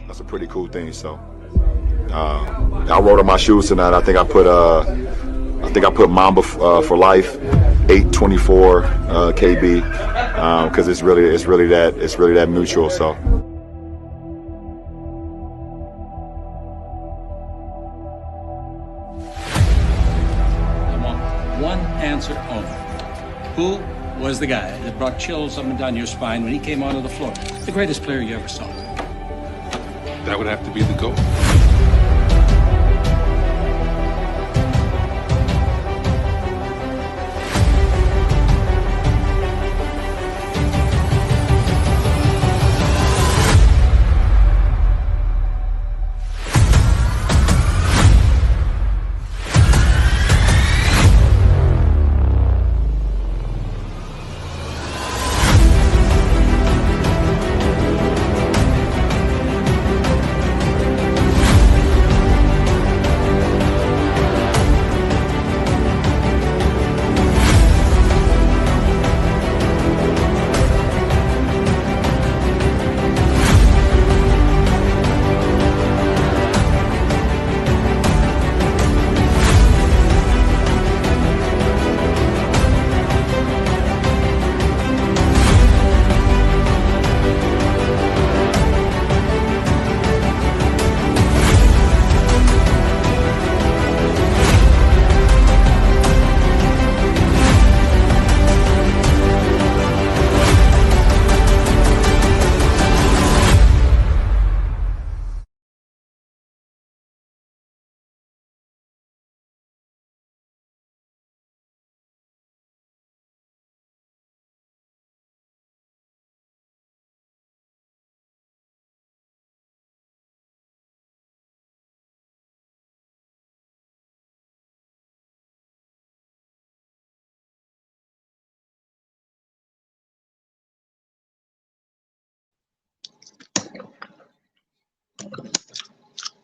That's a pretty cool thing. So I wrote on my shoes tonight. I think I put Mamba for life, 824 KB, because it's really that mutual. So. I want one answer only. Who was the guy that brought chills up and down your spine when he came onto the floor? The greatest player you ever saw. That would have to be the GOAT.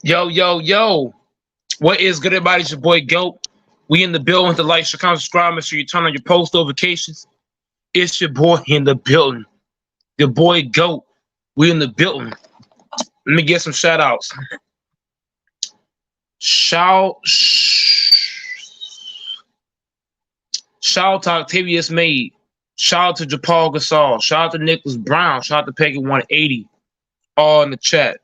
Yo, yo, yo. What is good, everybody? It's your boy Goat. We in the building with the like, share, comment, subscribe. Make sure you turn on your post notifications. It's your boy in the building. Your boy Goat. We in the building. Let me get some shout outs. Shout out to Octavius Made. Shout out to Japal Gasol. Shout out to Nicholas Brown. Shout out to Peggy 180. All in the chat.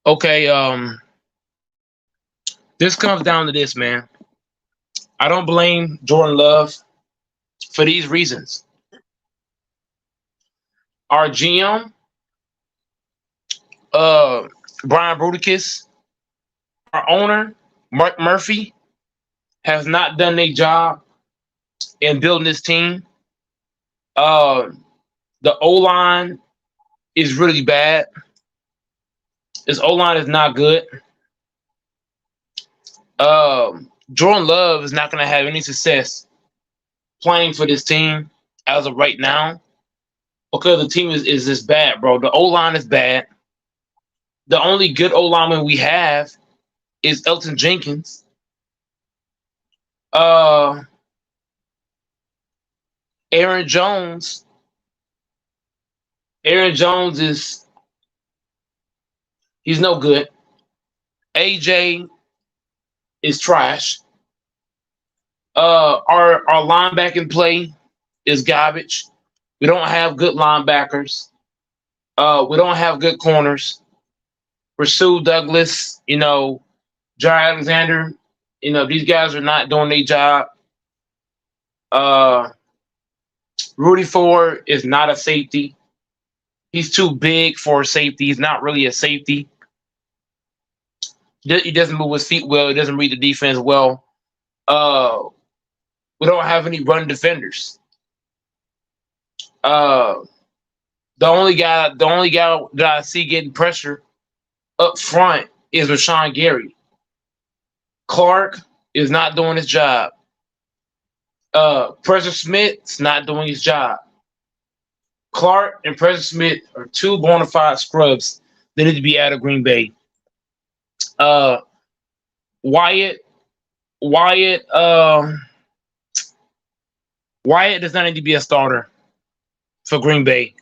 Okay, this comes down to this, man. I don't blame Jordan Love for these reasons. Our GM, Brian Bruticus, our owner, Mark Murphy, has not done their job in building this team. The O-line is really bad. This O-line is not good. Jordan Love is not going to have any success playing for this team as of right now because the team is this bad, bro. The O-line is bad. The only good O-lineman we have is Elton Jenkins. Aaron Jones. Aaron Jones he's no good. AJ is trash. Our linebacking play is garbage. We don't have good linebackers. We don't have good corners. Rasul Douglas, Jair Alexander, these guys are not doing their job. Rudy Ford is not a safety. He's too big for a safety. He's not really a safety. He doesn't move his feet well. He doesn't read the defense well. We don't have any run defenders. The only guy that I see getting pressure up front is Rashawn Gary. Clark is not doing his job. President Smith's not doing his job. Clark and President Smith are two bona fide scrubs that need to be out of Green Bay. Uh, Wyatt, Wyatt, Wyatt does not need to be a starter for Green Bay.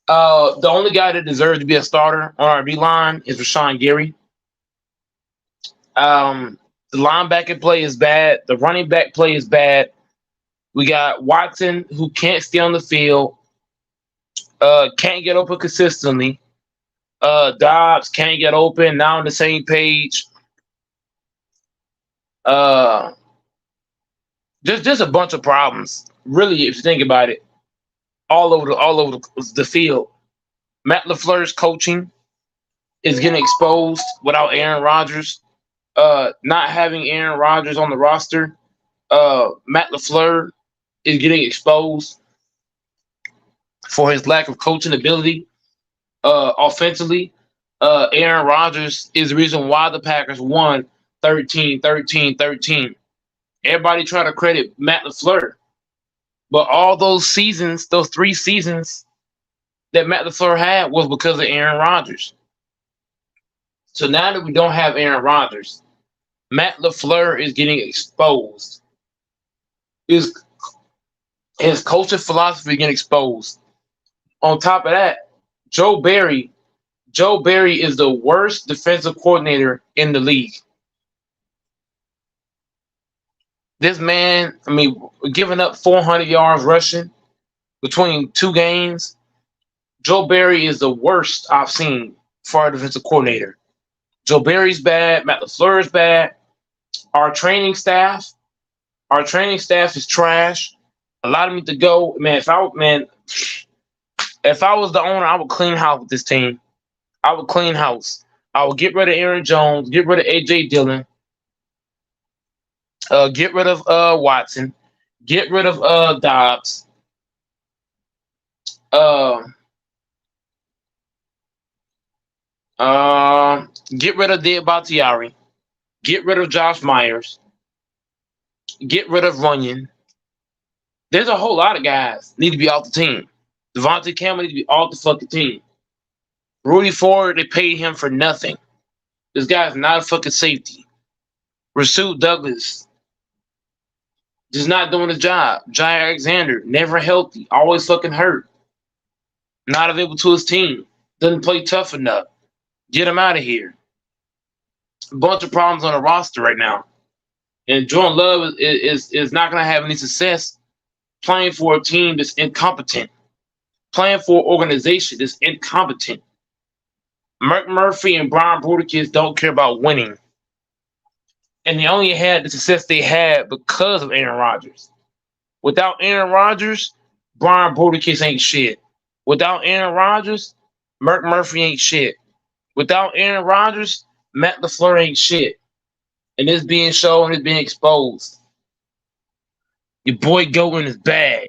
The only guy that deserves to be a starter on our B line is Rashawn Gary. The linebacker play is bad. The running back play is bad. We got Watson who can't stay on the field, can't get open consistently. Dobbs can't get open. Now on the same page. Just a bunch of problems. Really, if you think about it, all over the field. Matt LaFleur's coaching is getting exposed without Aaron Rodgers. Not having Aaron Rodgers on the roster, Matt LaFleur is getting exposed for his lack of coaching ability. Offensively, Aaron Rodgers is the reason why the Packers won 13-13-13. Everybody try to credit Matt LaFleur. But all those seasons, those 3 seasons that Matt LaFleur had was because of Aaron Rodgers. So now that we don't have Aaron Rodgers, Matt LaFleur is getting exposed. His coaching philosophy getting exposed. On top of that, Joe Barry is the worst defensive coordinator in the league. This man, giving up 400 yards rushing between 2 games. Joe Barry is the worst I've seen for our defensive coordinator. Joe Barry's bad. Matt LaFleur is bad. Our training staff is trash. A lot of them need to go. If I was the owner, I would clean house with this team. I would clean house. I would get rid of Aaron Jones, get rid of AJ Dillon, get rid of Watson, get rid of Dobbs. Get rid of Dave Bakhtiari. Get rid of Josh Myers. Get rid of Runyon. There's a whole lot of guys need to be off the team. Devontae Campbell needs to be off the fucking team. Rudy Ford, they paid him for nothing. This guy's not a fucking safety. Rasul Douglas just not doing his job. Jai Alexander, never healthy, always fucking hurt. Not available to his team. Doesn't play tough enough. Get him out of here. A bunch of problems on the roster right now. And Jordan Love is not going to have any success playing for a team that's incompetent. Playing for an organization that's incompetent. Mark Murphy and Brian Gutekunst don't care about winning. And they only had the success they had because of Aaron Rodgers. Without Aaron Rodgers, Brian Gutekunst ain't shit. Without Aaron Rodgers, Mark Murphy ain't shit. Without Aaron Rodgers, Matt LaFleur ain't shit. And it's being shown, it's being exposed. Your boy Goin is bad.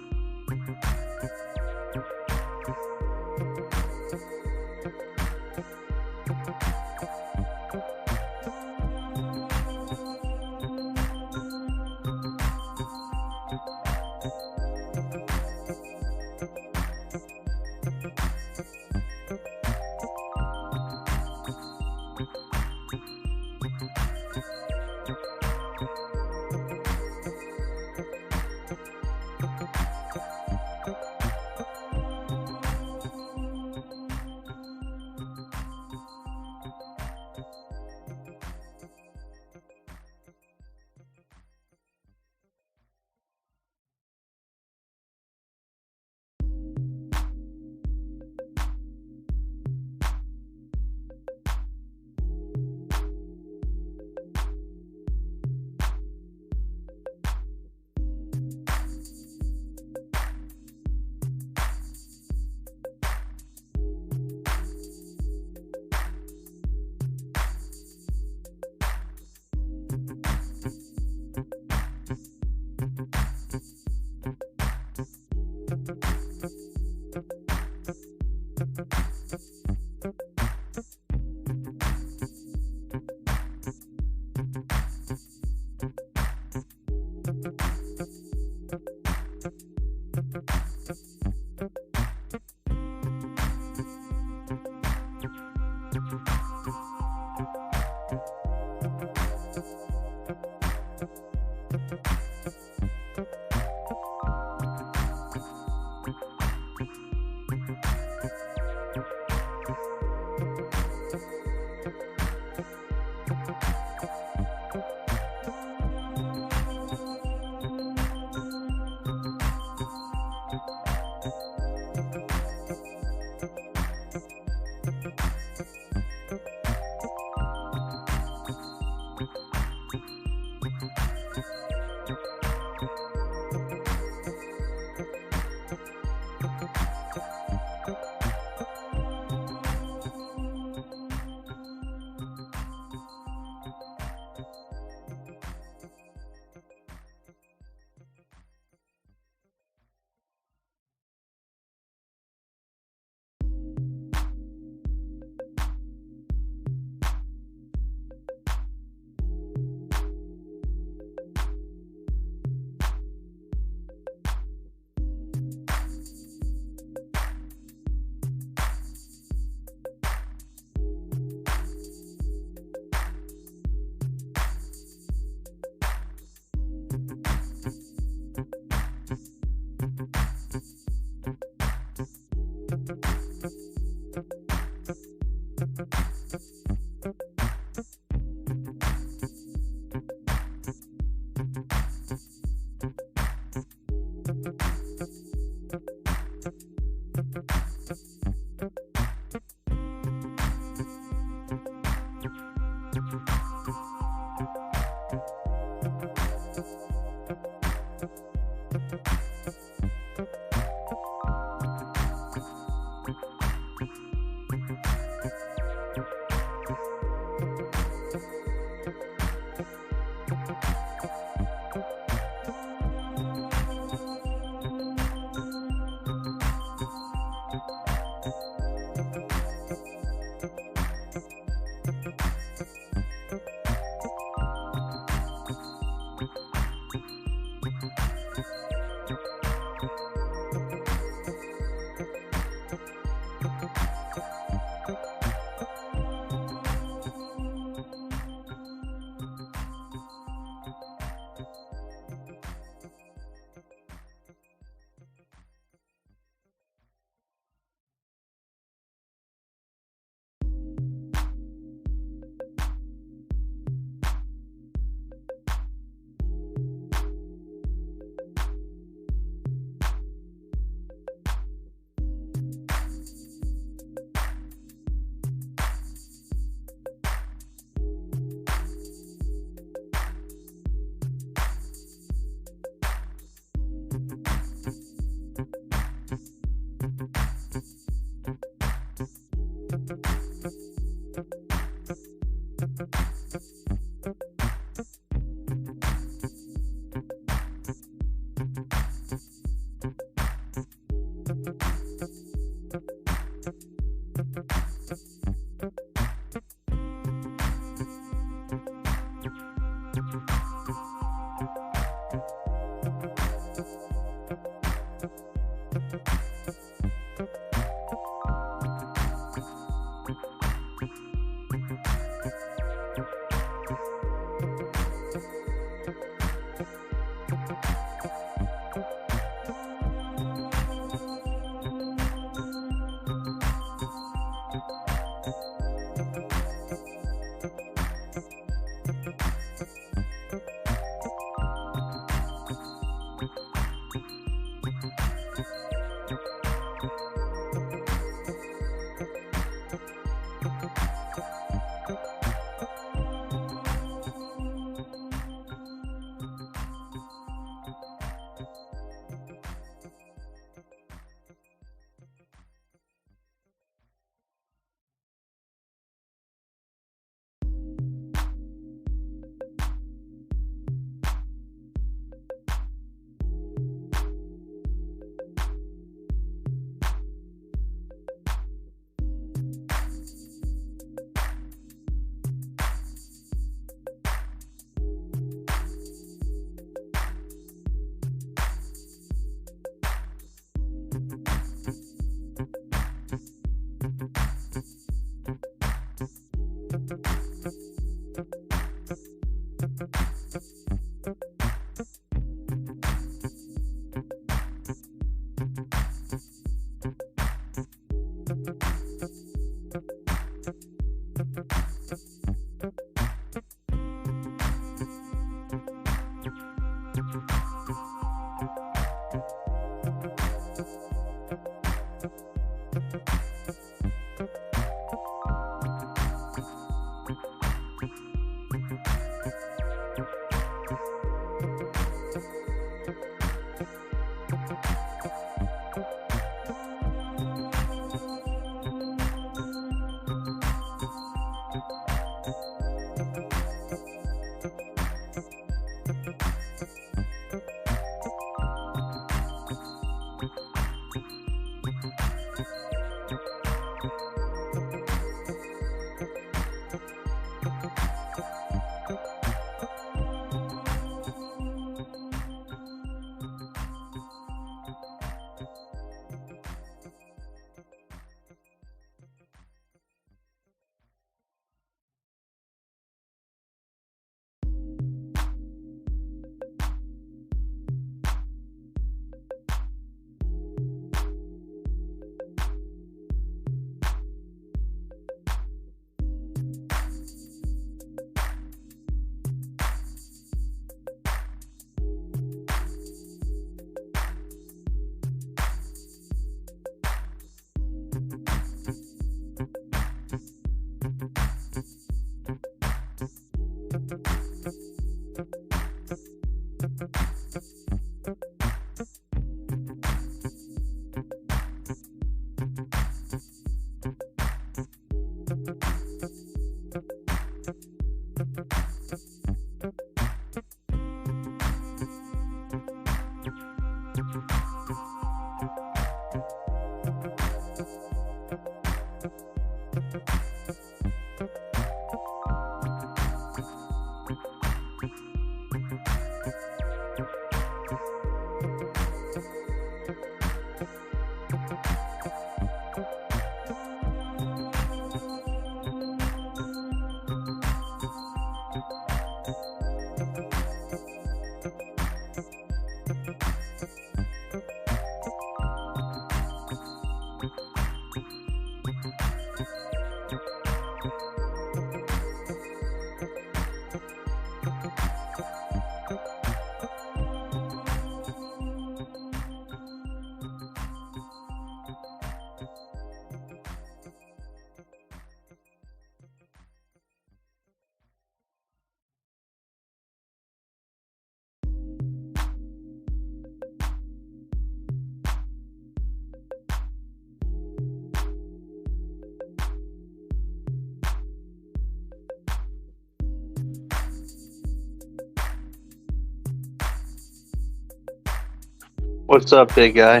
What's up, big guy?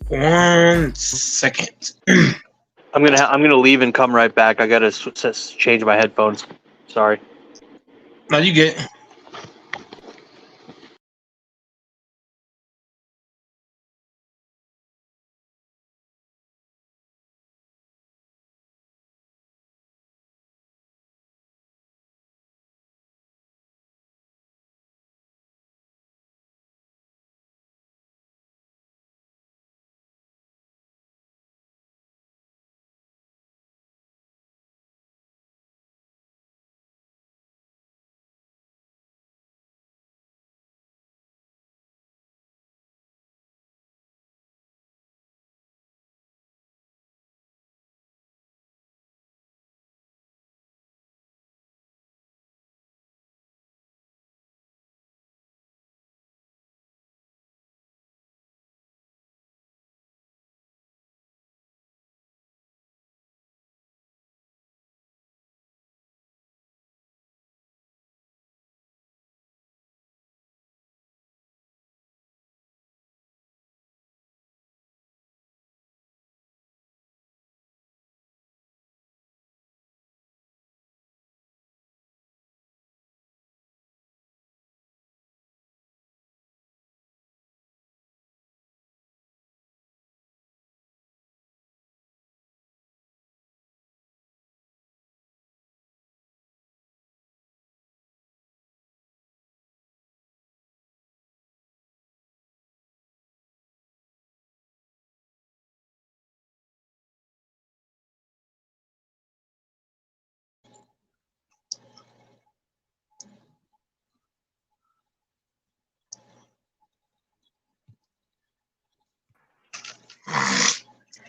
One second. I'm gonna leave and come right back. I gotta change my headphones. Sorry. No, you get.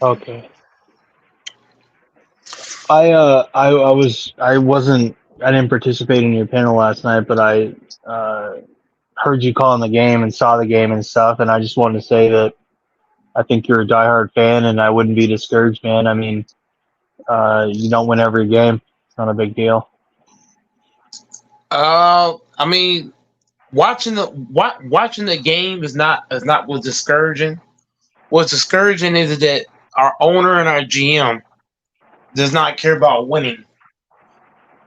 Okay. I didn't participate in your panel last night, but I heard you calling the game and saw the game and stuff, and I just wanted to say that I think you're a diehard fan, and I wouldn't be discouraged, man. I mean, you don't win every game; it's not a big deal. I mean, watching the game is not what's discouraging. What's discouraging is that our owner and our GM does not care about winning,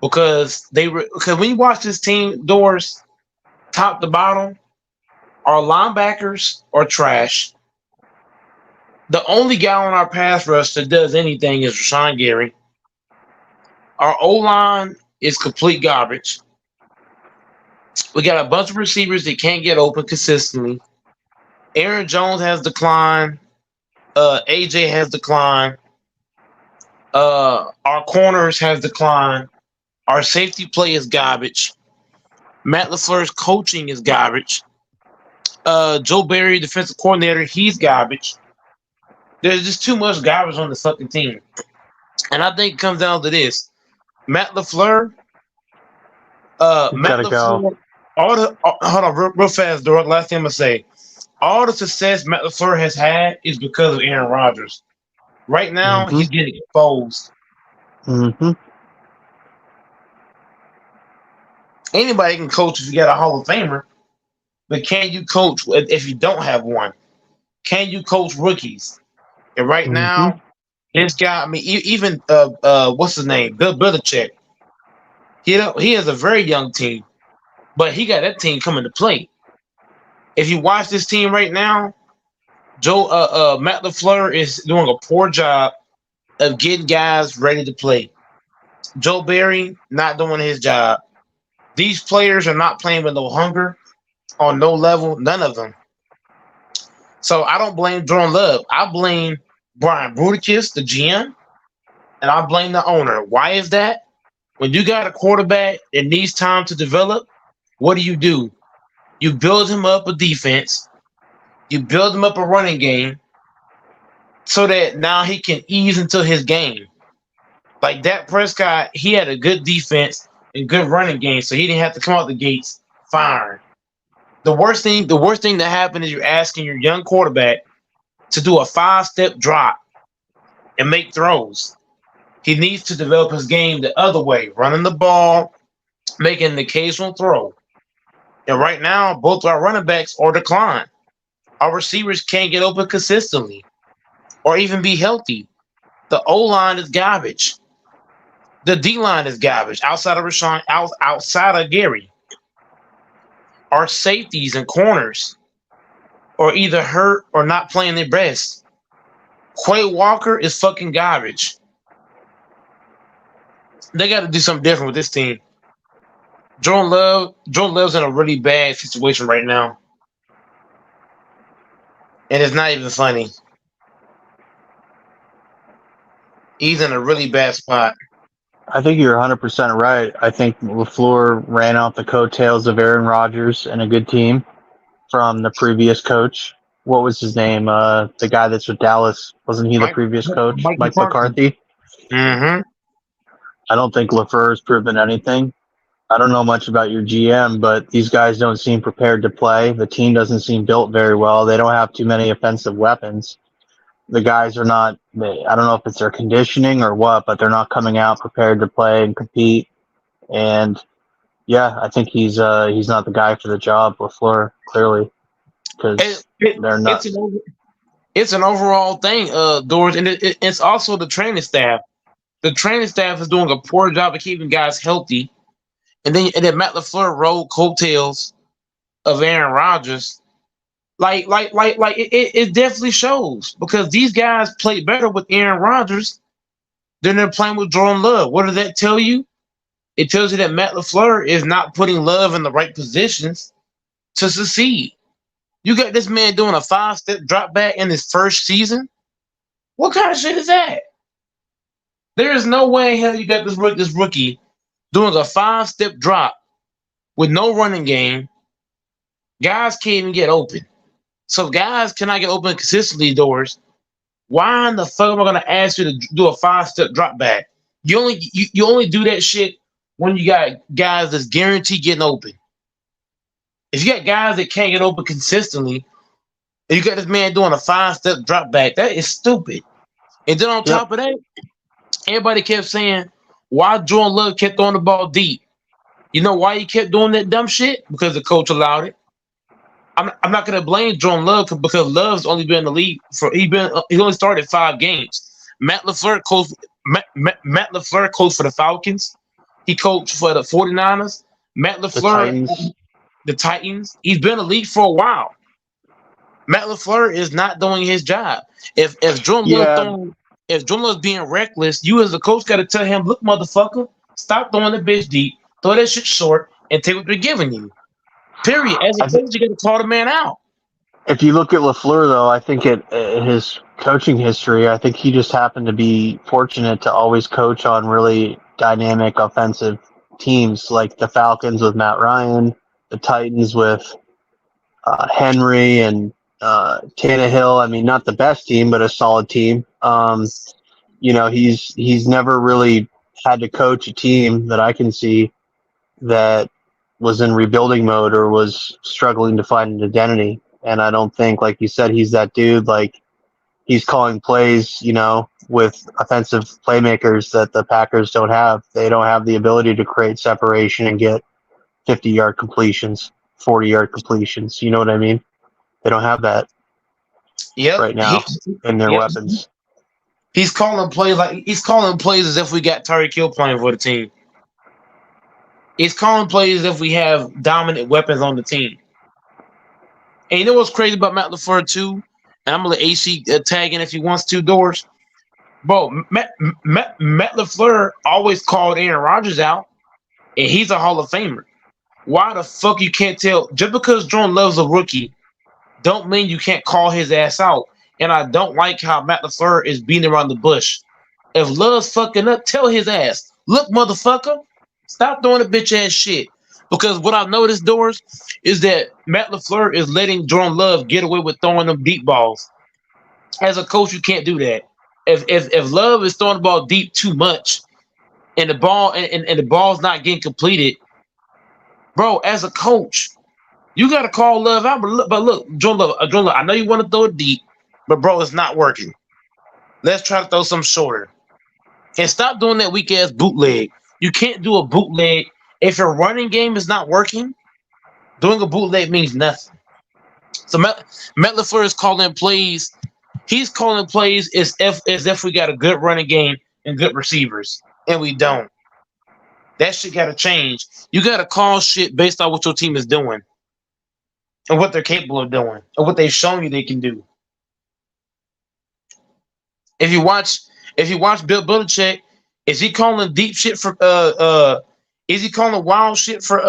because when you watch this team, doors top to bottom, our linebackers are trash. The only guy on our pass rush that does anything is Rashawn Gary. Our O-line is complete garbage. We got a bunch of receivers that can't get open consistently. Aaron Jones has declined. AJ has declined. Our corners has declined. Our safety play is garbage. Matt LaFleur's coaching is garbage. Joe Barry, defensive coordinator, he's garbage. There's just too much garbage on the fucking team. And I think it comes down to this. Matt LaFleur, Gotta go. hold on, real fast, Dora. Last thing I'm gonna say. All the success Matt LaFleur has had is because of Aaron Rodgers. Right now, he's getting exposed. Mm-hmm. Anybody can coach if you got a Hall of Famer, but can you coach if you don't have one? Can you coach rookies? And right now, this guy, I mean, even what's his name, Bill Belichick. He has a very young team, but he got that team coming to play. If you watch this team right now, Matt LaFleur is doing a poor job of getting guys ready to play. Joe Barry not doing his job. These players are not playing with no hunger, on no level, none of them. So I don't blame Jordan Love. I blame Brian Gutekunst, the GM, and I blame the owner. Why is that? When you got a quarterback that needs time to develop, what do? You build him up a defense. You build him up a running game so that now he can ease into his game. Like Dak Prescott, he had a good defense and good running game, so he didn't have to come out the gates firing. The worst thing that happened is you're asking your young quarterback to do a 5-step drop and make throws. He needs to develop his game the other way, running the ball, making an occasional throw. And right now, both our running backs are declined. Our receivers can't get open consistently or even be healthy. The O-line is garbage. The D-line is garbage outside of Rashawn, outside of Gary. Our safeties and corners are either hurt or not playing their best. Quay Walker is fucking garbage. They got to do something different with this team. Jordan Love's in a really bad situation right now. And it's not even funny. He's in a really bad spot. I think you're 100% right. I think LaFleur ran out the coattails of Aaron Rodgers and a good team from the previous coach. What was his name? The guy that's with Dallas. Wasn't he the previous coach? Mike McCarthy? Mm-hmm. I don't think LaFleur's proven anything. I don't know much about your GM, but these guys don't seem prepared to play. The team doesn't seem built very well. They don't have too many offensive weapons. The guys are not, I don't know if it's their conditioning or what, but they're not coming out prepared to play and compete. And yeah, I think he's not the guy for the job, LaFleur, clearly, because they're not. It's an overall thing, Doris, and it's also the training staff. The training staff is doing a poor job of keeping guys healthy. And then Matt LaFleur rode coattails of Aaron Rodgers. Like it definitely shows, because these guys play better with Aaron Rodgers than they're playing with Jordan Love. What does that tell you? It tells you that Matt LaFleur is not putting Love in the right positions to succeed. You got this man doing a 5-step drop back in his first season. What kind of shit is that? There is no way in hell you got this rookie doing a 5-step drop with no running game. Guys can't even get open. So if guys cannot get open consistently, Doors, Why in the fuck am I gonna ask you to do a 5-step drop back? You only do that shit when you got guys that's guaranteed getting open. If you got guys that can't get open consistently, and you got this man doing a 5-step drop back, that is stupid. And then on top of that, everybody kept saying why Jordan Love kept throwing the ball deep. You know why he kept doing that dumb shit? Because the coach allowed it. I'm not gonna blame Jordan Love because Love's only been in the league he only started 5 games. Matt LaFleur coached for the Falcons. He coached for the 49ers. Matt LaFleur, the Titans. He's been in the league for a while. Matt LaFleur is not doing his job. If Jordan Love's being reckless, you as a coach got to tell him, look, motherfucker, stop throwing the bitch deep, throw that shit short, and take what they're giving you. Period. As a coach, you got to call the man out. If you look at LaFleur, though, I think his coaching history, I think he just happened to be fortunate to always coach on really dynamic offensive teams, like the Falcons with Matt Ryan, the Titans with Henry and Tannehill. I mean, not the best team, but a solid team. He's never really had to coach a team that I can see that was in rebuilding mode or was struggling to find an identity. And I don't think, like you said, he's that dude. Like, he's calling plays, with offensive playmakers that the Packers don't have. They don't have the ability to create separation and get 50-yard completions, 40-yard completions. You know what I mean? They don't have that right now in their weapons. He's calling plays as if we got Tyreek Hill playing for the team. He's calling plays as if we have dominant weapons on the team. And you know what's crazy about Matt LaFleur too? And I'm gonna let AC tag in if he wants to. Doors, bro. Matt LaFleur always called Aaron Rodgers out, and he's a Hall of Famer. Why the fuck you can't tell? Just because Jordan Love's a rookie, don't mean you can't call his ass out. And I don't like how Matt LaFleur is beating around the bush. If Love's fucking up, tell his ass, look, motherfucker, stop doing the bitch ass shit. Because what I've noticed, Doors, is that Matt LaFleur is letting Jordan Love get away with throwing them deep balls. As a coach, you can't do that. If Love is throwing the ball deep too much, and the ball and the ball's not getting completed, bro, as a coach, you got to call Love out. But look, Jordan Love, I know you want to throw it deep, but bro, it's not working. Let's try to throw some shorter. And stop doing that weak ass bootleg. You can't do a bootleg if your running game is not working. Doing a bootleg means nothing. So Matt LaFleur is calling plays. He's calling plays as if we got a good running game and good receivers, and we don't. That shit got to change. You got to call shit based on what your team is doing and what they're capable of doing and what they've shown you they can do. If you watch Bill Belichick, is he calling deep shit for is he calling wild shit for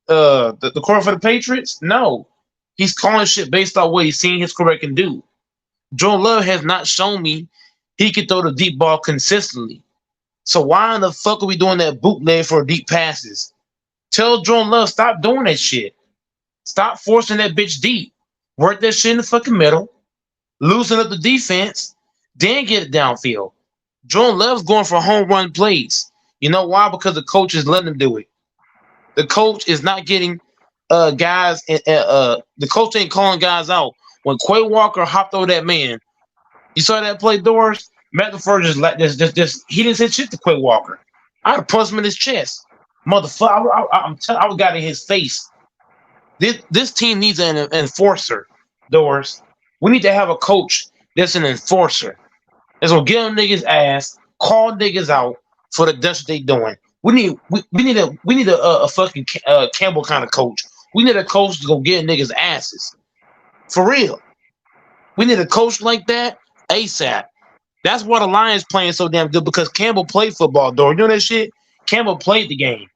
the core for the Patriots? No. He's calling shit based on what he's seen his career can do. Jordan Love has not shown me he can throw the deep ball consistently. So why in the fuck are we doing that bootleg for deep passes? Tell Jordan Love, stop doing that shit. Stop forcing that bitch deep. Work that shit in the fucking middle. Loosen up the defense. Then get it downfield. Jordan Love's going for home run plays. You know why? Because the coach is letting him do it. The coach is not getting guys. The coach ain't calling guys out. When Quay Walker hopped over that man, you saw that play, Doors? Matt LaFleur just he didn't say shit to Quay Walker. I'd have punched him in his chest. Motherfucker, I would got in his face. This team needs an enforcer, Doors. We need to have a coach that's an enforcer. That's gonna get on niggas' ass, call niggas out for the dust they doing. We need a fucking Campbell kind of coach. We need a coach to go get niggas' asses. For real. We need a coach like that ASAP. That's why the Lions playing so damn good, because Campbell played football, Dor. You know that shit? Campbell played the game.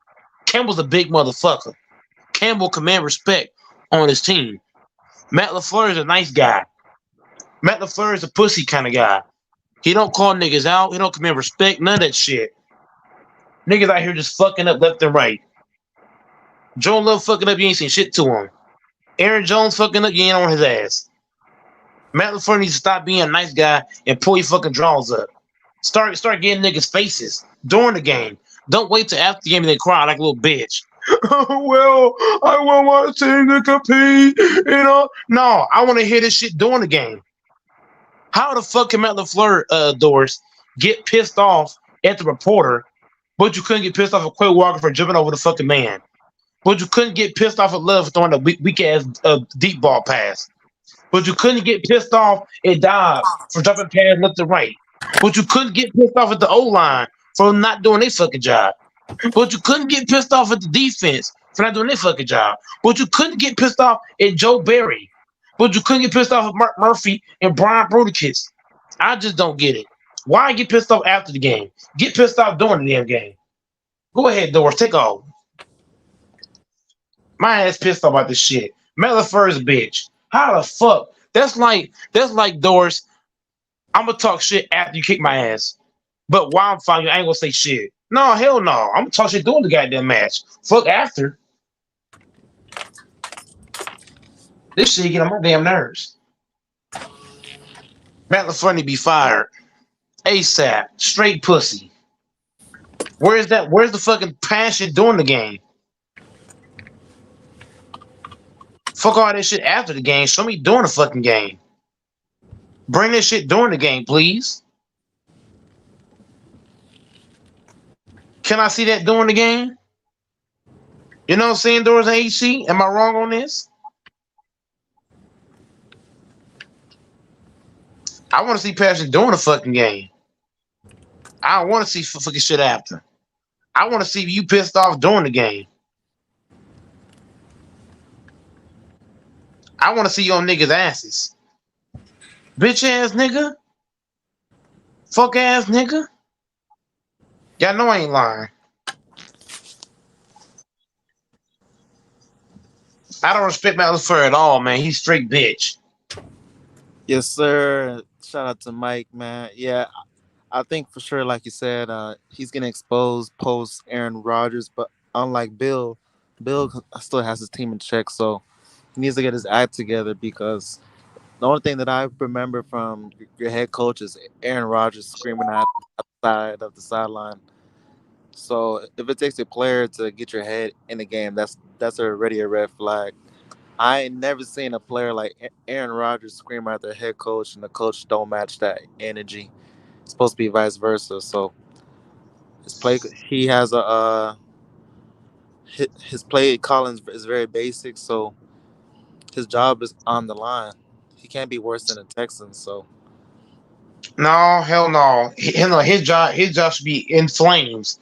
Campbell's a big motherfucker. Campbell command respect on his team. Matt LaFleur is a nice guy. Matt LaFleur is a pussy kind of guy. He don't call niggas out. He don't command respect. None of that shit. Niggas out here just fucking up left and right. Jordan Love fucking up, you ain't seen shit to him. Aaron Jones fucking up, you ain't on his ass. Matt LaFleur needs to stop being a nice guy and pull your fucking draws up. Start getting niggas faces during the game. Don't wait till after the game and they cry like a little bitch. Well, I want my team to compete. You know, no, I want to hear this shit during the game. How the fuck can Matt LaFleur, Doris, get pissed off at the reporter, but you couldn't get pissed off at Quay Walker for jumping over the fucking man? But you couldn't get pissed off at Love for throwing a weak ass deep ball pass? But you couldn't get pissed off at Dobbs for jumping past left and right? But you couldn't get pissed off at the O-line for not doing their fucking job? But you couldn't get pissed off at the defense for not doing their fucking job? But you couldn't get pissed off at Joe Barry? But you couldn't get pissed off at Mark Murphy and Brian Brudikis? I just don't get it. Why get pissed off after the game? Get pissed off during the damn game. Go ahead, Doris. Take off. My ass pissed off about this shit. Matt LaFleur's a bitch. How the fuck? That's like Doris. I'm gonna talk shit after you kick my ass. But while I'm fighting, I ain't gonna say shit. No, hell no. I'm gonna talk shit during the goddamn match. Fuck after. This shit get on my damn nerves. Matt LaFleur need to be fired. ASAP. Straight pussy. Where's the fucking passion during the game? Fuck all that shit after the game. Show me during the fucking game. Bring this shit during the game, please. Can I see that during the game? You know what I'm saying, Doris and HC? Am I wrong on this? I want to see passion during the fucking game. I don't want to see fucking shit after. I want to see you pissed off during the game. I want to see you on niggas' asses. Bitch ass nigga. Fuck ass nigga. Y'all know I ain't lying. I don't respect Matt LaFleur at all, man. He's straight bitch. Yes, sir. Shout out to Mike, man. Yeah, I think for sure, like you said, he's getting exposed post Aaron Rodgers, but unlike Bill still has his team in check, so he needs to get his act together, because the only thing that I remember from your head coach is Aaron Rodgers screaming at the side of the sideline. So if it takes a player to get your head in the game, that's already a red flag. I ain't never seen a player like Aaron Rodgers scream at their head coach and the coach don't match that energy. It's supposed to be vice versa. So his play, he has his play calling is very basic. So his job is on the line. He can't be worse than the Texans. So no, hell no. His job should be in flames.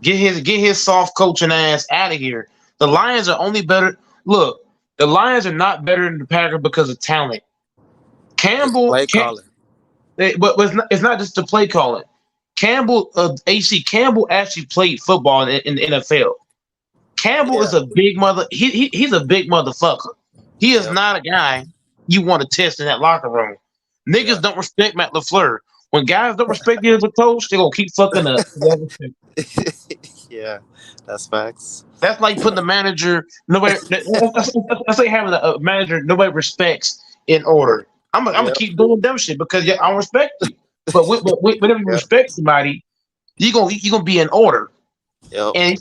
Get his soft coaching ass out of here. The Lions are only better. Look, the Lions are not better than the Packers because of talent. Campbell, play calling. But it's not just the play calling. Campbell, AC Campbell actually played football in the NFL. Campbell is a big mother. He's a big motherfucker. He is not a guy you want to test in that locker room. Niggas don't respect Matt LaFleur. When guys don't respect you as a coach, they gonna keep fucking up. Yeah, that's facts. That's like putting the manager nobody. That's like having a manager nobody respects in order. I'm gonna keep doing dumb shit because I don't respect them. But whenever you respect somebody, you gonna be in order. Yep. And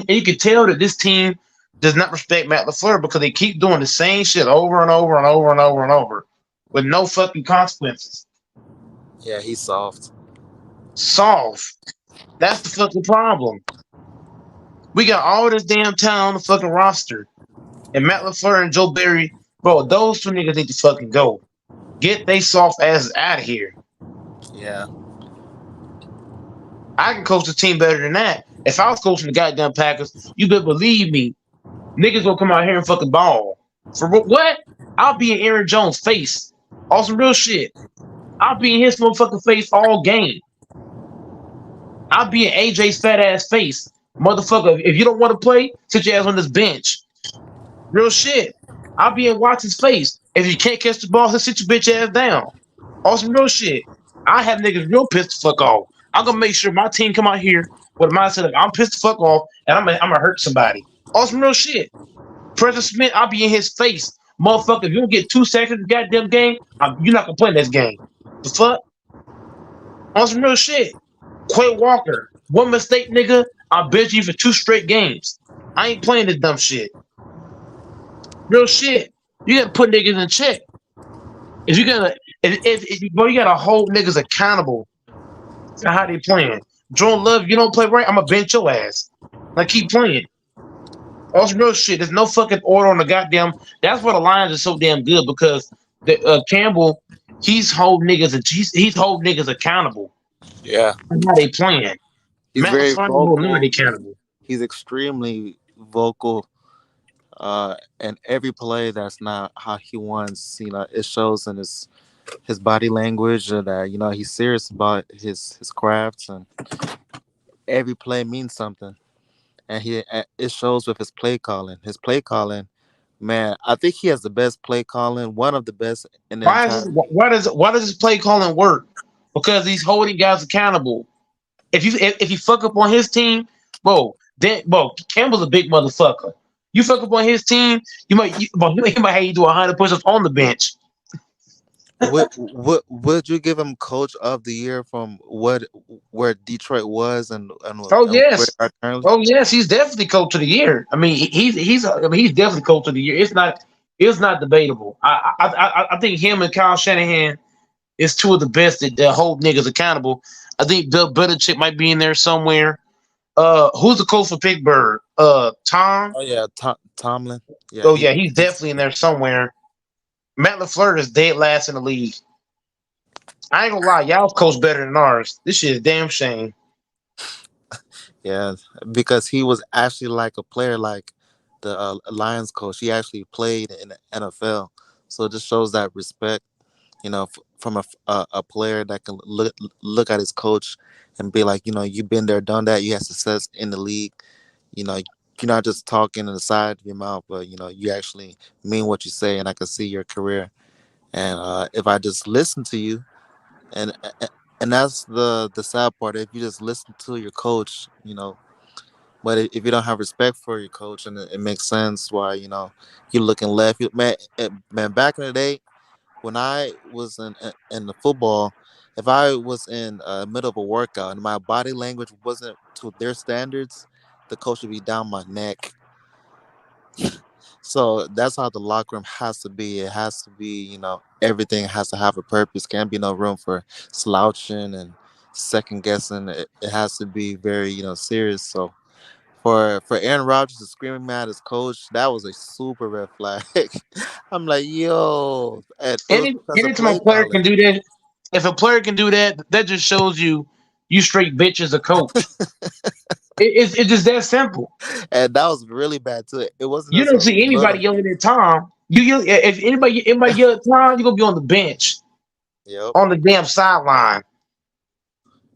you can tell that this team does not respect Matt LaFleur because they keep doing the same shit over and over and over and over and over with no fucking consequences. Yeah, he's soft. Soft. That's the fucking problem. We got all this damn talent on the fucking roster. And Matt LaFleur and Joe Barry, bro, those two niggas need to fucking go. Get they soft asses out of here. Yeah. I can coach the team better than that. If I was coaching the goddamn Packers, you better believe me, niggas gonna come out here and fucking ball. For what? I'll be in Aaron Jones' face. On some real shit. I'll be in his motherfucking face all game. I'll be in AJ's fat ass face. Motherfucker, if you don't want to play, sit your ass on this bench. Real shit. I'll be in Watson's face. If you can't catch the ball, then sit your bitch ass down. On some real shit. I have niggas real pissed the fuck off. I'm gonna make sure my team come out here with a mindset of I'm pissed the fuck off and I'm gonna hurt somebody. On some real shit. President Smith, I'll be in his face Motherfucker, if you don't get 2 seconds of the goddamn game, you're not gonna play this game. The fuck? On some real shit. Quay Walker, one mistake, nigga, I'll bench you for 2 straight games. I ain't playing this dumb shit. Real shit. You gotta put niggas in check. If you gotta, bro, you gotta hold niggas accountable to how they playing. Jordan Love, you don't play right, I'm gonna bench your ass. Like, keep playing. All some real shit. There's no fucking order on the goddamn. That's why the Lions are so damn good because the Campbell, he's holding niggas accountable. Yeah, On how they playing. he's Matt very LaFleur holding vocal. nobody accountable. He's extremely vocal. And every play that's not how he wants, it shows in his body language that he's serious about his crafts, and every play means something. And it shows with his play calling. His play calling, man, I think he has the best play calling, one of the best in the entire league. Why does his play calling work? Because he's holding guys accountable. If you fuck up on his team, Campbell's a big motherfucker. You fuck up on his team, he might have you do 100 push-ups on the bench. Would you give him coach of the year from where Detroit was and Oh yes, where they are currently? oh yes, he's definitely coach of the year. I mean, he's definitely coach of the year. It's not debatable. I think him and Kyle Shanahan is two of the best that hold niggas accountable. I think Bill Belichick might be in there somewhere. Who's the coach for Pittsburgh? Tom. Oh yeah, Tomlin. Yeah, Oh yeah, he's definitely in there somewhere. Matt LaFleur is dead last in the league. I ain't gonna lie, y'all's coach better than ours. This shit is a damn shame. Yeah, because he was actually like a player, like the Lions coach. He actually played in the NFL, so it just shows that respect, from a player that can look at his coach and be like, you've been there, done that. You had success in the league. You're not just talking in the side of your mouth, but you actually mean what you say, and I can see your career. And if I just listen to you, and that's the sad part. If you just listen to your coach, but if you don't have respect for your coach, and it makes sense why you're looking left. Man, back in the day, when I was in the football, if I was in the middle of a workout and my body language wasn't to their standards, the coach would be down my neck. So that's how the locker room has to be. It has to be, everything has to have a purpose. Can't be no room for slouching and second guessing. It has to be very, serious. So for Aaron Rodgers to screaming at his coach, that was a super red flag. I'm like, yo, and it was because of Anytime a play player can calling. do that, if a player can do that, that just shows you straight bitch as a coach. It's just that simple. And that was really bad too. It wasn't You don't see necessarily anybody little. yelling at Tom. If anybody yell at Tom, you're gonna be on the bench, Yep. on the damn sideline.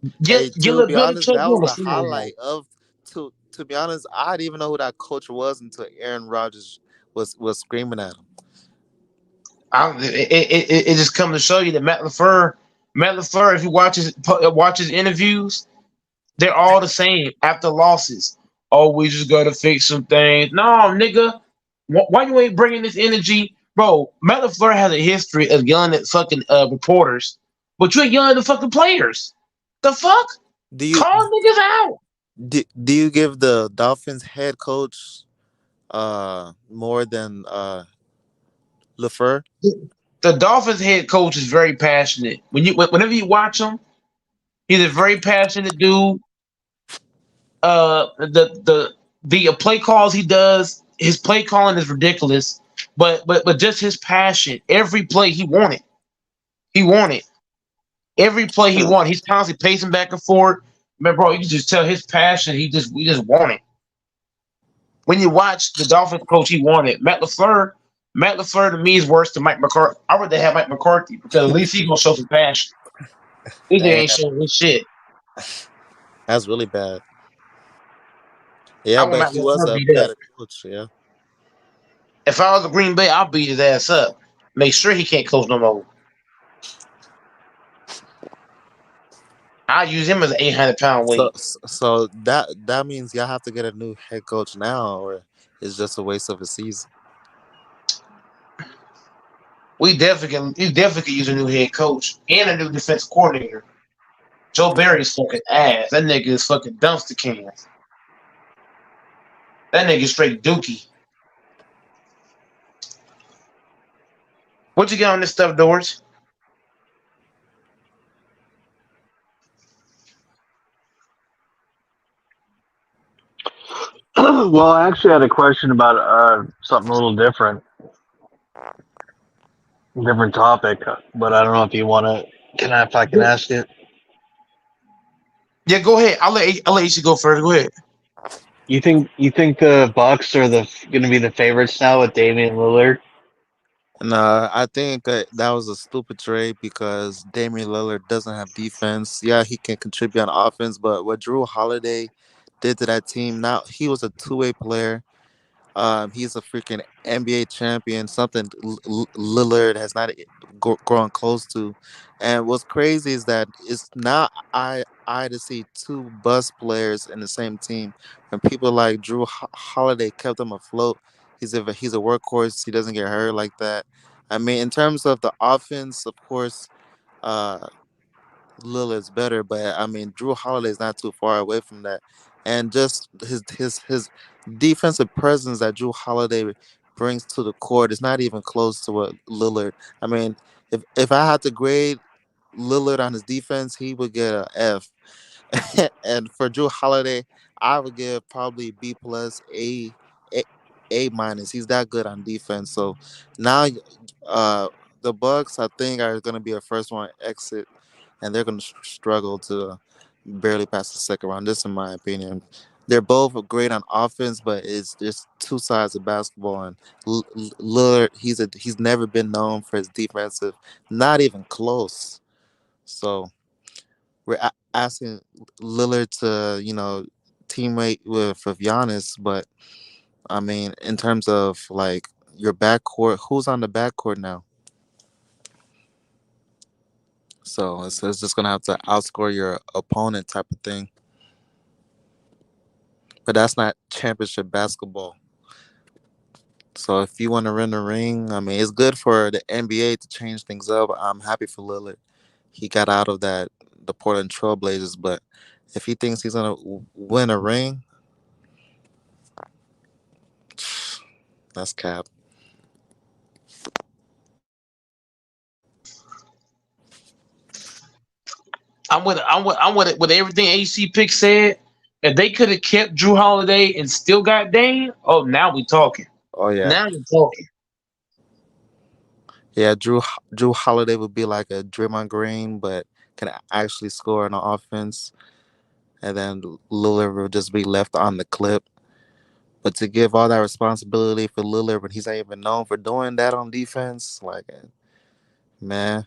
Hey, Yell to at be honest, Belichick, that you on was the the sideline. highlight of. To be honest, I didn't even know who that coach was until Aaron Rodgers was screaming at him. It just comes to show you that Matt LaFleur, if you watch his interviews, they're all the same after losses. Oh, we just gotta fix some things. No, nigga, why you ain't bringing this energy, bro? Matt LaFleur has a history of yelling at fucking reporters, but you ain't yelling at the fucking players. The fuck? Do you Call niggas out. do you give the Dolphins head coach more than LaFleur? The Dolphins head coach is very passionate. Whenever you watch him, he's a very passionate dude. The play calls he does, his play calling is ridiculous, but just his passion. Every play he wanted. Every play he wanted. He's constantly pacing back and forth. Man, bro, you can just tell his passion. We just want it. When you watch the Dolphins coach, he wanted Matt LaFleur. Matt LaFleur to me is worse than Mike McCarthy. I would rather have Mike McCarthy because at least he's gonna show some passion. He Damn, ain't showing his shit. that's really bad. I Yeah, want but Matt he was LaFleur a beat up. better coach. Yeah. If I was a Green Bay, I'll beat his ass up. Make sure he can't coach no more. I'll use him as an 800-pound weight. So that means y'all have to get a new head coach now, or it's just a waste of a season. We definitely could use a new head coach and a new defense coordinator. Joe Barry's fucking ass. That nigga is fucking dumpster cans. That nigga straight dookie. What you got on this stuff, Doors? Well, I actually had a question about something a little different, different topic, but I don't know if you want to. If I can ask it? Yeah, go ahead. I'll let AC go first. Go ahead. You think the Bucks are going to be the favorites now with Damian Lillard? No, I think that was a stupid trade because Damian Lillard doesn't have defense. Yeah, he can contribute on offense, but what Drew Holiday did to that team, now he was a two-way player. He's a freaking NBA champion, something Lillard has not grown close to. And what's crazy is that it's not I to see two bust players in the same team. When people like Drew Holiday kept him afloat, he's a workhorse. He doesn't get hurt like that. I mean, in terms of the offense, of course, uh, Lillard's better, but I mean Drew Holiday's not too far away from that, and just his defensive presence that Drew Holiday brings to the court is not even close to what Lillard. I mean, if I had to grade Lillard on his defense, he would get a F, and for Drew Holiday, I would give probably B plus A, A minus. He's that good on defense. So now, uh, the Bucks I think are going to be a first one exit and they're going to struggle to barely pass the second round. This, in my opinion, they're both great on offense, but it's just two sides of basketball. And Lillard, he's never been known for his defensive, not even close. So we're asking Lillard to teammate with Giannis, but I mean, in terms of like your backcourt, who's on the backcourt now? So it's just gonna have to outscore your opponent type of thing. But that's not championship basketball. So if you want to win the ring, I mean, it's good for the NBA to change things up. I'm happy for Lillard. He got out of the Portland Trailblazers, but if he thinks he's gonna win a ring, that's cap. I'm with everything AC Pick said. If they could have kept Drew Holiday and still got Dame, oh, now we talking. Oh yeah, Now you're talking. yeah. Drew Holiday would be like a Draymond Green, but can actually score on offense, and then Lillard will just be left on the clip. But to give all that responsibility for Lillard when he's not even known for doing that on defense, like, man.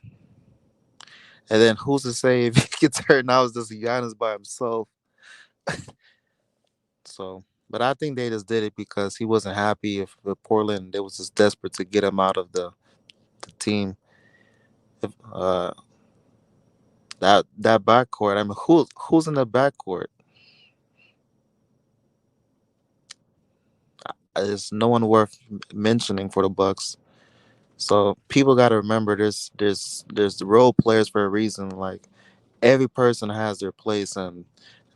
And then who's to say if he gets hurt now it's just Giannis by himself. So, but I think they just did it because he wasn't happy with Portland. They was just desperate to get him out of the team. If, that backcourt. I mean, who's in the backcourt? There's no one worth mentioning for the Bucks. So people got to remember there's role players for a reason. Like every person has their place, and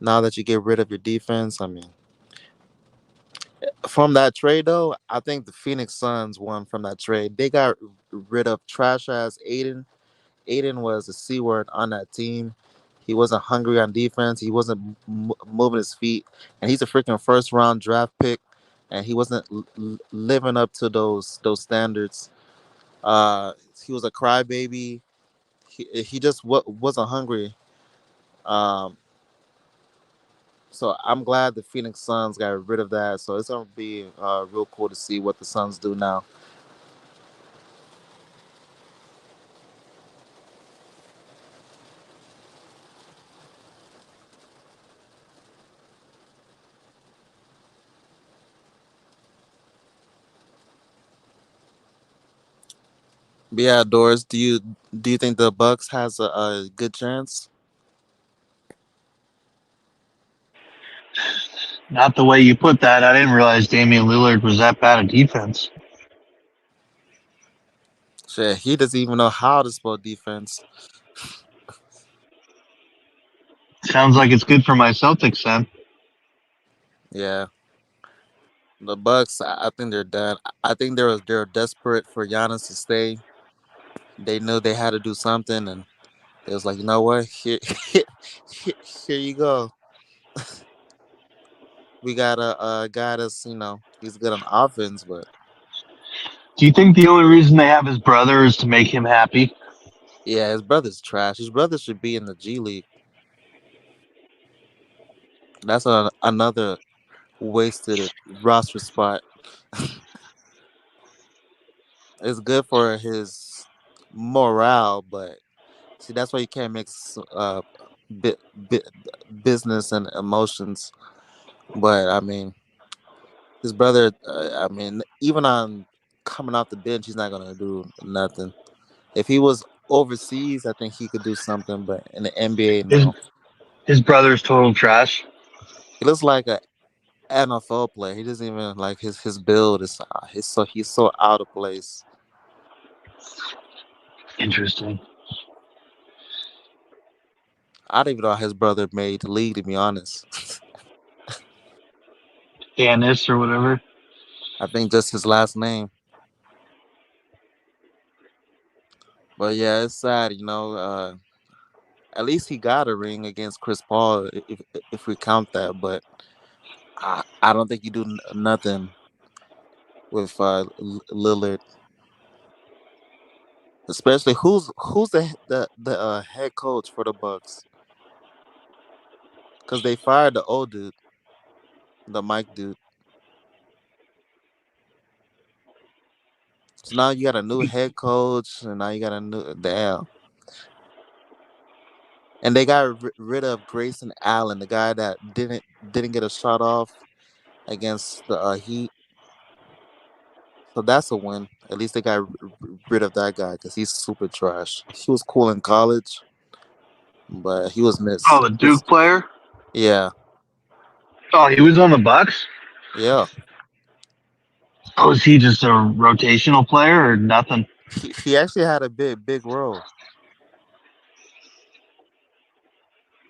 now that you get rid of your defense, I mean, from that trade though, I think the Phoenix Suns won from that trade. They got rid of trash ass Aiden. Aiden was a C word on that team. He wasn't hungry on defense. He wasn't moving his feet, and he's a freaking first round draft pick, and he wasn't living up to those standards. He was a crybaby. He just wasn't hungry. Um, so I'm glad the Phoenix Suns got rid of that. So it's gonna be real cool to see what the Suns do now. But yeah, Doris, do you think the Bucks has a good chance? Not the way you put that. I didn't realize Damian Lillard was that bad at defense. Shit, he doesn't even know how to spell defense. Sounds like it's good for my Celtics then. Yeah. The Bucks, I think they're done. I think they're desperate for Giannis to stay. They knew they had to do something, and it was like, you know what? Here, here you go. We got a guy that's he's good on offense, but Do you think the only reason they have his brother is to make him happy? yeah, his brother's trash. His brother should be in the G League. That's another wasted roster spot. It's good for his morale, but see, that's why you can't mix bit, bit, business and emotions. But I mean, his brother. I mean, even on coming off the bench, he's not gonna do nothing. If he was overseas, I think he could do something. But in the NBA, His no. his brother's total trash. He looks like a NFL player. He doesn't even like his build is he's so out of place. Interesting. I don't even know how his brother made the league, to be honest. Giannis or whatever. I think just his last name. But yeah, it's sad, at least he got a ring against Chris Paul, if we count that. But I don't think you do nothing with Lillard. Especially who's the head coach for the Bucks? Because they fired the old dude, the Mike dude. So now you got a new head coach, and now you got a new damn. And they got rid of Grayson Allen, the guy that didn't get a shot off against the Heat. So that's a win. At least they got rid of that guy because he's super trash. He was cool in college, but he was missed. Oh, the Duke player. Yeah, Oh, he was on the Bucks. yeah. Oh, is he just a rotational player or nothing? He actually had a big role,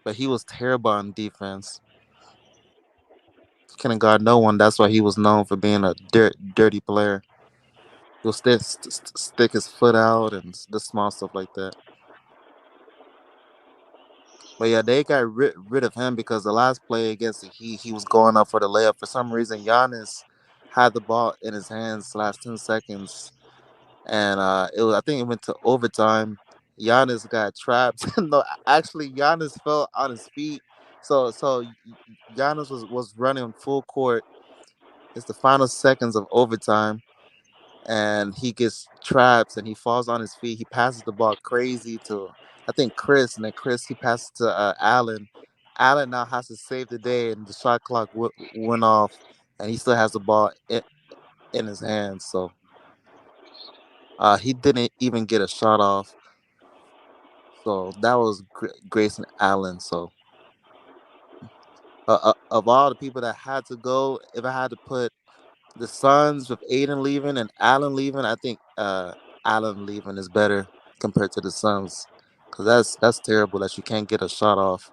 but he was terrible on defense. Couldn't guard no one. That's why he was known for being a dirty player. He'll stick his foot out and the small stuff like that. But yeah, they got rid of him because the last play against the Heat, he was going up for the layup. For some reason, Giannis had the ball in his hands last 10 seconds. And I think it went to overtime. Giannis got trapped. No, actually, Giannis fell on his feet. So Giannis was running full court. It's the final seconds of overtime. And he gets trapped and he falls on his feet. He passes the ball crazy to, I think, Chris. And then he passes to Allen. Allen now has to save the day, and the shot clock went off. And he still has the ball in his hands. So he didn't even get a shot off. So that was Grayson Allen. So of all the people that had to go, if I had to put the Suns with Aiden leaving and Allen leaving, I think Allen leaving is better compared to the Suns, because that's terrible that you can't get a shot off,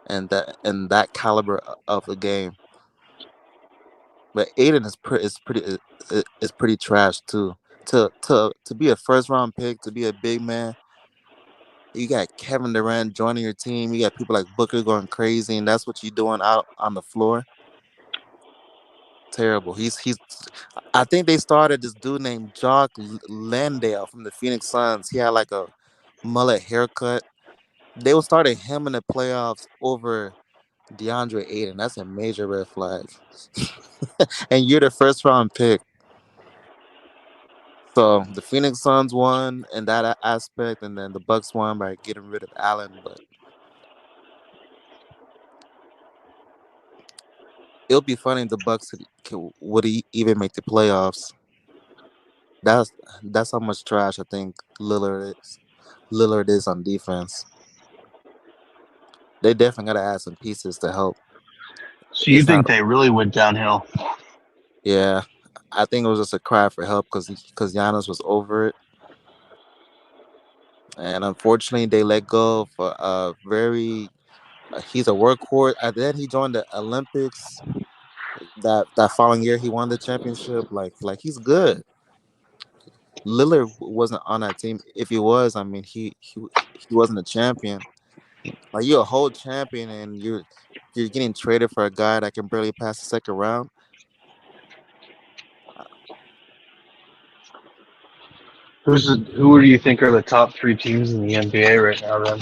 and that caliber of a game. But Aiden is pretty trash too. To be a first round pick, to be a big man, you got Kevin Durant joining your team. You got people like Booker going crazy, and that's what you're doing out on the floor. Terrible. He's. I think they started this dude named Jock Landale from the Phoenix Suns. He had like a mullet haircut. They were starting him in the playoffs over DeAndre Ayton. That's a major red flag. And you're the first round pick. So the Phoenix Suns won in that aspect, and then the Bucks won by getting rid of Allen. But it'll be funny if the Bucks would even make the playoffs. That's how much trash I think Lillard is on defense. They definitely gotta add some pieces to help. So you think they really went downhill? Yeah, I think it was just a cry for help because Giannis was over it. and unfortunately, they let go of a very. He's a workhorse. And then he joined the Olympics. That following year, he won the championship. Like he's good. Lillard wasn't on that team. If he was, I mean, he wasn't a champion. Like you're a whole champion, and you're getting traded for a guy that can barely pass the second round. Who do you think are the top 3 teams in the NBA right now? Then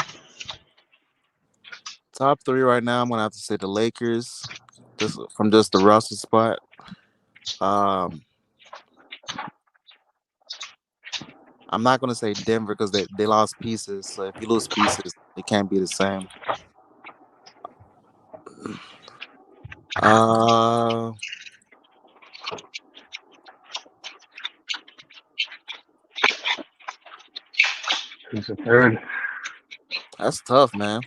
Top 3 right now, I'm gonna have to say the Lakers, just from just the roster spot. Um, I'm not gonna say Denver because they lost pieces. So if you lose pieces, it can't be the same. Uh, who's the third? that's tough, man.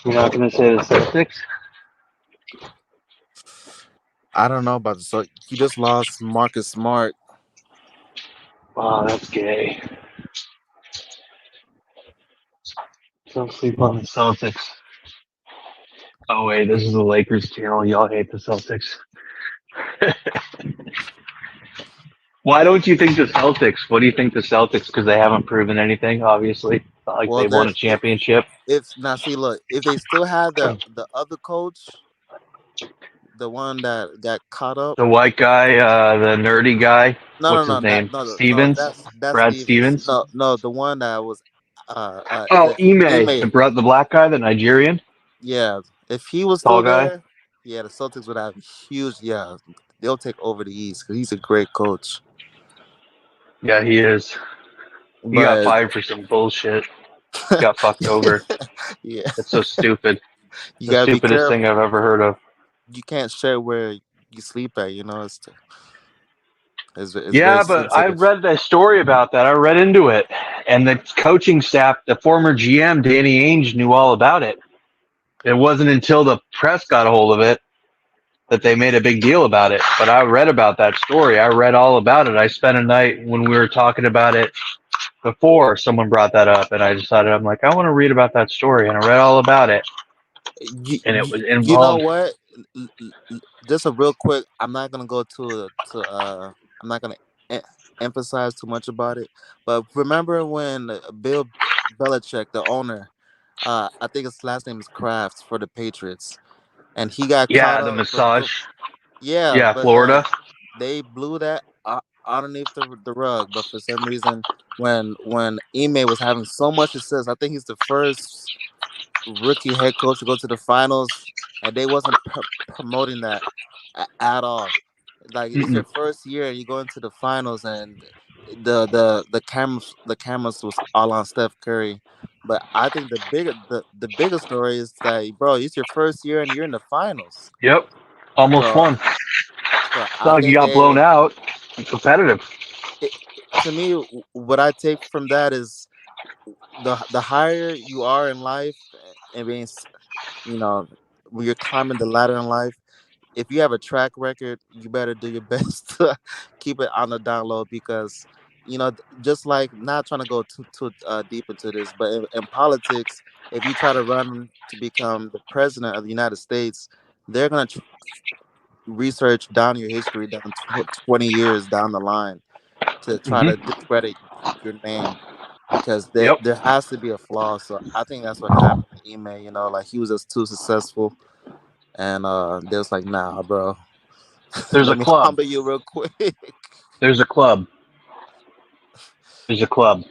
You're not going to say the Celtics? I don't know about this. So you just lost Marcus Smart. Wow, that's gay. Don't sleep on the Celtics. Oh wait, this is the Lakers channel. Y'all hate the Celtics. Why don't you think the Celtics? What do you think the Celtics? Because they haven't proven anything, obviously. Not like Well, they won a championship. If now, see, look, if they still had the other coach, the one that got caught up, The white guy, the nerdy guy. no, What's no, his no, name? no, Stevens? that's Brad Stevens? No, the one that was, Oh, Ime, the black guy, the Nigerian. Yeah, if he was Tall still guy? there, yeah, the Celtics would have huge. Yeah, they'll take over the East because he's a great coach. Yeah, he is. He got fired for some bullshit. Got fucked over. Yeah, It's so stupid. you The gotta be stupidest careful. thing I've ever heard of. You can't share where you sleep at. You know, it's Yeah, very but I sensitive. read that story about that. I read into it. And the coaching staff, the former GM, Danny Ainge, knew all about it. It wasn't until the press got a hold of it that they made a big deal about it. But I read about that story. I read all about it. I spent a night when we were talking about it before someone brought that up. And I decided, I'm like, I want to read about that story. And I read all about it. And it was You know involved. what? Just a real quick. I'm not gonna go I'm not gonna emphasize too much about it. But remember when Bill Belichick, the owner, I think his last name is Kraft for the Patriots, and he got caught Yeah, the up. massage. Yeah, Yeah, but Florida. they blew that underneath the rug. But for some reason, when Ime was having so much success, I think he's the first rookie head coach to go to the finals, and they wasn't promoting that at all. Like it's your first year, and you go into the finals, and the cameras was all on Steph Curry. But I think the bigger story is that, bro, it's your first year and you're in the finals. Yep. Almost So, won. so It's not like you got blown out. It's competitive. To me, what I take from that is the higher you are in life, and being, when you're climbing the ladder in life, if you have a track record, you better do your best to keep it on the down low, because just like, not trying to go too deep into this, but in politics, if you try to run to become the president of the United States, they're gonna research down your history down 20 years down the line to try to discredit your name, because there has to be a flaw. So I think that's what happened to Ime. Like he was just too successful, and they was like, nah, bro. There's Let a me club. humble you real quick. There's a club. There's a club.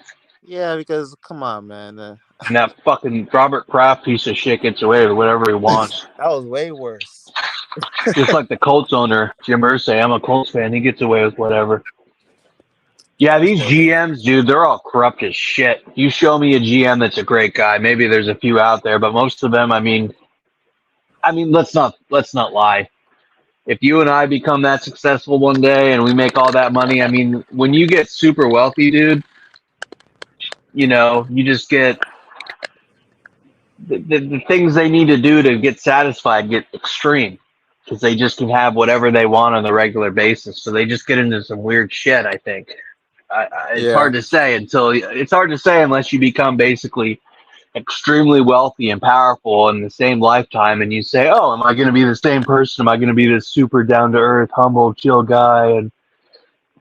Yeah, because come on, man. And that fucking Robert Kraft piece of shit gets away with whatever he wants. That was way worse. Just like the Colts owner, Jim Irsay. I'm a Colts fan. He gets away with whatever. Yeah, these GMs, dude, they're all corrupt as shit. You show me a GM that's a great guy. Maybe there's a few out there, but most of them, I mean, let's not lie. If you and I become that successful one day and we make all that money, I mean, when you get super wealthy, dude, you just get the things they need to do to get satisfied get extreme, because they just can have whatever they want on the regular basis. So they just get into some weird shit, I think. It's Yeah. hard to say unless you become basically extremely wealthy and powerful in the same lifetime, and you say, "Oh, am I going to be the same person? Am I going to be this super down to earth, humble, chill guy? And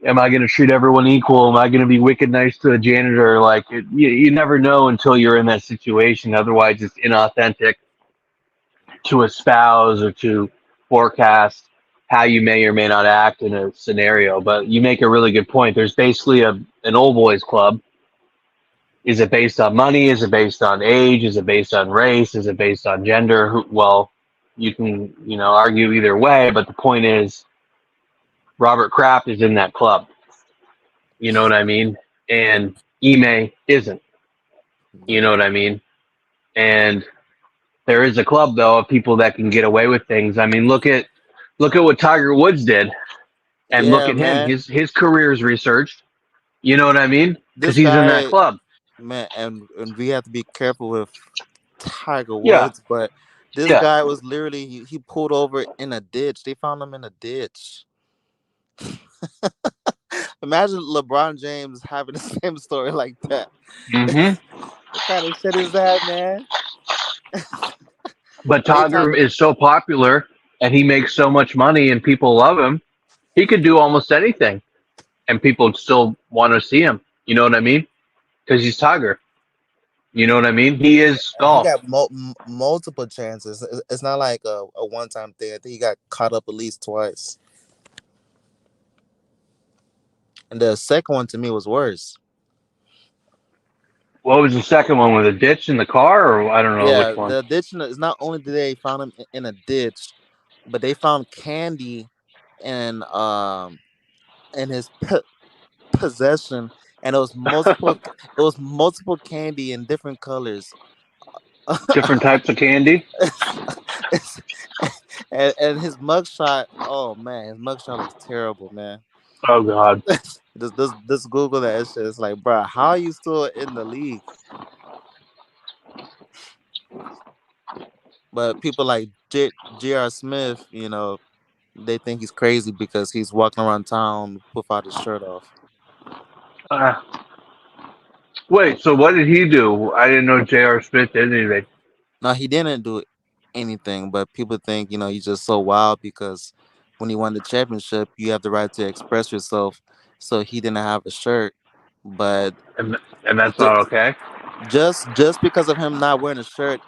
am I going to treat everyone equal? Am I going to be wicked nice to a janitor?" Like you never know until you're in that situation. Otherwise, it's inauthentic to espouse or to forecast how you may or may not act in a scenario. But you make a really good point. There's basically an old boys club. Is it based on money? Is it based on age? Is it based on race? Is it based on gender? Well, you can argue either way. But the point is, Robert Kraft is in that club. You know what I mean? And Ime isn't. You know what I mean? And there is a club though of people that can get away with things. I mean, look at what Tiger Woods did, and look Yeah, at him. man. His career is researched. You know what I mean? Because This he's in that guy, club. man, and we have to be careful with Tiger Yeah, Woods, but this yeah. guy was literally he pulled over in a ditch. They found him in a ditch. Imagine LeBron James having the same story like that. hmm What kind of shit is that, man? But Anytime, Tiger is so popular, and he makes so much money, and people love him. He could do almost anything, and people still want to see him. You know what I mean? Because he's Tiger. You know what I mean? He is and he golf. got multiple chances. It's not like a one-time thing. I think he got caught up at least twice. And the second one to me was worse. What was the second one, with a ditch in the car, or I don't know Yeah, which one? the ditch is not only did they found him in a ditch, but they found candy and in his possession, and it was multiple candy in different colors. Different types of candy. and his mugshot, oh man, his mugshot looks terrible, man. Oh God. This Google that shit. It's like, bro, how are you still in the league? But people like J.R. Smith, they think he's crazy because he's walking around town without his shirt off. Wait, so what did he do? I didn't know J.R. Smith did anything. No, he didn't do anything, but people think, he's just so wild because when he won the championship, you have the right to express yourself. So he didn't have a shirt, but And that's not okay? just because of him not wearing a shirt,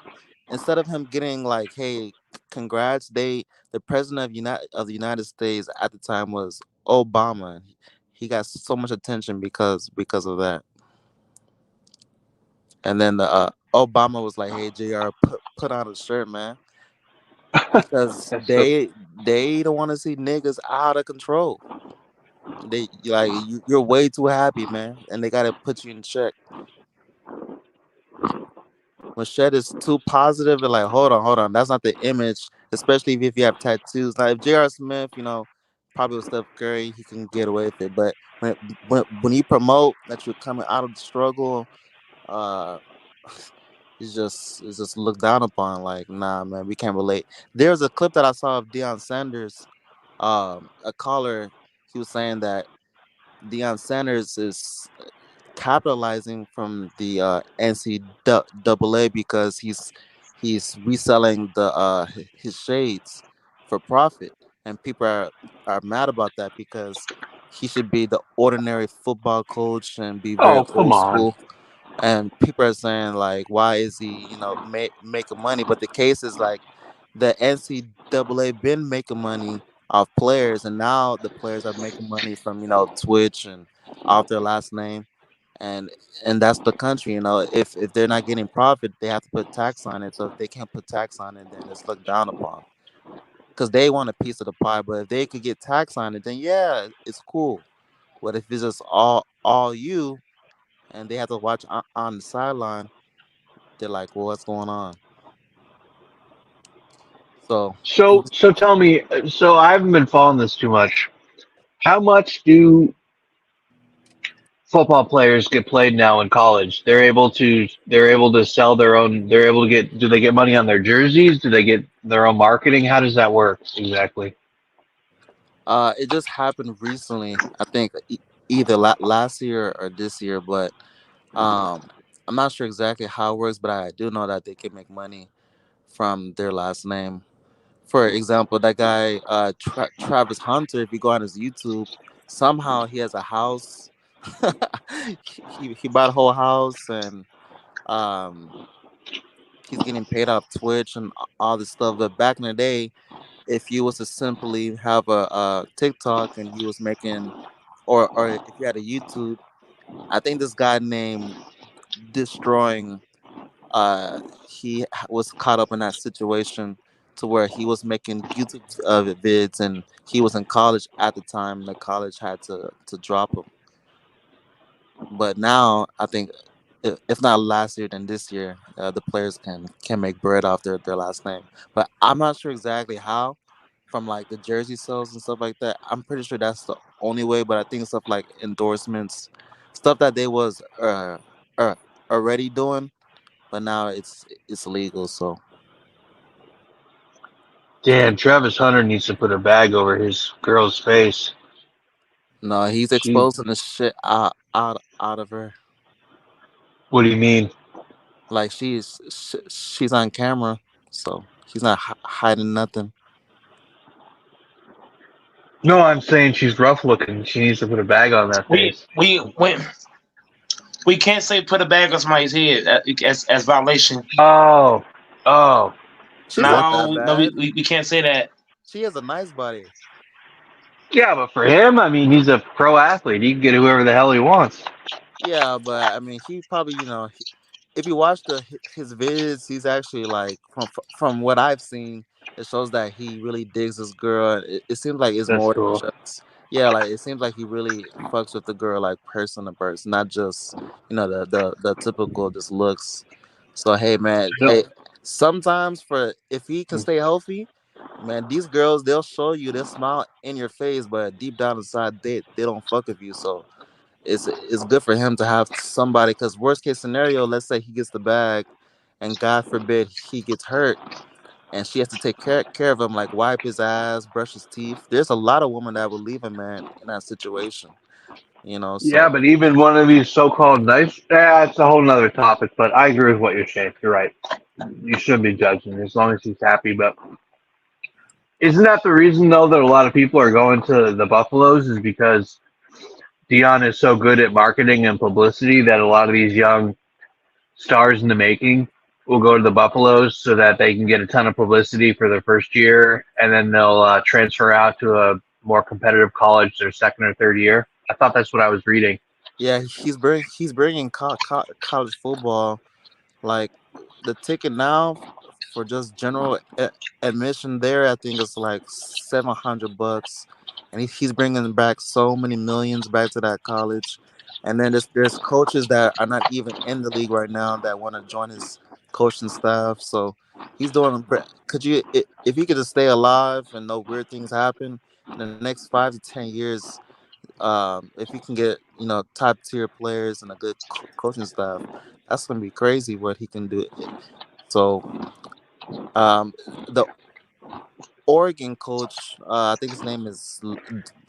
instead of him getting like, hey, congrats, the president of the United States at the time was Obama. He got so much attention because of that. And then Obama was like, hey, JR, put on a shirt, man. Because they don't want to see niggas out of control. They like you're way too happy, man, and they gotta put you in check. When shit is too positive, they're like, hold on, that's not the image. Especially if you have tattoos. Now, if J.R. Smith, probably with Steph Curry, he can get away with it. But when you promote that you're coming out of the struggle, it's just looked down upon. Like, nah, man, we can't relate. There's a clip that I saw of Deion Sanders, a caller. He was saying that Deion Sanders is capitalizing from the NCAA because he's reselling his shades for profit, and people are mad about that because he should be the ordinary football coach and be very come old on. school. And people are saying like, why is he making money? But the case is like the NCAA been making money off players, and now the players are making money from Twitch and off their last name, and that's the country. If they're not getting profit, they have to put tax on it. So if they can't put tax on it, then it's looked down upon because they want a piece of the pie. But if they could get tax on it, then yeah, it's cool. But if it's just all you, and they have to watch on the sideline, they're like, well, what's going on? So tell me, so I haven't been following this too much. How much do football players get played now in college? They're able to sell their own. Do they get money on their jerseys? Do they get their own marketing? How does that work exactly? It just happened recently. I think either last year or this year, but um, I'm not sure exactly how it works, but I do know that they can make money from their last name. For example, that guy Travis Hunter, if you go on his YouTube, somehow he has a house. He bought a whole house, and um he's getting paid off Twitch and all this stuff. But back in the day, if you was to simply have a TikTok and you was making, or if you had a YouTube, I think this guy named Destroying, was caught up in that situation to where he was making YouTube vids, and he was in college at the time. The college had to drop him. But now I think, if not last year, then this year, the players can make bread off their last name. But I'm not sure exactly how, from like the jersey sales and stuff like that. I'm pretty sure that's the only way. But I think stuff like endorsements, stuff that they was uh, already doing, but now it's legal. So Damn, Travis Hunter needs to put a bag over his girl's face. no, he's She. exposing the shit out of her. What do you mean? Like she's on camera, so he's not hiding nothing. No, I'm saying she's rough looking. She needs to put a bag on that We face. we can't say put a bag on somebody's head as violation. Oh, oh. She's not that No, bad. we can't say that. She has a nice body. Yeah, but for him, I mean, he's a pro athlete. He can get whoever the hell he wants. Yeah, but I mean, he probably, if you watch his vids, he's actually like, from what I've seen, it shows that he really digs this girl. It seems like it's That's more cool. than just, yeah, like it seems like he really fucks with the girl like person to person, not just the typical just looks. So hey man, No. hey, sometimes for if he can stay healthy, man, these girls they'll show you they smile in your face, but deep down inside they don't fuck with you. So it's good for him to have somebody, because worst case scenario, let's say he gets the bag and God forbid he gets hurt and she has to take care of him, like wipe his ass, brush his teeth. There's a lot of women that would leave a man in that situation, Yeah, so but even one of these so-called nice, it's a whole nother topic. But I agree with what you're saying. You're right. You shouldn't be judging as long as he's happy. But isn't that the reason though that a lot of people are going to the Buffaloes is because Dion is so good at marketing and publicity that a lot of these young stars in the making will go to the Buffaloes so that they can get a ton of publicity for their first year, and then they'll transfer out to a more competitive college their second or third year. I thought that's what I was reading. yeah, he's bringing college football. Like the ticket now for just general admission there, I think it's like $700, and he's bringing back so many millions back to that college. And then there's coaches that are not even in the league right now that want to join his coaching staff. So he's doing. Could you, if he could just stay alive and no weird things happen in the next 5 to 10 years, if he can get top tier players and a good coaching staff, that's gonna be crazy what he can do. So the Oregon coach, I think his name is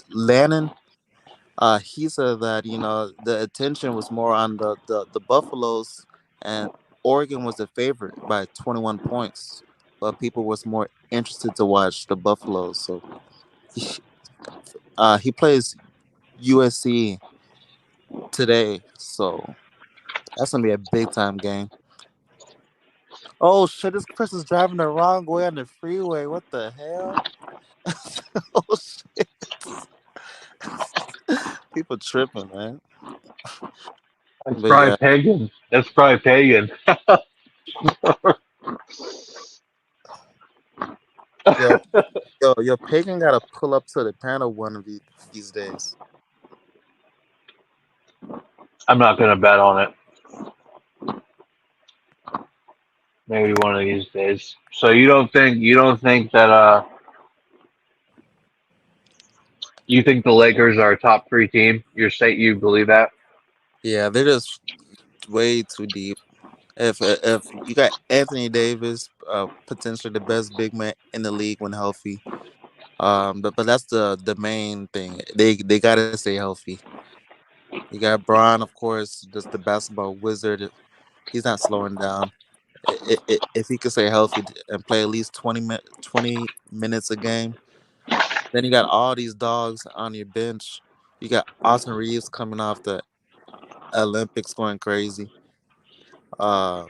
Lannon. He said that the attention was more on the Buffaloes, and Oregon was the favorite by 21 points, but people was more interested to watch the Buffaloes. So he plays USC today, so that's gonna be a big time game. Oh shit! This person's driving the wrong way on the freeway. What the hell? Oh shit! People tripping, man. That's But probably yeah, pagan. That's probably pagan. yo, yo, Pagan gotta pull up to the panel one of these days. I'm not gonna bet on it. Maybe one of these days. So you don't think that you think the Lakers are a top three team? You believe that? Yeah, they're just way too deep. If you got Anthony Davis, potentially the best big man in the league when healthy. But that's the main thing. They gotta stay healthy. You got Braun, of course, just the basketball wizard. He's not slowing down. If he could stay healthy and play at least 20 minutes a game, then you got all these dogs on your bench. You got Austin Reeves coming off the Olympics going crazy. Uh,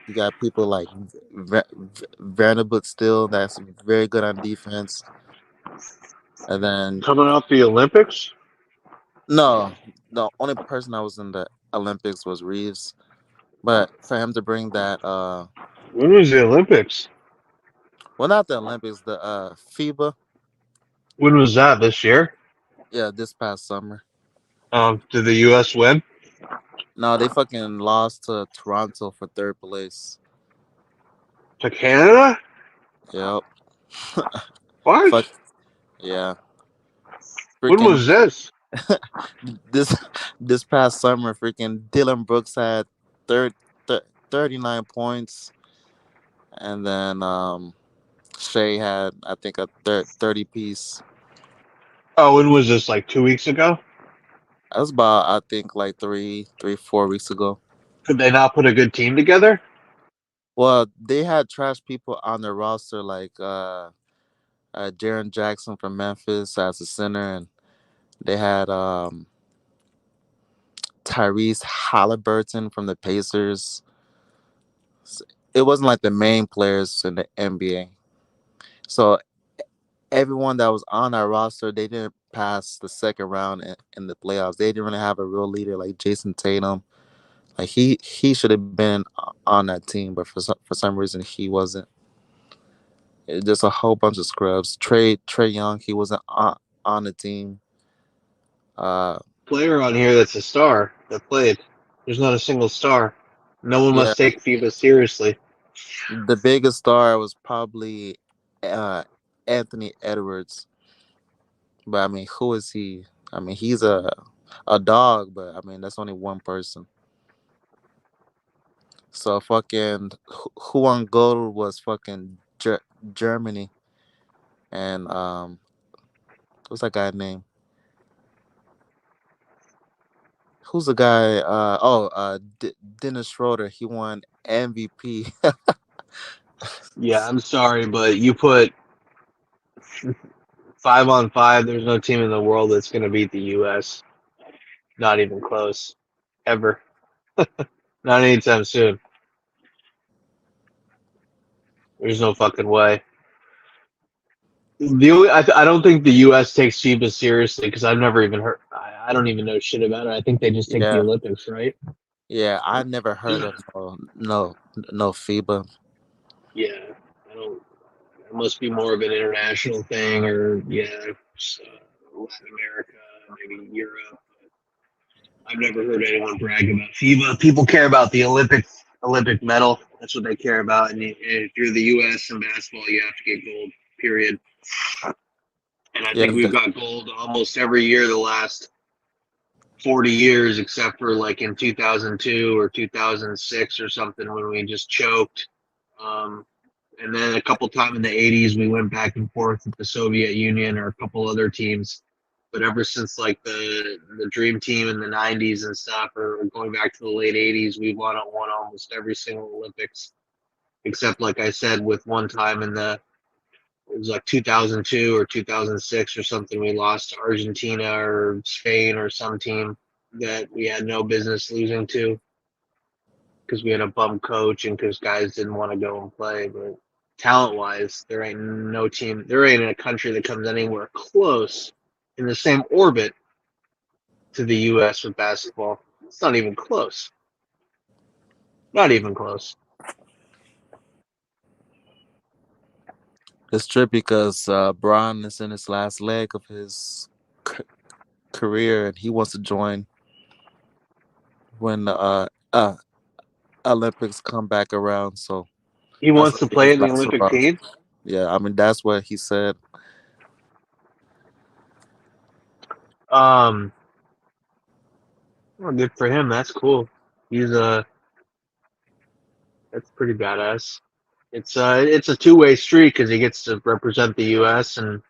you got people like Vanderbilt still that's very good on defense. And then Coming off the Olympics? no, the only person that was in the Olympics was Reeves. But for him to bring that, When was the Olympics? well, not the Olympics, the FIBA, When was that? This year? yeah, this past summer. Did the U.S. win? No, they fucking lost to Toronto for third place. To Canada? Yep. What? Fuck yeah. When Freaking was this? this this past summer, freaking Dylan Brooks had third, 39 points, and then Shea had I think a 30 piece. Oh, when was this? Like 2 weeks ago? That was about I think like 4 weeks ago. Could they not put a good team together? Well, they had trash people on their roster like Jaren Jackson from Memphis as a center, and they had Tyrese Halliburton from the Pacers. It wasn't like the main players in the NBA. So everyone that was on that roster, they didn't pass the second round in the playoffs. They didn't really have a real leader like Jason Tatum. Like he should have been on that team, but for some reason he wasn't. It's just a whole bunch of scrubs. Trey Young, he wasn't on the team. Player on here that's a star that played. There's not a single star. No one Yeah, must take FIBA seriously. the biggest star was probably Anthony Edwards. But I mean, who is he? I mean, he's a dog, but I mean that's only one person. So fucking who won gold was fucking Germany, and what's that guy name? Who's the guy? Dennis Schroeder. He won MVP. Yeah, I'm sorry, but you put 5-on-5. There's no team in the world that's going to beat the U.S. Not even close. Ever. Not anytime soon. There's no fucking way. I don't think the U.S. takes FIBA seriously because I've never even heard. I don't even know shit about it. I think they just take the Yeah, Olympics, right? yeah. I never heard of no FIBA. Yeah, I don't. It must be more of an international thing, or Latin America, maybe Europe. I've never heard anyone brag about FIBA. People care about the Olympic medal. That's what they care about. And if you're the U.S. in basketball, you have to get gold. Period. And I Yeah, think we've got gold almost every year the last 40 years, except for like in 2002 or 2006 or something when we just choked. And then a couple times in the 80s, we went back and forth with the Soviet Union or a couple other teams. But ever since like the Dream Team in the 90s and stuff, or going back to the late 80s, we've won almost every single Olympics, except like I said, with one time it was like 2002 or 2006 or something, we lost to Argentina or Spain or some team that we had no business losing to because we had a bum coach and because guys didn't want to go and play. But talent-wise, there ain't a country that comes anywhere close in the same orbit to the U.S. with basketball. It's not even close. Not even close. it's true because Braun is in his last leg of his career, and he wants to join when the Olympics come back around. So He that's wants gonna to be play his in the last Olympic hurrah. team. Yeah, I mean that's what he said. Well, good for him. That's cool. That's pretty badass. It's a two-way street because he gets to represent the U.S. and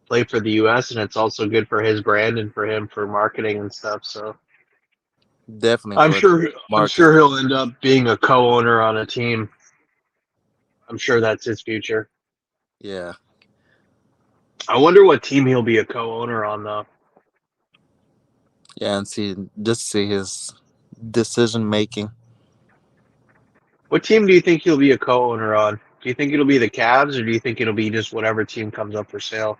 play for the U.S. and it's also good for his brand and for him for marketing and stuff. So Definitely I'm for the sure market. he'll end up being a co-owner on a team. I'm sure that's his future. Yeah. I wonder what team he'll be a co-owner on though. Yeah, and see his decision making. What team do you think he'll be a co-owner on? Do you think it'll be the Cavs, or do you think it'll be just whatever team comes up for sale?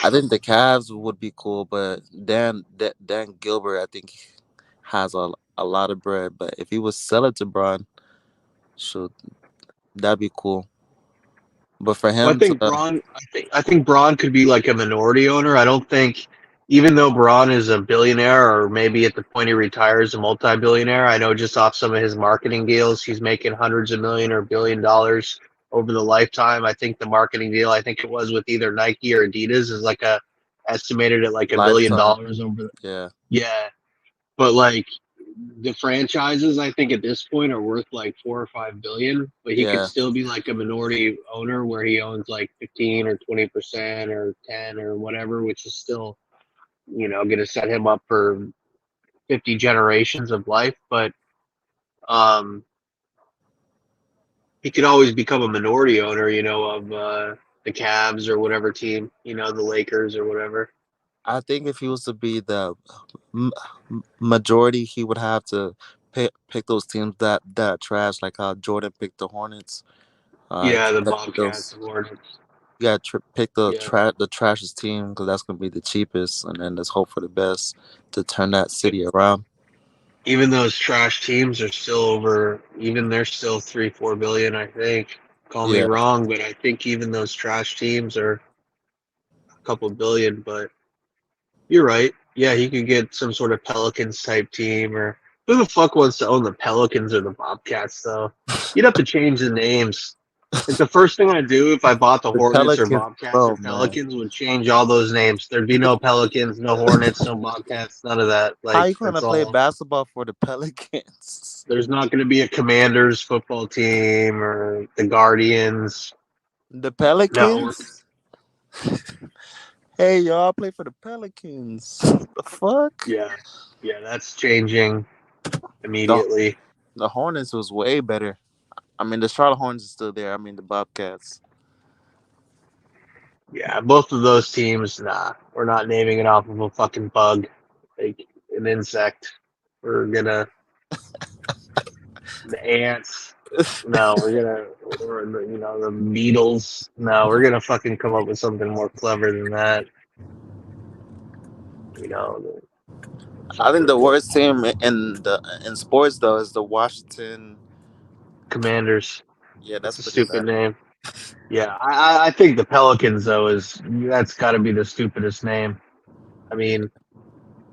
I think the Cavs would be cool, but Dan Gilbert, I think, has a lot of bread. But if he was sell it to Bron, should that'd be cool. But for Well, I him think to Braun. I think Braun could be like a minority owner. I don't think, even though Braun is a billionaire, or maybe at the point he retires, a multi-billionaire. I know just off some of his marketing deals, he's making hundreds of million or $1 billion over the lifetime. I think the marketing deal, I think it was with either Nike or Adidas, is like a estimated at like $1 billion lifetime, over. yeah, Yeah, but like the franchises, I think at this point are worth like 4 or 5 billion. But he could yeah, still be like a minority owner where he owns like 15 or 20% or 10 or whatever, which is still, going to set him up for 50 generations of life. But um, he could always become a minority owner, of the Cavs or whatever team, the Lakers or whatever. I think if he was to be the m- majority, he would have to pick those teams that are trash, like how Jordan picked the Hornets. Yeah, the Those Bobcats, the Hornets. you got to pick the Yeah. the trashiest team because that's gonna be the cheapest, and then let's hope for the best to turn that city around. Even those trash teams are still they're still 3-4 billion, I think. Call me Yeah, wrong, but I think even those trash teams are a couple billion. But you're right. Yeah, he could get some sort of Pelicans type team, or who the fuck wants to own the Pelicans or the Bobcats though? You'd have to change the names. Like the first thing I'd do if I bought the the Hornets or Pelicans, Bobcats or bro, man. Pelicans would change all those names. There'd be no Pelicans, no Hornets, no Bobcats, none of that. How Like you gonna that's play all. basketball for the Pelicans? There's not going to be a Commanders football team or the Guardians. The No. Pelicans? Hey, y'all play for the Pelicans. The fuck? Yeah. Yeah, that's changing The immediately. the Hornets was way better. I mean, the Charlotte Hornets is still there. I mean, the Bobcats. Yeah, both of those teams, nah. We're not naming it off of a fucking bug, like an insect. We're gonna the ants. No, or the beetles. No, we're gonna fucking come up with something more clever than that. The I think the worst team in sports though is the Washington. Commanders. Yeah, That's that's a pretty stupid bad. name. Yeah, I think the Pelicans though that's got to be the stupidest name. I mean,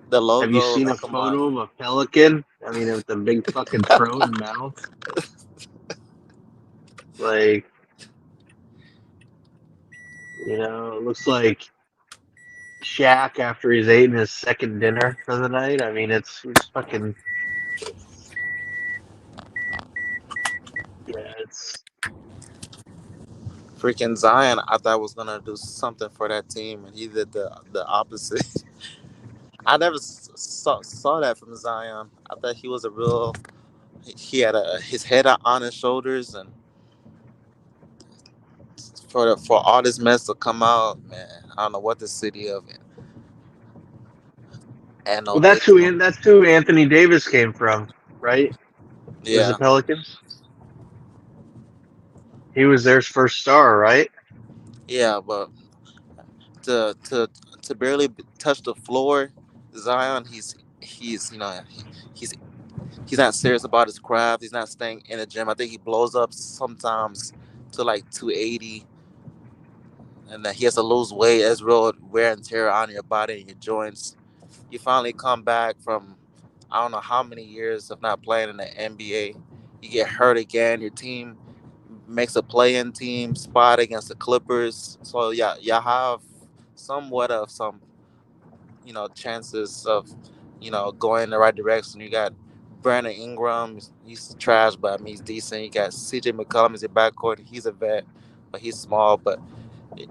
The have you logo, seen a like, come on. photo of a pelican? I mean, with the big fucking throat and mouth. Like, it looks like Shaq after he's eaten his second dinner for the night. I mean, it's fucking. Yeah, it's. Freaking Zion, I thought was gonna do something for that team, and he did the opposite. I never saw that from Zion. I thought he was a real. He had his head on his shoulders, and for all this mess to come out, man, I don't know what the city of and Well, that's who Anthony Davis came from, right? Was the yeah, Pelicans? He was their first star, right? yeah, but to barely touch the floor, Zion, he's he's he's not serious about his craft. He's not staying in the gym. I think he blows up sometimes to like 280, and then he has to lose weight. As real wear and tear on your body and your joints. You finally come back from I don't know how many years of not playing in the NBA. You get hurt again. Your team makes a play-in team spot against the Clippers. So yeah, y'all have somewhat of some chances of going in the right direction. You got Brandon Ingram. He's trash, but I mean he's decent. You got CJ McCollum as your backcourt. He's a vet, but he's small. But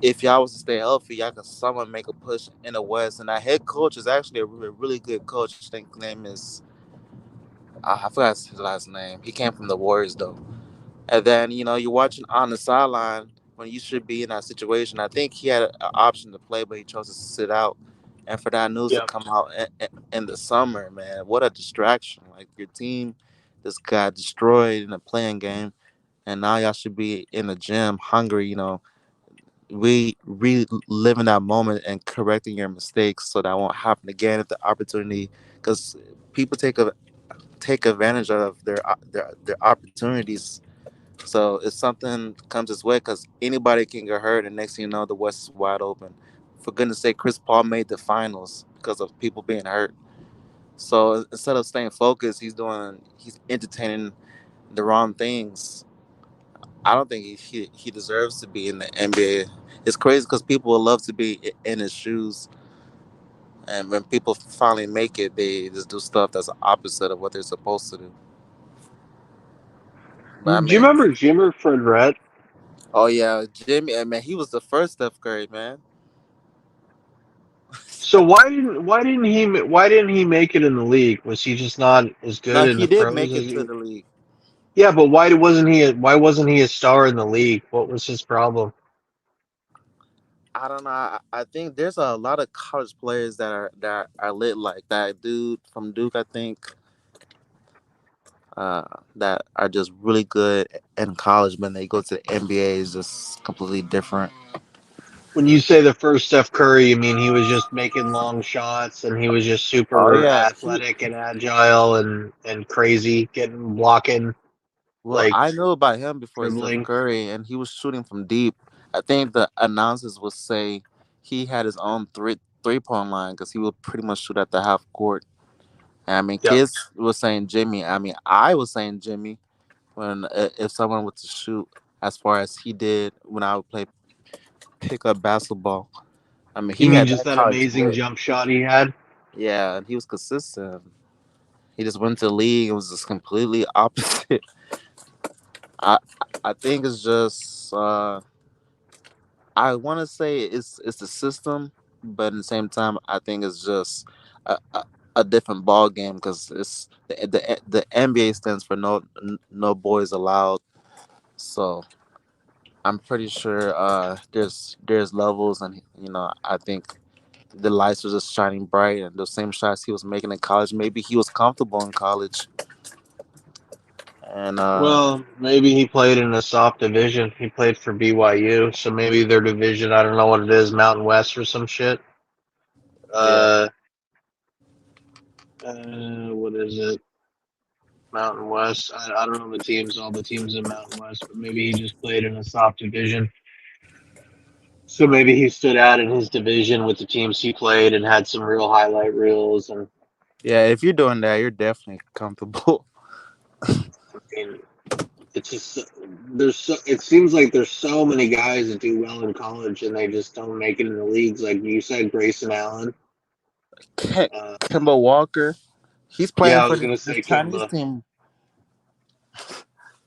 if y'all was to stay healthy, y'all can someone make a push in the West. And that head coach is actually a really good coach. I think his name is I forgot his last name. He came from the Warriors though. And then you're watching on the sideline when you should be in that situation. I think he had an option to play, but he chose to sit out. And for that news to Yeah. come out in the summer, man, what a distraction! Like your team just got destroyed in a playing game, and now y'all should be in the gym, hungry. Reliving that moment and correcting your mistakes so that won't happen again if the opportunity, because people take advantage of their opportunities. So if something comes his way, because anybody can get hurt, and next thing you know, the West is wide open. For goodness sake, Chris Paul made the finals because of people being hurt. So instead of staying focused, he's entertaining the wrong things. I don't think he deserves to be in the NBA. It's crazy because people would love to be in his shoes, and when people finally make it, they just do stuff that's the opposite of what they're supposed to do. But I Do you mean, remember Jimmer Fredette? oh yeah, Jimmy, man, he was the first Steph Curry, man. So why didn't he make it in the league? Was he just not as No, good in he the did pros make as it to he? the league. Yeah, but why wasn't he a star in the league? What was his problem? I don't know. I think there's a lot of college players that are lit like that dude from Duke. I think uh, that are just really good in college, but when they go to the NBA, is just completely different. When you say the first Steph Curry, you mean he was just making long shots and he was just Oh super yeah, athletic and agile and crazy, getting blocking, well, like I knew about him before Steph dribbling. Curry, and he was shooting from deep. I think the announcers would say he had his own three-point line because he would pretty much shoot at the half court. And I mean, Yep. kids was saying Jimmy. I mean, I was saying Jimmy when if someone was to shoot as far as he did when I would play pickup basketball. I mean, You he mean had just that that college amazing lit. jump shot he had? Yeah, and he was consistent. He just went to the league. It was just completely opposite. I I think it's just I want to say it's the system, but at the same time, I think it's just a different ball game because it's the NBA stands for no boys allowed. So I'm pretty sure there's levels, and I think the lights were just shining bright, and those same shots he was making in college, maybe he was comfortable in college, and Well, maybe he played in a soft division. He played for BYU, so maybe their division, I don't know what it is, Mountain West or some shit. yeah, Uh, what is it? Mountain West. I don't know all the teams in Mountain West, but maybe he just played in a soft division. So maybe he stood out in his division with the teams he played and had some real highlight reels. And yeah. If you're doing that, you're definitely comfortable. I mean, it's just it seems like there's so many guys that do well in college and they just don't make it in the leagues. Like you said, Grayson Allen. Uh, Kemba Walker, he's playing yeah, I for was gonna the say Chinese Kimba. team.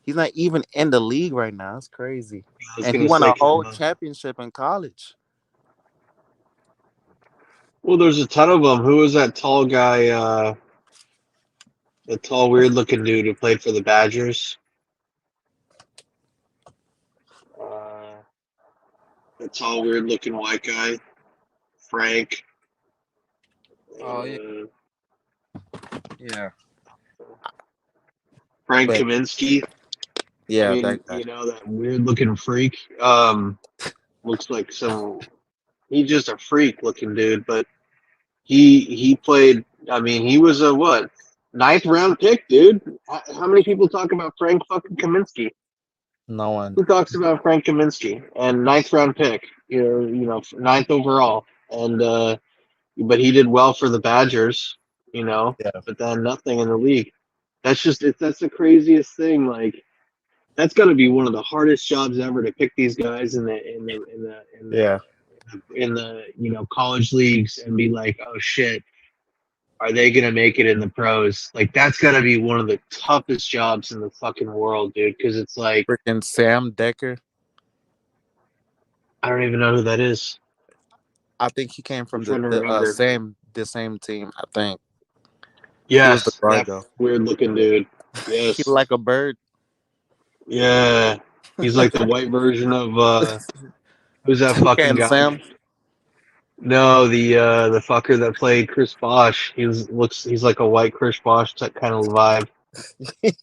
He's not even in the league right now. It's crazy. I was And he gonna won say a whole Kimba. championship in college. Well, there's a ton of them. Who was that tall guy? The tall, weird-looking dude who played for the Badgers. Uh, the tall, weird-looking white guy, Frank. Oh yeah, Uh, yeah. Frank But Kaminsky. I yeah, mean, that guy. that weird-looking freak. Looks like he's just a freak-looking dude, but he played. I mean, he was a what? Ninth round pick, dude. How many people talk about Frank fucking Kaminsky? No one. Who talks about Frank Kaminsky and ninth round pick? Ninth overall, and but he did well for the Badgers, Yeah. but then nothing in the league. That's the craziest thing. Like that's got to be one of the hardest jobs ever to pick these guys Yeah. in the college leagues and be like, oh shit, are they gonna make it in the pros? Like that's got to be one of the toughest jobs in the fucking world, dude. Because it's like Freaking Sam Decker. I don't even know who that is. I think he came I'm from trying to remember. the same team. I think he was the Yes, guard that though. weird looking dude. He Yes. like a bird. Yeah. He's like the white version of who's that fucking Toucan guy? Sam. No, the fucker that played Chris Bosh. He's like a white Chris Bosh type kind of vibe.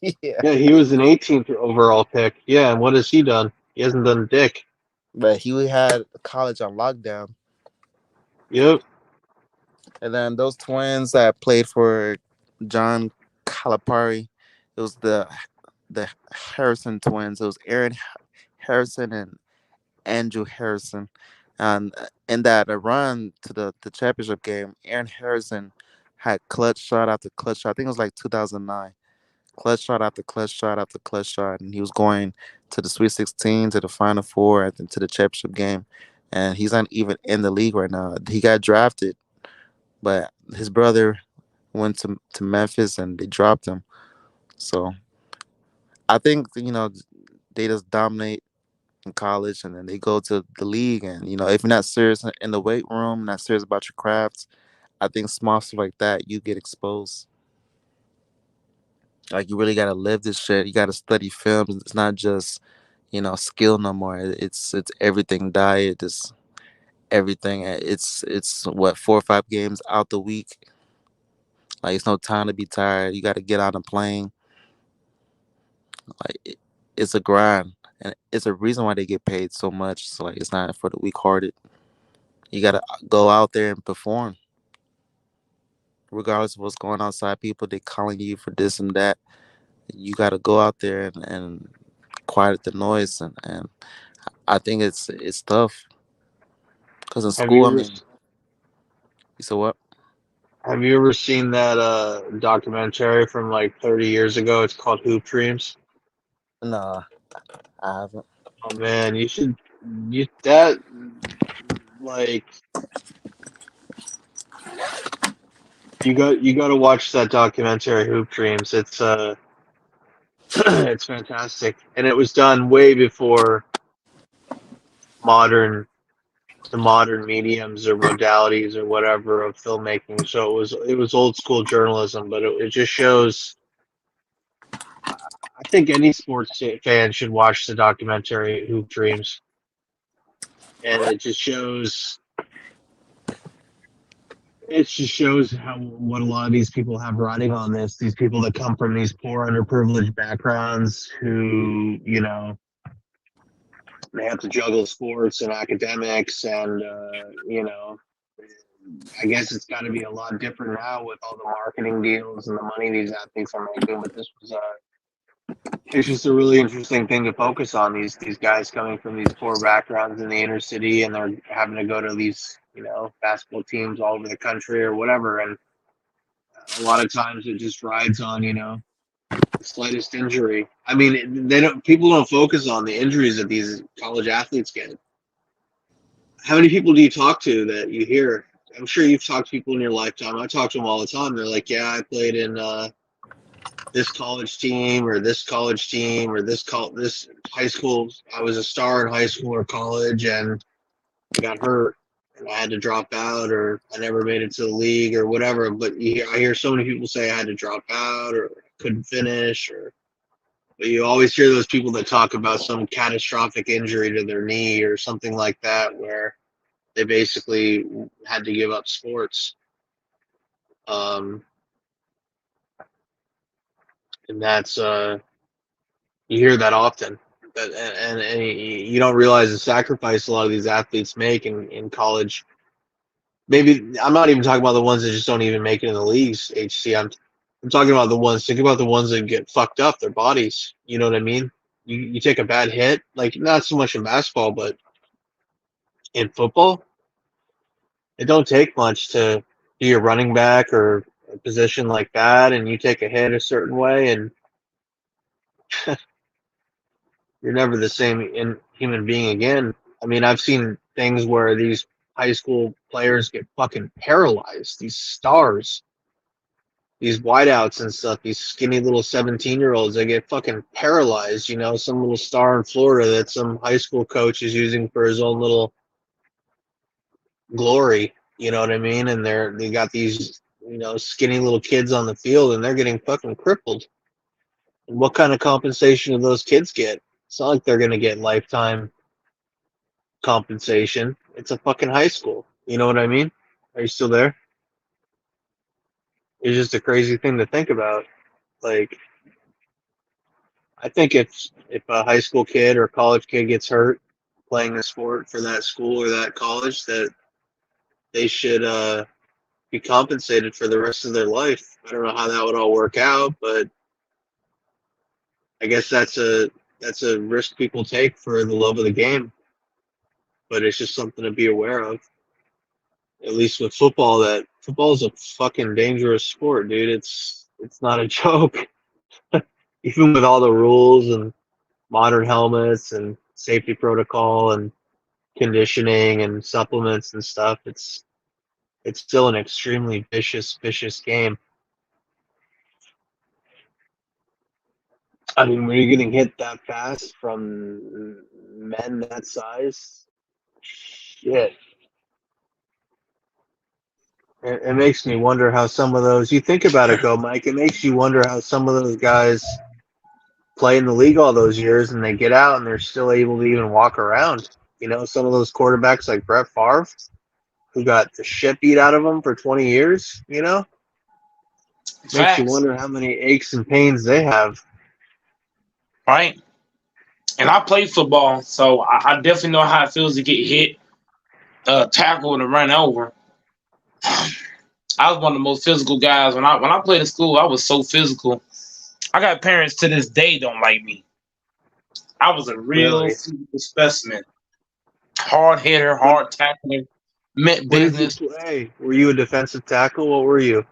Yeah, Yeah, he was an 18th overall pick. Yeah, and what has he done? He hasn't done dick. but he had college on lockdown. Yep. And then those twins that played for John Calipari, it was the Harrison twins. It was Aaron Harrison and Andrew Harrison. And in that run to the championship game, Aaron Harrison had clutch shot after clutch shot. I think it was like 2009. Clutch shot after clutch shot after clutch shot, and he was going to the Sweet 16, to the Final Four, and then to the championship game. And he's not even in the league right now. He got drafted, but his brother went to Memphis and they dropped him. So I think they just dominate in college, and then they go to the league. And if you're not serious in the weight room, not serious about your craft, I think small stuff like that, you get exposed. Like, you really gotta live this shit. You gotta study films. It's not just skill no more. It's everything. Diet, it's everything. It's what, 4 or 5 games out the week. Like, it's no time to be tired. You gotta get on a plane. Like, it's a grind, and it's a reason why they get paid so much. So, like, it's not for the weak-hearted. You gotta go out there and perform, regardless of what's going on outside. People, they calling you for this and that. You gotta go out there and quiet the noise, and I think it's tough because in Have you school, I ever mean, you said what? have you ever seen that documentary from like 30 years ago? It's called Hoop Dreams. No, I haven't. Oh man, you should you that like you got to watch that documentary Hoop Dreams. It's it's fantastic, and it was done way before modern the modern mediums or modalities or whatever of filmmaking. So it was old school journalism, but it just shows. I think any sports fan should watch the documentary Hoop Dreams, and it just shows how what a lot of these people have riding on this. These people that come from these poor, underprivileged backgrounds, who they have to juggle sports and academics, and I guess it's got to be a lot different now with all the marketing deals and the money these athletes are making. But it's just a really interesting thing to focus on. These guys coming from these poor backgrounds in the inner city, and they're having to go to these basketball teams all over the country or whatever, and a lot of times it just rides on the slightest injury. I mean, people don't focus on the injuries that these college athletes get. How many people do you talk to that you hear? I'm sure you've talked to people in your lifetime. I talk to them all the time. They're like, yeah, I played in this college team or this college team or this high school. I was a star in high school or college, and I got hurt and I had to drop out, or I never made it to the league or whatever. But I hear so many people say I had to drop out or couldn't finish, but you always hear those people that talk about some catastrophic injury to their knee or something like that, where they basically had to give up sports. And that's you hear that often, and you don't realize the sacrifice a lot of these athletes make in college. Maybe I'm not even talking about the ones that just don't even make it in the leagues. I'm talking about the ones. Think about the ones that get fucked up, their bodies. You know what I mean? You take a bad hit, like not so much in basketball, but in football, it don't take much to be a running back or a position like that, and you take a hit a certain way, and you're never the same human being again. I mean, I've seen things where these high school players get fucking paralyzed. These stars, these wideouts and stuff, these skinny little 17-year-olds, they get fucking paralyzed. You know, some little star in Florida that some high school coach is using for his own little glory. You know what I mean? And they got these, you know, skinny little kids on the field, and they're getting fucking crippled. And what kind of compensation do those kids get? It's not like they're gonna get lifetime compensation. It's a fucking high school. You know what I mean? Are you still there? It's just a crazy thing to think about. Like, I think if a high school kid or college kid gets hurt playing a sport for that school or that college, that they should be compensated for the rest of their life. I don't know how that would all work out, but I guess that's a risk people take for the love of the game. But it's just something to be aware of. At least with football, that football is a fucking dangerous sport, dude. It's not a joke. Even with all the rules and modern helmets and safety protocol and conditioning and supplements and stuff, it's still an extremely vicious game. I mean, when you're getting hit that fast from men that size, shit. It makes me wonder how some of those, you think about it, Mike, it makes you wonder how some of those guys play in the league all those years and they get out and they're still able to even walk around. You know, some of those quarterbacks like Brett Favre, who got the shit beat out of him for 20 years, you know? It makes you wonder how many aches and pains they have. Right? And I played football, so I definitely know how it feels to get hit, tackled, and run over. I was one of the most physical guys. When I played in school, I was so physical. I got parents to this day don't like me. I was a real physical specimen. Hard hitter, hard tackler, meant business. What did you play? Were you a defensive tackle? What were you?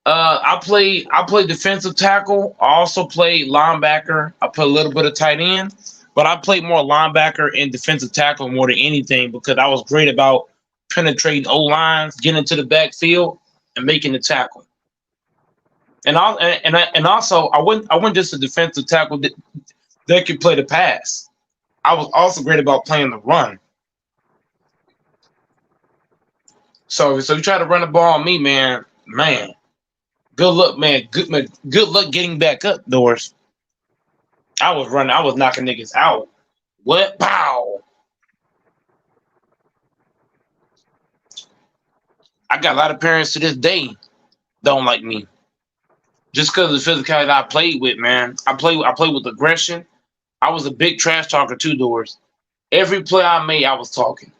I played defensive tackle. I also played linebacker. I played a little bit of tight end, but I played more linebacker and defensive tackle more than anything because I was great about penetrating O-lines, getting into the backfield, and making the tackle. And also I wasn't just a defensive tackle that could play the pass. I was also great about playing the run. So you try to run the ball on me, man. Good luck, man. Good luck getting back up, Doris. I was running. I was knocking niggas out. What? Pow! I got a lot of parents to this day don't like me. Just because of the physicality I played with, man. I played with aggression. I was a big trash talker too, Doris. Every play I made, I was talking.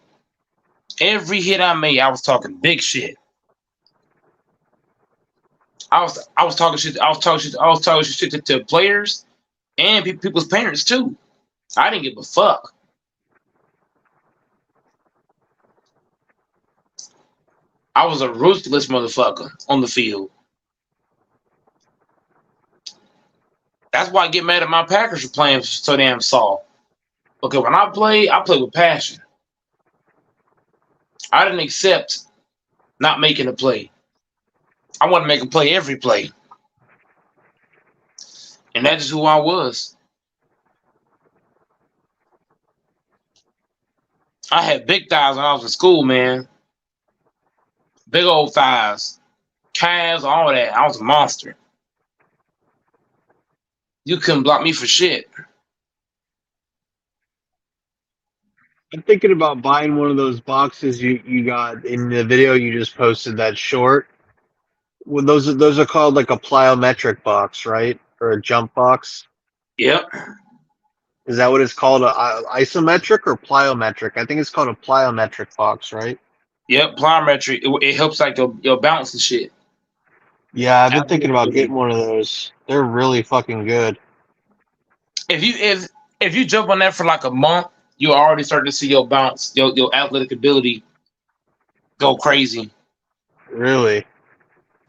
Every hit I made, I was talking big shit. I was talking shit. I was talking shit to players and people's parents too. I didn't give a fuck. I was a ruthless motherfucker on the field. That's why I get mad at my Packers for playing so damn soft. Okay, when I play with passion. I didn't accept not making a play. I want to make a play every play. And that's just who I was. I had big thighs when I was in school, man. Big old thighs. Calves, all that. I was a monster. You couldn't block me for shit. I'm thinking about buying one of those boxes you got in the video you just posted, that short. Well, those are called like a plyometric box, right? Or a jump box. Yep. Is that what it's called? Isometric or plyometric? I think it's called a plyometric box, right? Yep, plyometric. It helps like your balance and shit. Yeah, I've been thinking about getting one of those. They're really fucking good. If you jump on that for like a month, you already start to see your bounce, your athletic ability go crazy. Really?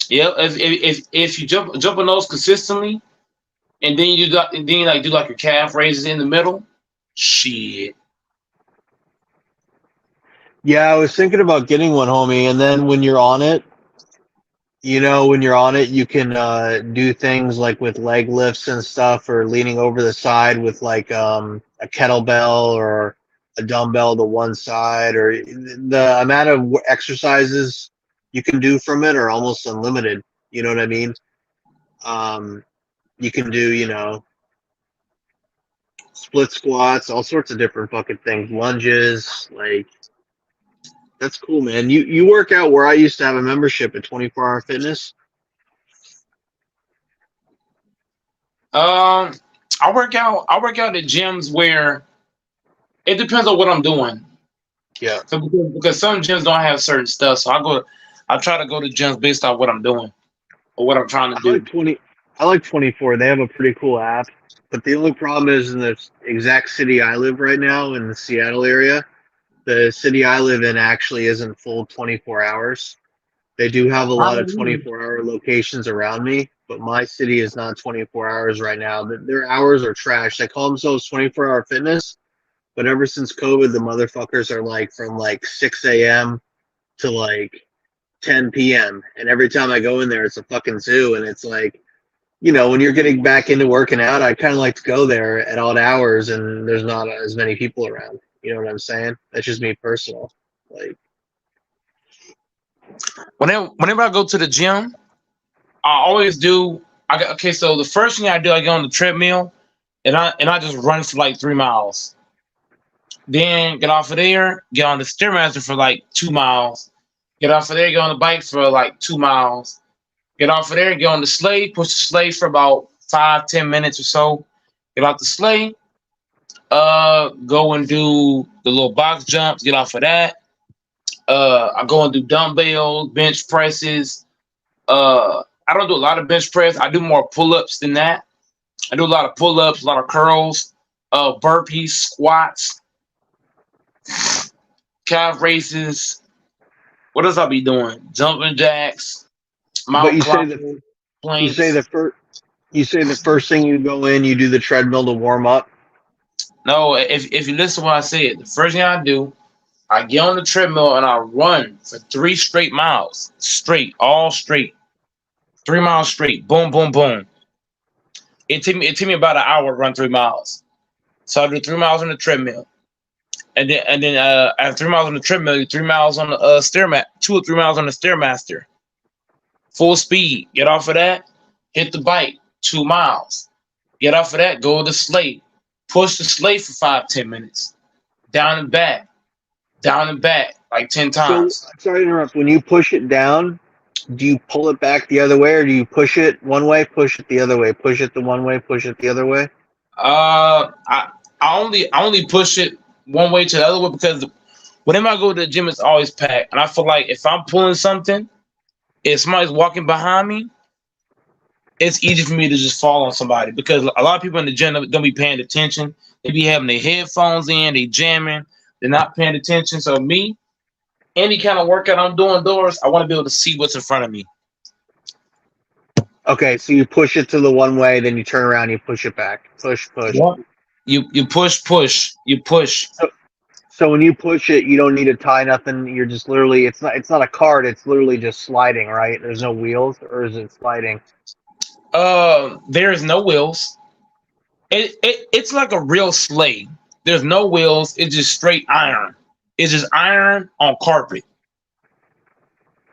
Yeah. If you jump on those consistently, and then you do like your calf raises in the middle, shit. Yeah, I was thinking about getting one, homie, and then when you're on it, You know, when you're on it, you can do things like with leg lifts and stuff, or leaning over the side with like a kettlebell or a dumbbell to one side, or the amount of exercises you can do from it are almost unlimited. You know what I mean? You can do, split squats, all sorts of different fucking things, lunges, like that's cool, man. You work out where I used to have a membership at 24 Hour Fitness. I work out at gyms where it depends on what I'm doing. Yeah. So because some gyms don't have certain stuff, so I try to go to gyms based on what I'm doing or what I'm trying to do. I like 24. They have a pretty cool app, but the only problem is in the exact city I live right now, in the Seattle area, the city I live in actually isn't full 24 hours. They do have a lot of 24-hour locations around me, but my city is not 24 hours right now. Their hours are trash. They call themselves 24-hour fitness, but ever since COVID, the motherfuckers are like from like 6 a.m. to like 10 p.m. And every time I go in there, it's a fucking zoo. And it's like, when you're getting back into working out, I kind of like to go there at odd hours and there's not as many people around. You know what I'm saying? That's just me personal. Like, Whenever I go to the gym, I always do. So the first thing I do, I get on the treadmill, and I just run for like 3 miles. Then get off of there, get on the Stairmaster for like 2 miles. Get off of there, get on the bike for like 2 miles. Get off of there, get on the sleigh, push the sleigh for about 5-10 minutes or so. Get off the sleigh, go and do the little box jumps. Get off of that. I go and do dumbbells, bench presses. I don't do a lot of bench press. I do more pull-ups than that. I do a lot of pull-ups, a lot of curls, burpees, squats, calf raises. What else I be doing? Jumping jacks. But you say the first thing you go in, you do the treadmill to warm up. No, if you listen to what I said, the first thing I do, I get on the treadmill and I run for 3 straight miles, all straight, 3 miles straight, boom, boom, boom. It took me about an hour to run 3 miles. So I do 3 miles on the treadmill, and then after 3 miles on the treadmill, 3 miles on the Stairmaster, 2 or 3 miles on the Stairmaster, full speed. Get off of that, hit the bike, 2 miles. Get off of that, go to the sleigh, push the sleigh for 5-10 minutes, down and back, like 10 times. So, sorry to interrupt. When you push it down, do you pull it back the other way, or do you push it one way, push it the other way, push it the one way, push it the other way? I only push it one way to the other way because whenever I go to the gym, it's always packed, and I feel like if I'm pulling something, if somebody's walking behind me, it's easy for me to just fall on somebody because a lot of people in the gym don't be paying attention. They be having their headphones in, they jamming. They're not paying attention. So me, any kind of workout I'm doing doors, I want to be able to see what's in front of me. Okay, so you push it to the one way, then you turn around, you push it back. Push. You push. So when you push it, you don't need to tie nothing. You're just literally, it's not a cart. It's literally just sliding, right? There's no wheels, or is it sliding? There's no wheels. It's like a real sleigh. There's no wheels. It's just straight iron. It's just iron on carpet.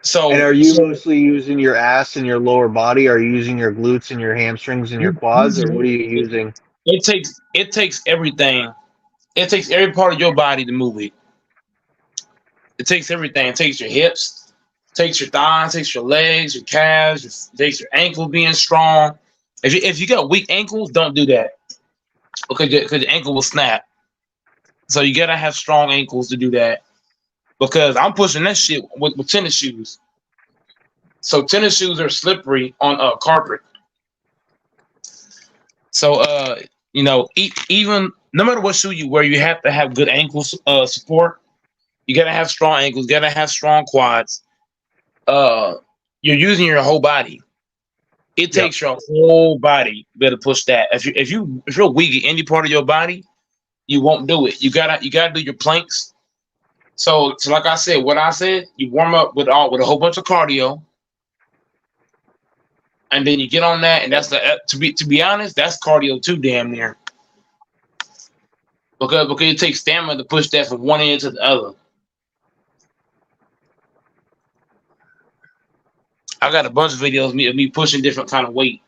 So, and are you mostly using your ass and your lower body? Are you using your glutes and your hamstrings and your quads, or what are you using? It takes everything. It takes every part of your body to move it. It takes everything. It takes your hips, takes your thighs, takes your legs, your calves, takes your ankle being strong. If you got weak ankles, don't do that. Okay, because your ankle will snap. So you gotta have strong ankles to do that. Because I'm pushing that shit with tennis shoes. So tennis shoes are slippery on carpet. So even no matter what shoe you wear, you have to have good ankle support. You gotta have strong ankles. You gotta have strong quads. You're using your whole body. It takes your whole body to be able to push that. If you're weak in any part of your body, you won't do it. You gotta do your planks. So like I said, you warm up with a whole bunch of cardio. and then you get on that, and that's the to be honest, that's cardio too, damn near. Because it takes stamina to push that from one end to the other. I got a bunch of videos of me pushing different kind of weight,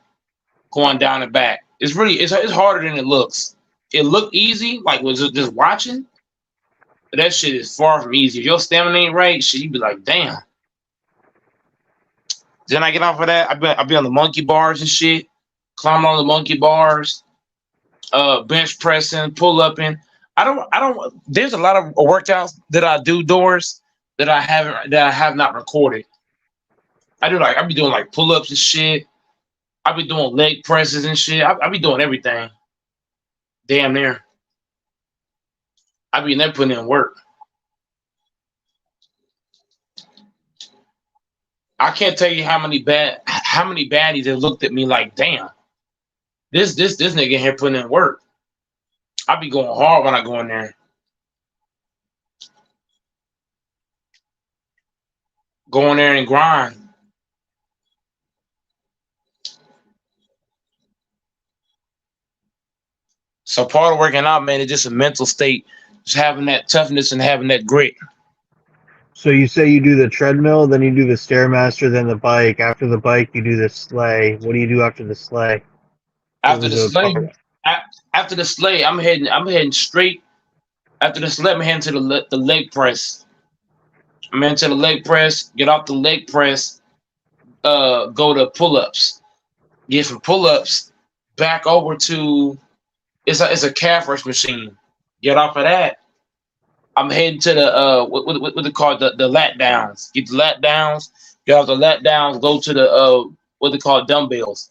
going down and back. It's harder than it looks. It looked easy, like was just watching, but that shit is far from easy. If your stamina ain't right, shit, you be like, damn. Then I get off of that, I be on the monkey bars and shit, climbing on the monkey bars, bench pressing, pull upping. I don't. There's a lot of workouts that I do doors that I have not recorded. I be doing like pull ups and shit. I be doing leg presses and shit. I be doing everything. Damn near. I be in there putting in work. I can't tell you how many baddies have looked at me like, damn, this nigga here putting in work. I be going hard when I go in there. Go in there and grind. So part of working out, man, is just a mental state, just having that toughness and having that grit. So you say you do the treadmill, then you do the Stairmaster, then the bike. After the bike, you do the sleigh. What do you do after the sleigh? After the sleigh, I'm heading straight. After the sleigh, I'm heading to the leg press. I'm heading to the leg press. Get off the leg press. Go to pull-ups. Get from pull-ups back over to it's a calf rest machine. Get off of that. I'm heading to the what they call the lat downs. Get the lat downs. Get off the lat downs. Go to the what they call dumbbells.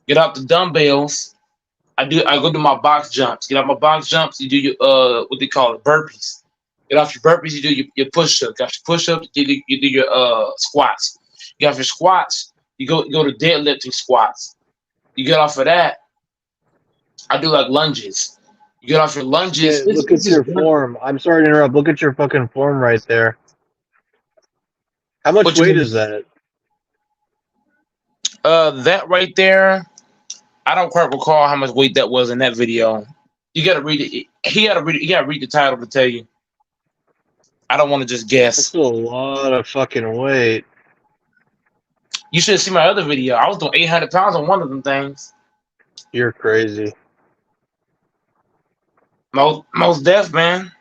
Get off the dumbbells. I go to my box jumps. Get off my box jumps. You do your what they call it, burpees. Get off your burpees. You do your push-ups. Got your push-ups. You do your squats. You got your squats. You go to deadlifting squats. You get off of that. I do like lunges. You get off your lunges. Yeah, look at your form. I'm sorry to interrupt. Look at your fucking form right there. How much weight is that? That right there, I don't quite recall how much weight that was in that video. You gotta read it. You gotta read the title to tell you. I don't want to just guess. That's a lot of fucking weight. You should have seen my other video. I was doing 800 pounds on one of them things. You're crazy. Most deaf, man.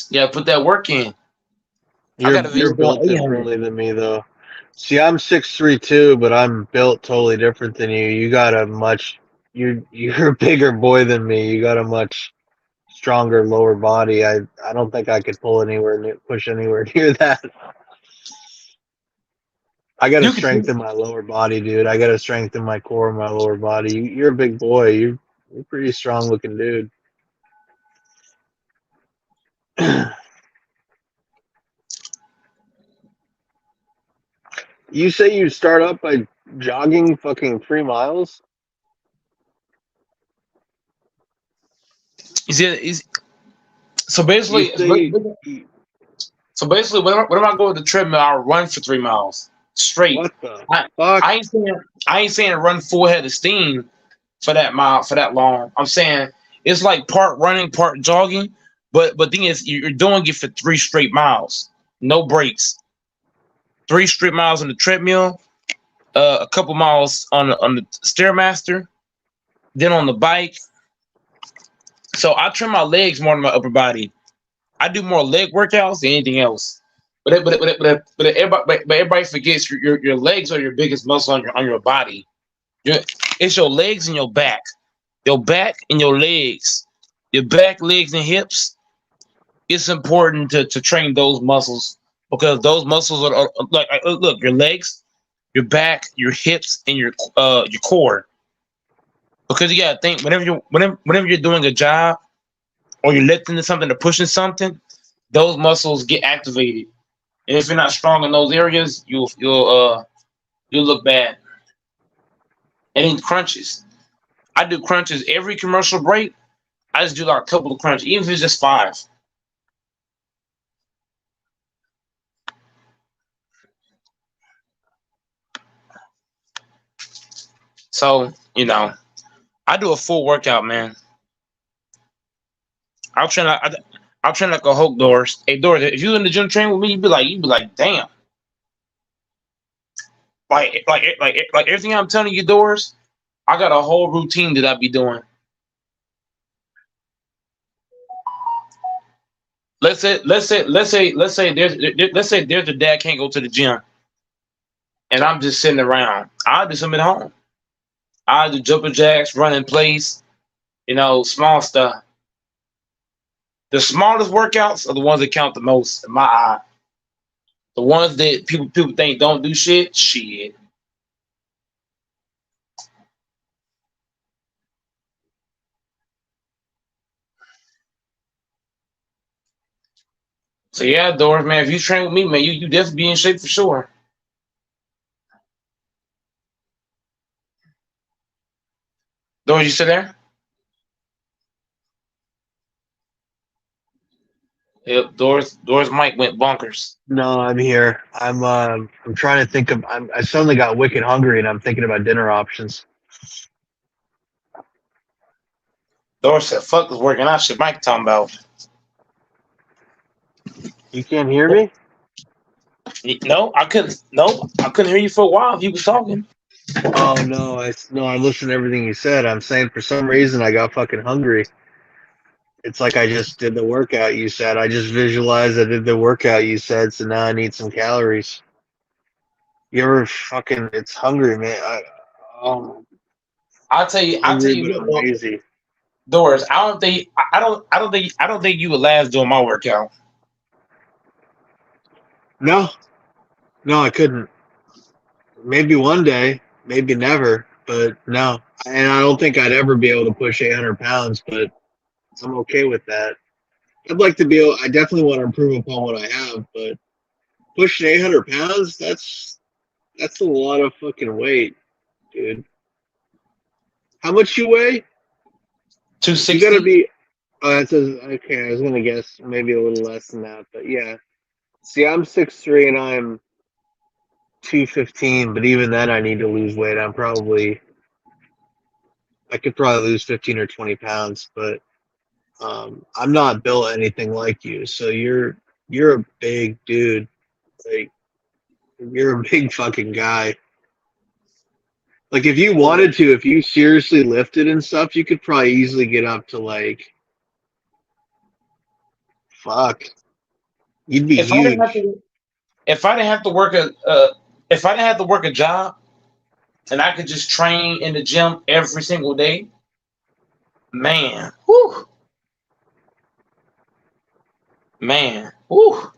Yeah, put that work in. You're built differently than me, though. See, I'm 6'3" too, but I'm built totally different than you. You got you're a bigger boy than me. You got a much stronger lower body. I don't think I could push anywhere near that. I got to strengthen my lower body, dude. I got to strengthen my core and my lower body. You're a big boy. You're a pretty strong looking dude. You say you start up by jogging fucking 3 miles? So basically, when I go to the treadmill, I'll run for 3 miles straight. What the fuck? I ain't saying run full head of steam for that long. I'm saying it's like part running, part jogging. But thing is, you're doing it for 3 straight miles, no breaks. 3 straight miles on the treadmill, a couple miles on the Stairmaster, then on the bike. So I train my legs more than my upper body. I do more leg workouts than anything else. But everybody forgets your legs are your biggest muscle on your body. It's your legs and your back and your legs, your back, legs, and hips. It's important to train those muscles because those muscles are like look, your legs, your back, your hips, and your core. Because you gotta think whenever you're doing a job or you're lifting something or pushing something, those muscles get activated. And if you're not strong in those areas, you'll look bad. And then crunches. I do crunches every commercial break. I just do like a couple of crunches, even if it's just 5. So, I do a full workout, man. I'll train like a Hulk, Doris. Hey, Doris, if you in the gym training with me, you'd be like, damn. Like everything I'm telling you, Doris, I got a whole routine that I be doing. Let's say there's a dad can't go to the gym, and I'm just sitting around. I'll do something at home. I'll do jumping jacks, running plays, small stuff. The smallest workouts are the ones that count the most in my eye. The ones that people think don't do shit. So yeah, Doris, man, if you train with me, man, you definitely be in shape for sure. Doris, you still there? Yep, Doris mic went bonkers. No, I'm here. I'm trying to think of. I suddenly got wicked hungry, and I'm thinking about dinner options. Doris said, "Fuck is working out shit." Mike talking about. You can't hear me? No, I couldn't. No, I couldn't hear you for a while. If you was talking. Oh no, I listened to everything you said. I'm saying for some reason I got fucking hungry. It's like I just did the workout you said. I just visualized I did the workout you said, so now I need some calories. You ever fucking? It's hungry, man. I'll tell you. I'm lazy. Doris, I don't think you would last doing my workout. No, I couldn't. Maybe one day, maybe never, but no. And I don't think I'd ever be able to push 800 pounds, but I'm okay with that. I'd like to be able, I definitely want to improve upon what I have, but pushing 800 pounds, that's a lot of fucking weight, dude. How much you weigh? 260. You gotta be, okay, I was gonna guess maybe a little less than that, but yeah. See, I'm 6'3" and I'm 215, but even then I need to lose weight. I could probably lose 15 or 20 pounds, but I'm not built anything like you. So you're a big dude. Like, you're a big fucking guy. Like, if you wanted to, if you seriously lifted and stuff, you could probably easily get up to like, fuck. You'd be huge. If I didn't have to work a job, and I could just train in the gym every single day, man, whew. Man, whew.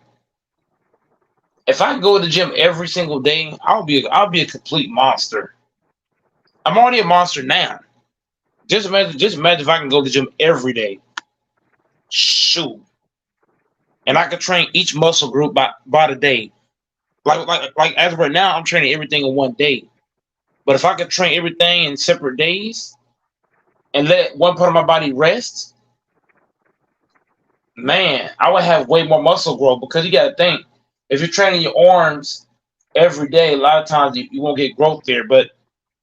If I go to the gym every single day, I'll be a complete monster. I'm already a monster now. Just imagine if I can go to the gym every day. Shoot. And I could train each muscle group by the day. Like as of right now, I'm training everything in one day. But if I could train everything in separate days and let one part of my body rest, man, I would have way more muscle growth, because you got to think, if you're training your arms every day, a lot of times you won't get growth there. But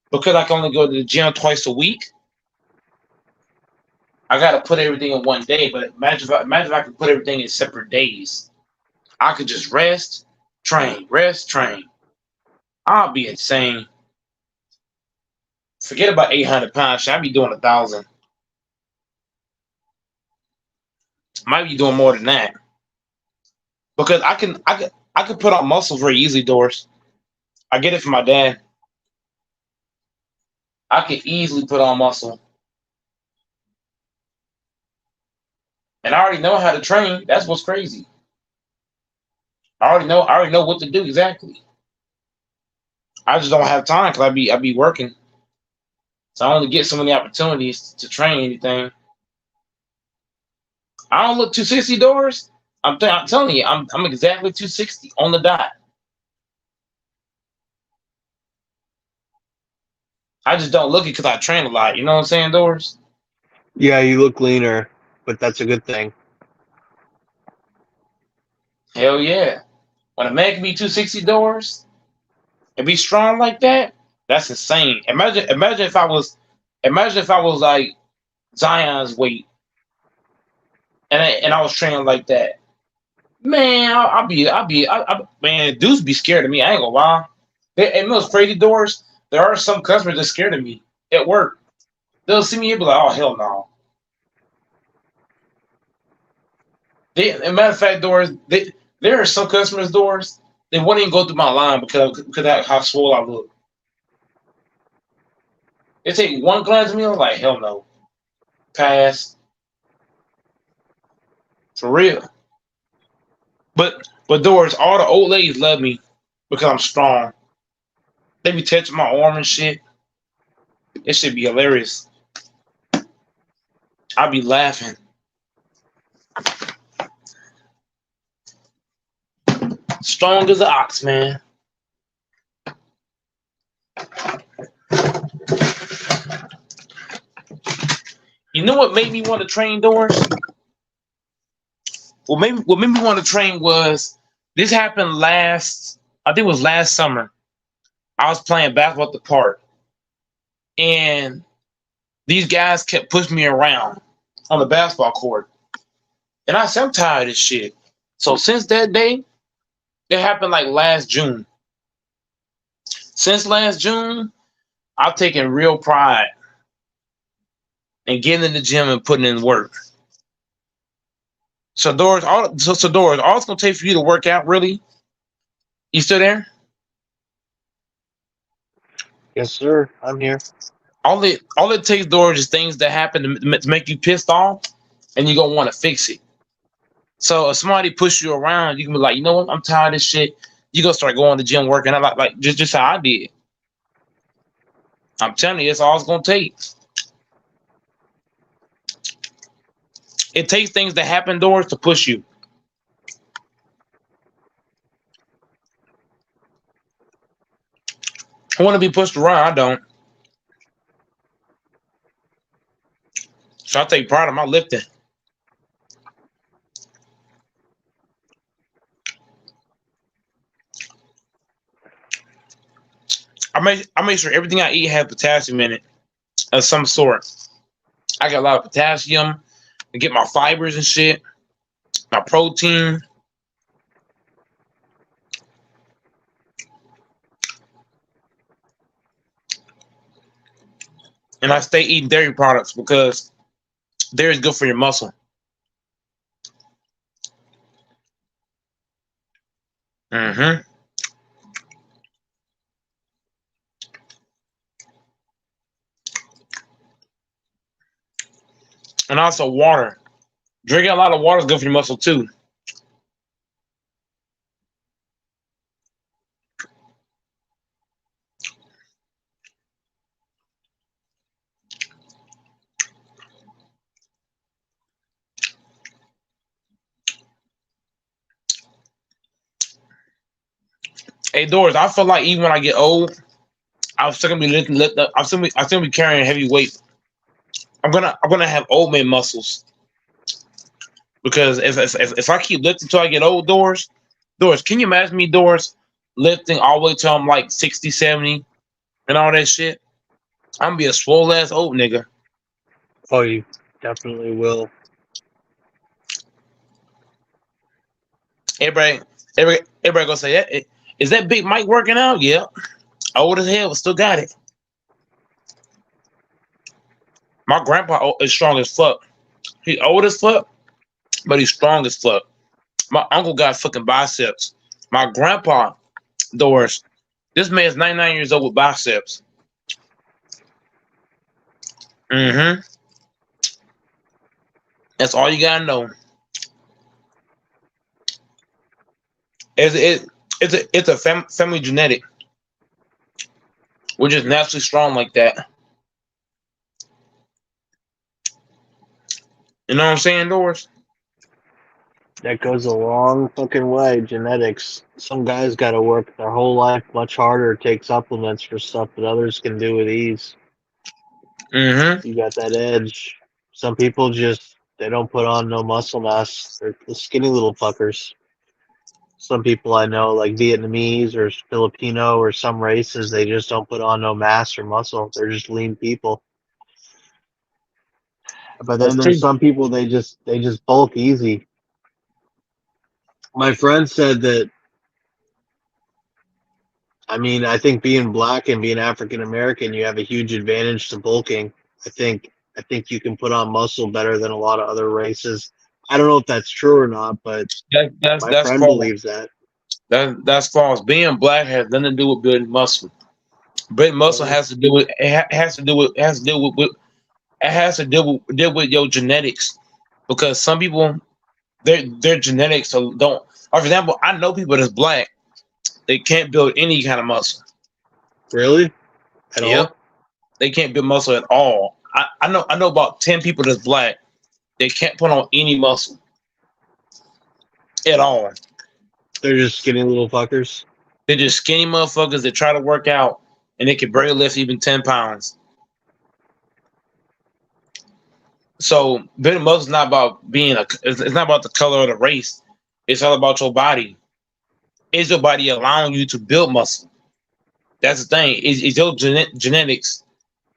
because I can only go to the gym twice a week, I got to put everything in one day. But imagine if I could put everything in separate days. I could just rest, train. I'll be insane. Forget about 800 pounds. I'll be doing 1,000. Might be doing more than that, because I can put on muscle very easily, Doris. I get it from my dad. I can easily put on muscle, and I already know how to train. That's what's crazy. I already know what to do exactly. I just don't have time, because I be working, so I only get so many opportunities to train anything. I don't look 260, Doris. I'm telling you, I'm exactly 260 on the dot. I just don't look it because I train a lot. You know what I'm saying, Doris? Yeah, you look leaner, but that's a good thing. Hell yeah. When a man can be 260, Doris, and be strong like that, That's insane. Imagine if I was like Zion's weight and I was training like that. Man, man, dudes be scared of me. I ain't gonna lie. And those crazy doors, there are some customers that scared of me at work. They'll see me and be like, oh hell no. As a matter of fact, doors, there are some customers' doors, they wouldn't even go through my line because of how swole I look. They take one glance at me, I'm like, hell no. Pass. For real. But doors, all the old ladies love me because I'm strong. They be touching my arm and shit. It should be hilarious. I be laughing. Strong as an ox, man. You know what made me want to train doors? What made me want to train was this happened I think it was last summer. I was playing basketball at the park, and these guys kept pushing me around on the basketball court. And I said, I'm tired of this shit. So since that day, it happened like last June. Since last June, I've taken real pride in getting in the gym and putting in work. So Doris, all it's gonna take for you to work out, really? You still there? Yes, sir. I'm here. All it takes, Doris, is things that happen to make you pissed off, and you're gonna want to fix it. So if somebody push you around, you can be like, you know what? I'm tired of this shit. You gonna start going to the gym working out like just how I did. I'm telling you, that's all it's gonna take. It takes things that happen, Doors, to push you. I want to be pushed around. I don't. So I take pride in my lifting. I make sure everything I eat has potassium in it of some sort. I got a lot of potassium to get my fibers and shit, my protein. And I stay eating dairy products because dairy is good for your muscle. Mm-hmm. And also water. Drinking a lot of water is good for your muscle too. Hey, Doris, I feel like even when I get old, I'm still gonna be I'm still be carrying heavy weight. I'm gonna have old man muscles because if I keep lifting until I get old, Doris, can you imagine me, Doris, lifting all the way till I'm like 60, 70 and all that shit? I'm gonna be a swole ass old nigga. Oh, you definitely will. Everybody gonna say that. Is that Big Mike working out? Yeah. Old as hell, but still got it. My grandpa is strong as fuck. He's old as fuck, but he's strong as fuck. My uncle got fucking biceps. My grandpa, Doris, this man's 99 years old with biceps. Mm-hmm. That's all you gotta know. It's a family genetic. We're just naturally strong like that. You know what I'm saying, Doris? That goes a long fucking way. Genetics. Some guys got to work their whole life much harder, take supplements for stuff that others can do with ease. Mm-hmm. You got that edge. Some people just, they don't put on no muscle mass. They're the skinny little fuckers. some people I know, like Vietnamese or Filipino or some races, they just don't put on no mass or muscle. They're just lean people. But That's then there's true. some people they just bulk easy. My friend said that. I mean, I think being black and being African American, you have a huge advantage to bulking. I think you can put on muscle better than a lot of other races. I don't know if that's true or not, but my That's friend false. believes that. That's false. Being black has nothing to do with building muscle. Building muscle Really? has to do with it has to deal with your genetics, because some people their genetics don't. For example, I know people that's black, they can't build any kind of muscle. Really? At Yep, all? they can't build muscle at all. I know about 10 people that's black. They can't put on any muscle at all. They're just skinny little fuckers. They're just skinny motherfuckers that try to work out and they can barely lift even 10 pounds. So building muscle is not about it's not about the color of the race. It's all about your body. Is your body allowing you to build muscle? That's the thing. Is your genetics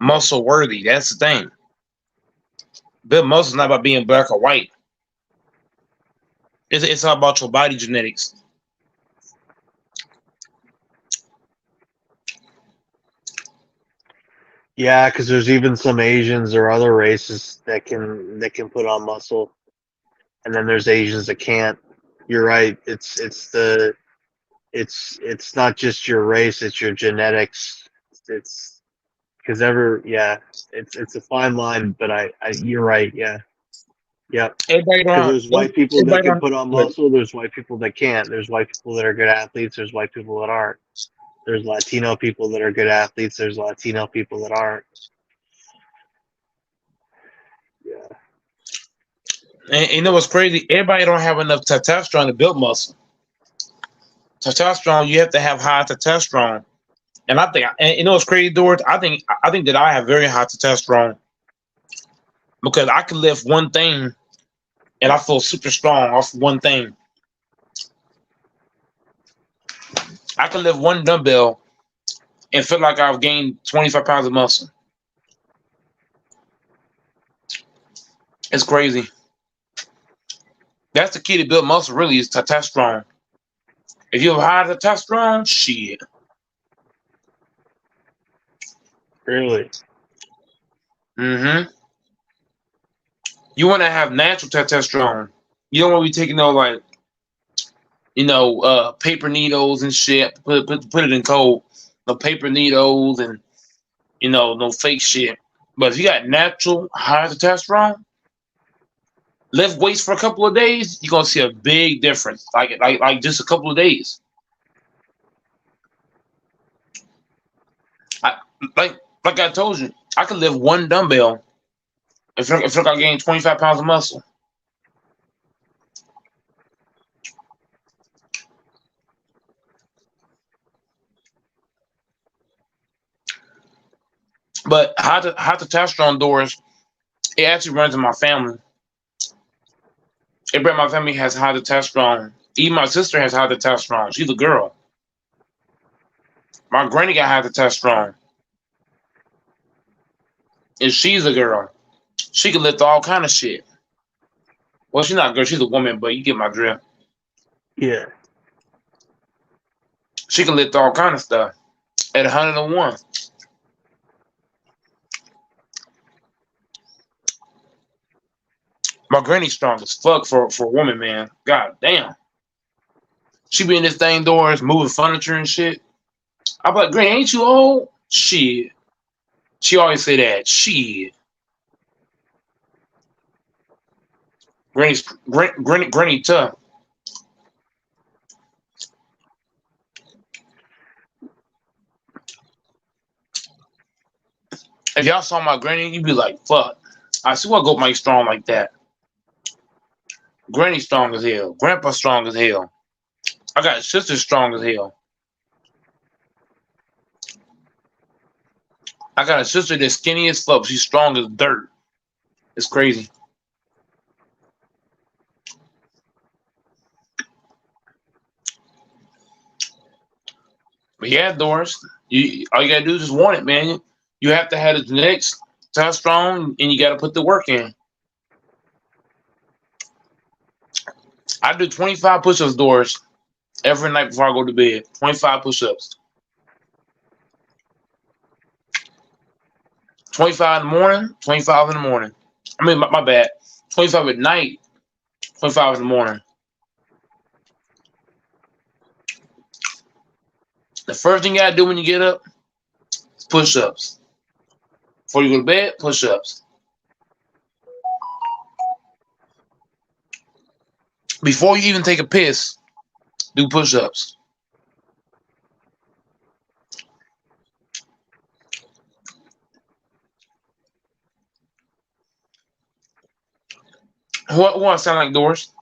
muscle worthy? That's the thing. Build muscle is not about being black or white. It's all about your body genetics. Yeah, because there's even some Asians or other races that can put on muscle, and then there's Asians that can't. You're right. It's not just your race; it's your genetics. It's because it's a fine line. But I you're right. Yeah, yep. Everybody Because don't. there's white people that Everybody can don't. put on muscle. There's white people that can't. There's white people that are good athletes. There's white people that aren't. There's Latino people that are good athletes. There's Latino people that aren't. Yeah. And you know what's crazy? Everybody don't have enough testosterone to build muscle. Testosterone, you have to have high testosterone. And I think, and you know what's crazy, George? I think that I have very high testosterone, because I can lift one thing and I feel super strong off one thing. I can lift one dumbbell and feel like I've gained 25 pounds of muscle. It's crazy. That's the key to build muscle, really, is testosterone. If you have high testosterone, shit. Really? Mm-hmm. You want to have natural testosterone. You don't want to be taking no paper needles and shit. Put it in cold. No paper needles and no fake shit. But if you got natural high testosterone, lift weights for a couple of days, you're gonna see a big difference. Like just a couple of days. Like I told you, I could lift one dumbbell if I gain 25 pounds of muscle. But high testosterone, Doris, it actually runs in my family. Everybody in my family has high testosterone. Even my sister has high testosterone. She's a girl. My granny got high testosterone. And she's a girl. She can lift all kind of shit. Well, she's not a girl, she's a woman, but you get my drift. Yeah. She can lift all kind of stuff at 101. My granny's strong as fuck for a woman, man. God damn. She be in this thing doors, moving furniture and shit. I'm like, Granny, ain't you old? Shit. She always say that. Shit. Granny tough. If y'all saw my granny, you'd be like, fuck. I see what go make strong like that. Granny strong as hell. Grandpa strong as hell. I got sister strong as hell. I got a sister that's skinny as fuck. She's strong as dirt. It's crazy. But yeah, Doris, all you gotta do is just want it, man. You have to have the genetics sound strong, and you gotta put the work in. I do 25 push-ups, Doris, every night before I go to bed. 25 push-ups. 25 in the morning, 25 in the morning. I mean, my bad. 25 at night, 25 in the morning. The first thing you gotta do when you get up is push-ups. Before you go to bed, push-ups. Before you even take a piss, do push-ups. Who I sound like, Doris?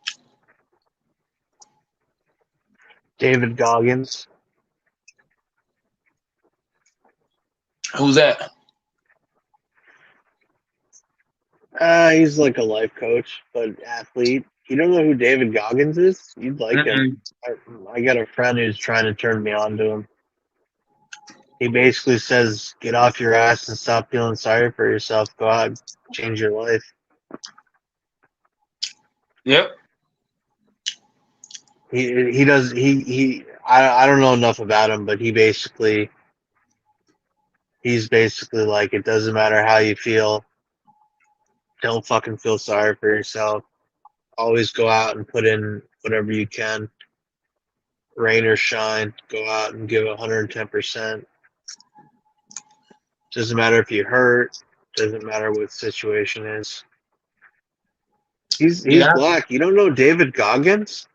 David Goggins. Who's that? He's like a life coach, but athlete. You don't know who David Goggins is? You'd like him. I got a friend who's trying to turn me on to him. He basically says, get off your ass and stop feeling sorry for yourself. Go out and change your life. Yep. He does I don't know enough about him, but he's basically like, it doesn't matter how you feel. Don't fucking feel sorry for yourself. Always go out and put in whatever you can. Rain or shine, go out and give 110%. Doesn't matter if you hurt. Doesn't matter what the situation is. He's black. You don't know David Goggins?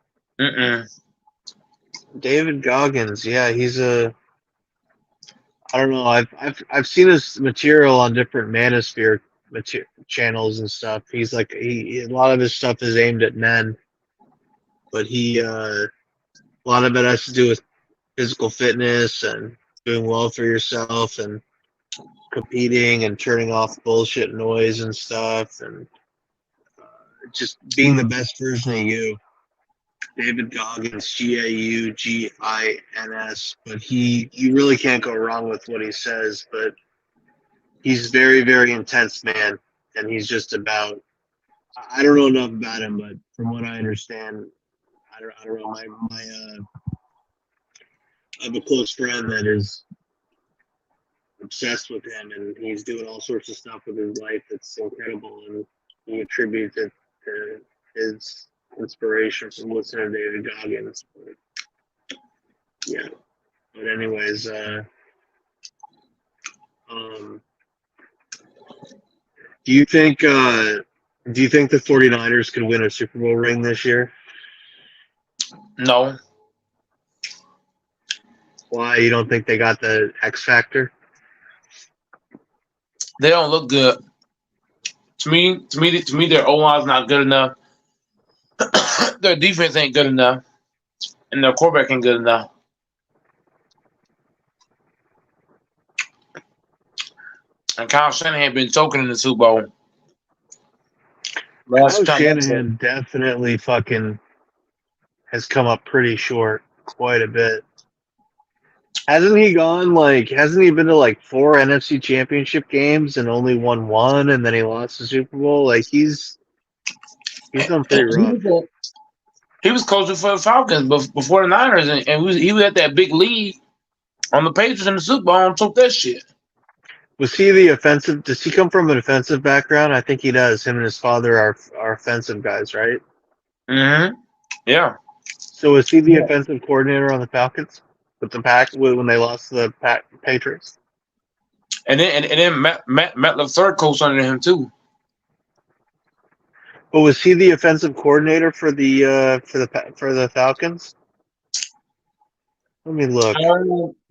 David Goggins, yeah, he's I don't know. I've seen his material on different Manosphere channels and stuff. He's like a lot of his stuff is aimed at men, but a lot of it has to do with physical fitness and doing well for yourself and competing and turning off bullshit noise and stuff and just being the best version of you. David Goggins, Gaugins, but you really can't go wrong with what he says. But he's very, very intense man, and he's just about. I don't know enough about him, but from what I understand, I don't know. I have a close friend that is obsessed with him, and he's doing all sorts of stuff with his life that's incredible, and he attributes it to his inspiration from listening to David Goggins. But, yeah. But anyways, do you think the 49ers could win a Super Bowl ring this year? No. Why? You don't think they got the X factor? They don't look good. To me, their O-line's not good enough. Their defense ain't good enough, and their quarterback ain't good enough. And Kyle Shanahan been choking in the Super Bowl. Kyle Shanahan definitely fucking has come up pretty short, quite a bit. Hasn't he been to like 4 NFC Championship games and only won 1, and then he lost the Super Bowl? Like he's done pretty rough. He was coaching for the Falcons before the Niners, and he was at that big lead on the Patriots in the Super Bowl and took that shit. Was he the offensive? Does he come from an offensive background? I think he does. Him and his father are offensive guys, right? Mm-hmm. Yeah. So was he the offensive coordinator on the Falcons with the when they lost to the Patriots? And then Matt LaFleur coached under him too. But was he the offensive coordinator for the Falcons? Let me look.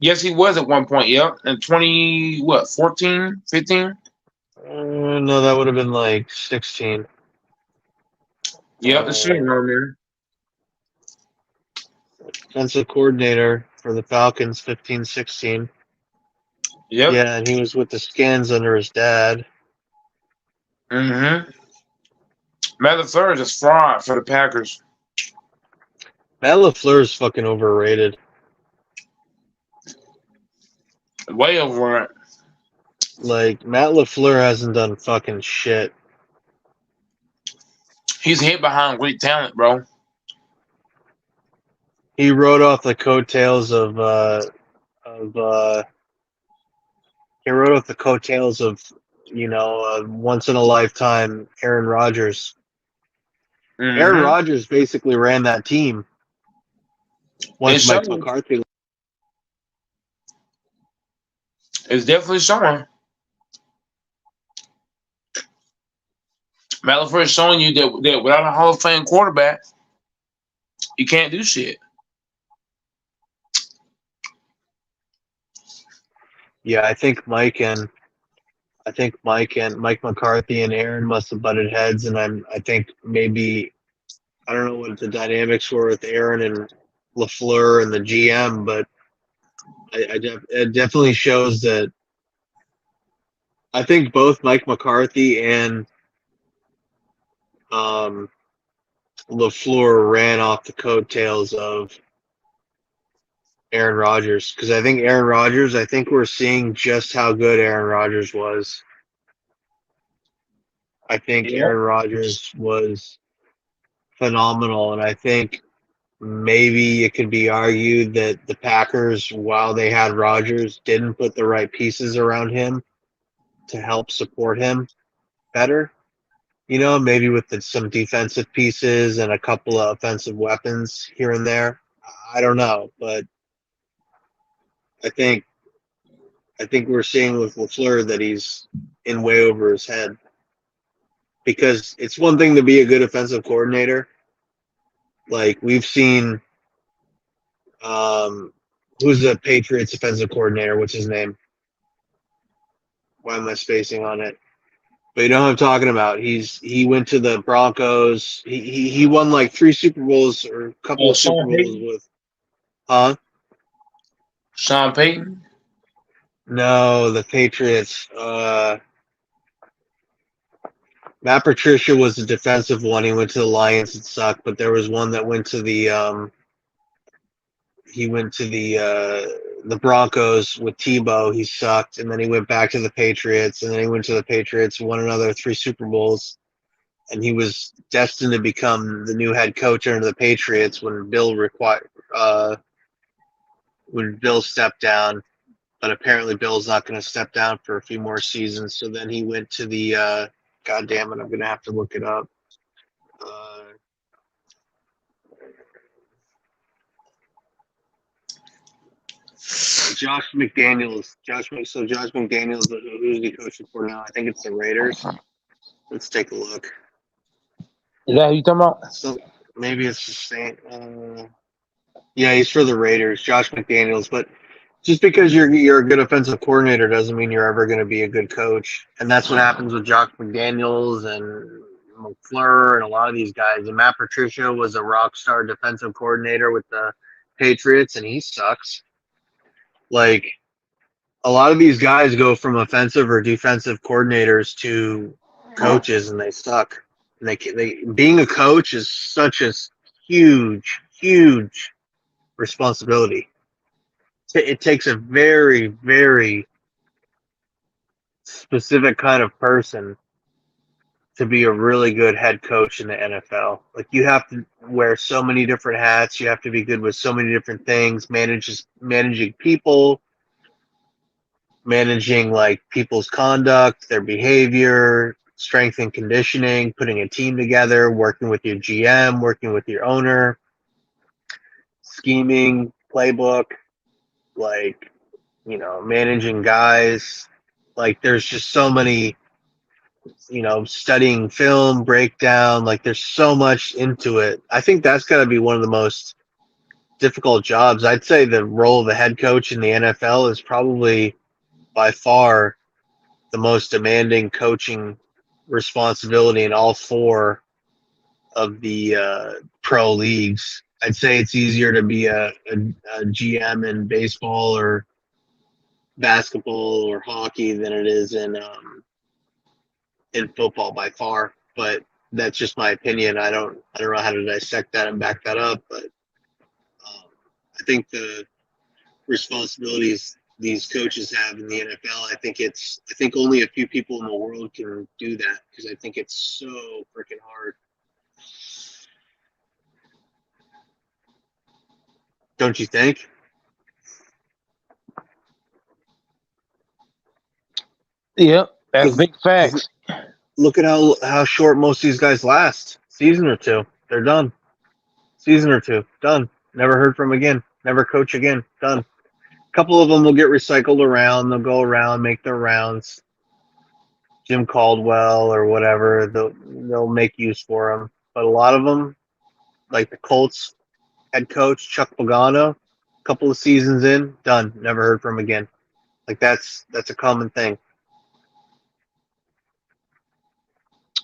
Yes, he was at one point. Yep, in 14, 15. No, that would have been like 16. Yep, it's sitting on there. Offensive coordinator for the Falcons, 15-16. Yep. Yeah, and he was with the Skins under his dad. Mm-hmm. Matt LaFleur is a fraud for the Packers. Matt LaFleur is fucking overrated. Way overranked. Like Matt LaFleur hasn't done fucking shit. He's hit behind great talent, bro. He rode off the coattails of he rode off the coattails of once in a lifetime Aaron Rodgers. Aaron Mm-hmm. Rodgers basically ran that team once It's Mike showing. McCarthy. It's definitely showing. Matt LaFleur is showing you that without a Hall of Fame quarterback, you can't do shit. Yeah, I think Mike McCarthy and Aaron must have butted heads, and I think maybe I don't know what the dynamics were with Aaron and LaFleur and the GM, but it definitely shows that I think both Mike McCarthy and LaFleur ran off the coattails of Aaron Rodgers, because I think we're seeing just how good Aaron Rodgers was. I think Yeah. Aaron Rodgers was phenomenal, and I think maybe it could be argued that the Packers, while they had Rodgers, didn't put the right pieces around him to help support him better. Maybe with some defensive pieces and a couple of offensive weapons here and there. I don't know, but I think we're seeing with LaFleur that he's in way over his head. Because it's one thing to be a good offensive coordinator. Like we've seen, who's the Patriots offensive coordinator? What's his name? Why am I spacing on it? But you know what I'm talking about. He went to the Broncos. He won like 3 Super Bowls or a couple of Super Sean Bowls Payton? with. Huh? Sean Payton? No, the Patriots. Matt Patricia was the defensive one. He went to the Lions. It sucked, but there was one that went to the. He went to the Broncos with Tebow. He sucked, and then he went back to the Patriots, and then he went to the Patriots, won another 3 Super Bowls, and he was destined to become the new head coach under the Patriots when Bill stepped down. But apparently Bill's not going to step down for a few more seasons. So then he went to the God damn it, I'm going to have to look it up. Josh McDaniels. Josh McDaniels, who's the coach for now? I think it's the Raiders. Let's take a look. Is that who you talking about? So maybe it's the same. Yeah, he's for the Raiders, Josh McDaniels. But just because you're a good offensive coordinator doesn't mean you're ever going to be a good coach. And that's what happens with Josh McDaniels and LaFleur and a lot of these guys. And Matt Patricia was a rock star defensive coordinator with the Patriots, and he sucks. Like, a lot of these guys go from offensive or defensive coordinators to coaches, and they suck. And they being a coach is such a huge responsibility. It takes a very, very specific kind of person to be a really good head coach in the NFL. Like, you have to wear so many different hats. You have to be good with so many different things, managing people, managing like people's conduct, their behavior, strength and conditioning, putting a team together, working with your GM, working with your owner, scheming, playbook, like, managing guys. Like, there's just so many, studying film, breakdown, like there's so much into it. I think that's got to be one of the most difficult jobs. I'd say the role of a head coach in the NFL is probably by far the most demanding coaching responsibility in all 4 of the pro leagues. I'd say it's easier to be a GM in baseball or basketball or hockey than it is in football by far. But that's just my opinion. I don't know how to dissect that and back that up, but I think the responsibilities these coaches have in the NFL. I think only a few people in the world can do that because I think it's so freaking hard. Don't you think? Yep, that's big facts. Look at how short most of these guys last. Season or two, they're done. Season or two, done. Never heard from again. Never coach again. Done. A couple of them will get recycled around. They'll go around, make their rounds. Jim Caldwell or whatever, they'll make use for them. But a lot of them, like the Colts head coach Chuck Pagano, a couple of seasons in, done. Never heard from again. Like that's a common thing.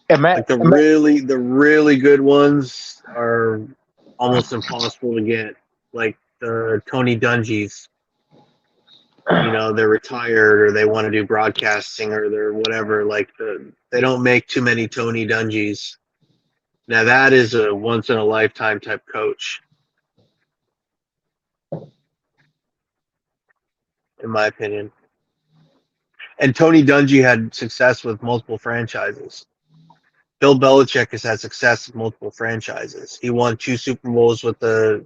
And Like the really good ones are almost impossible to get. Like the Tony Dungy's, they're retired or they want to do broadcasting or they're whatever. Like they don't make too many Tony Dungy's. Now that is a once in a lifetime type coach, in my opinion. And Tony Dungy had success with multiple franchises. Bill Belichick has had success with multiple franchises. He won 2 Super Bowls with the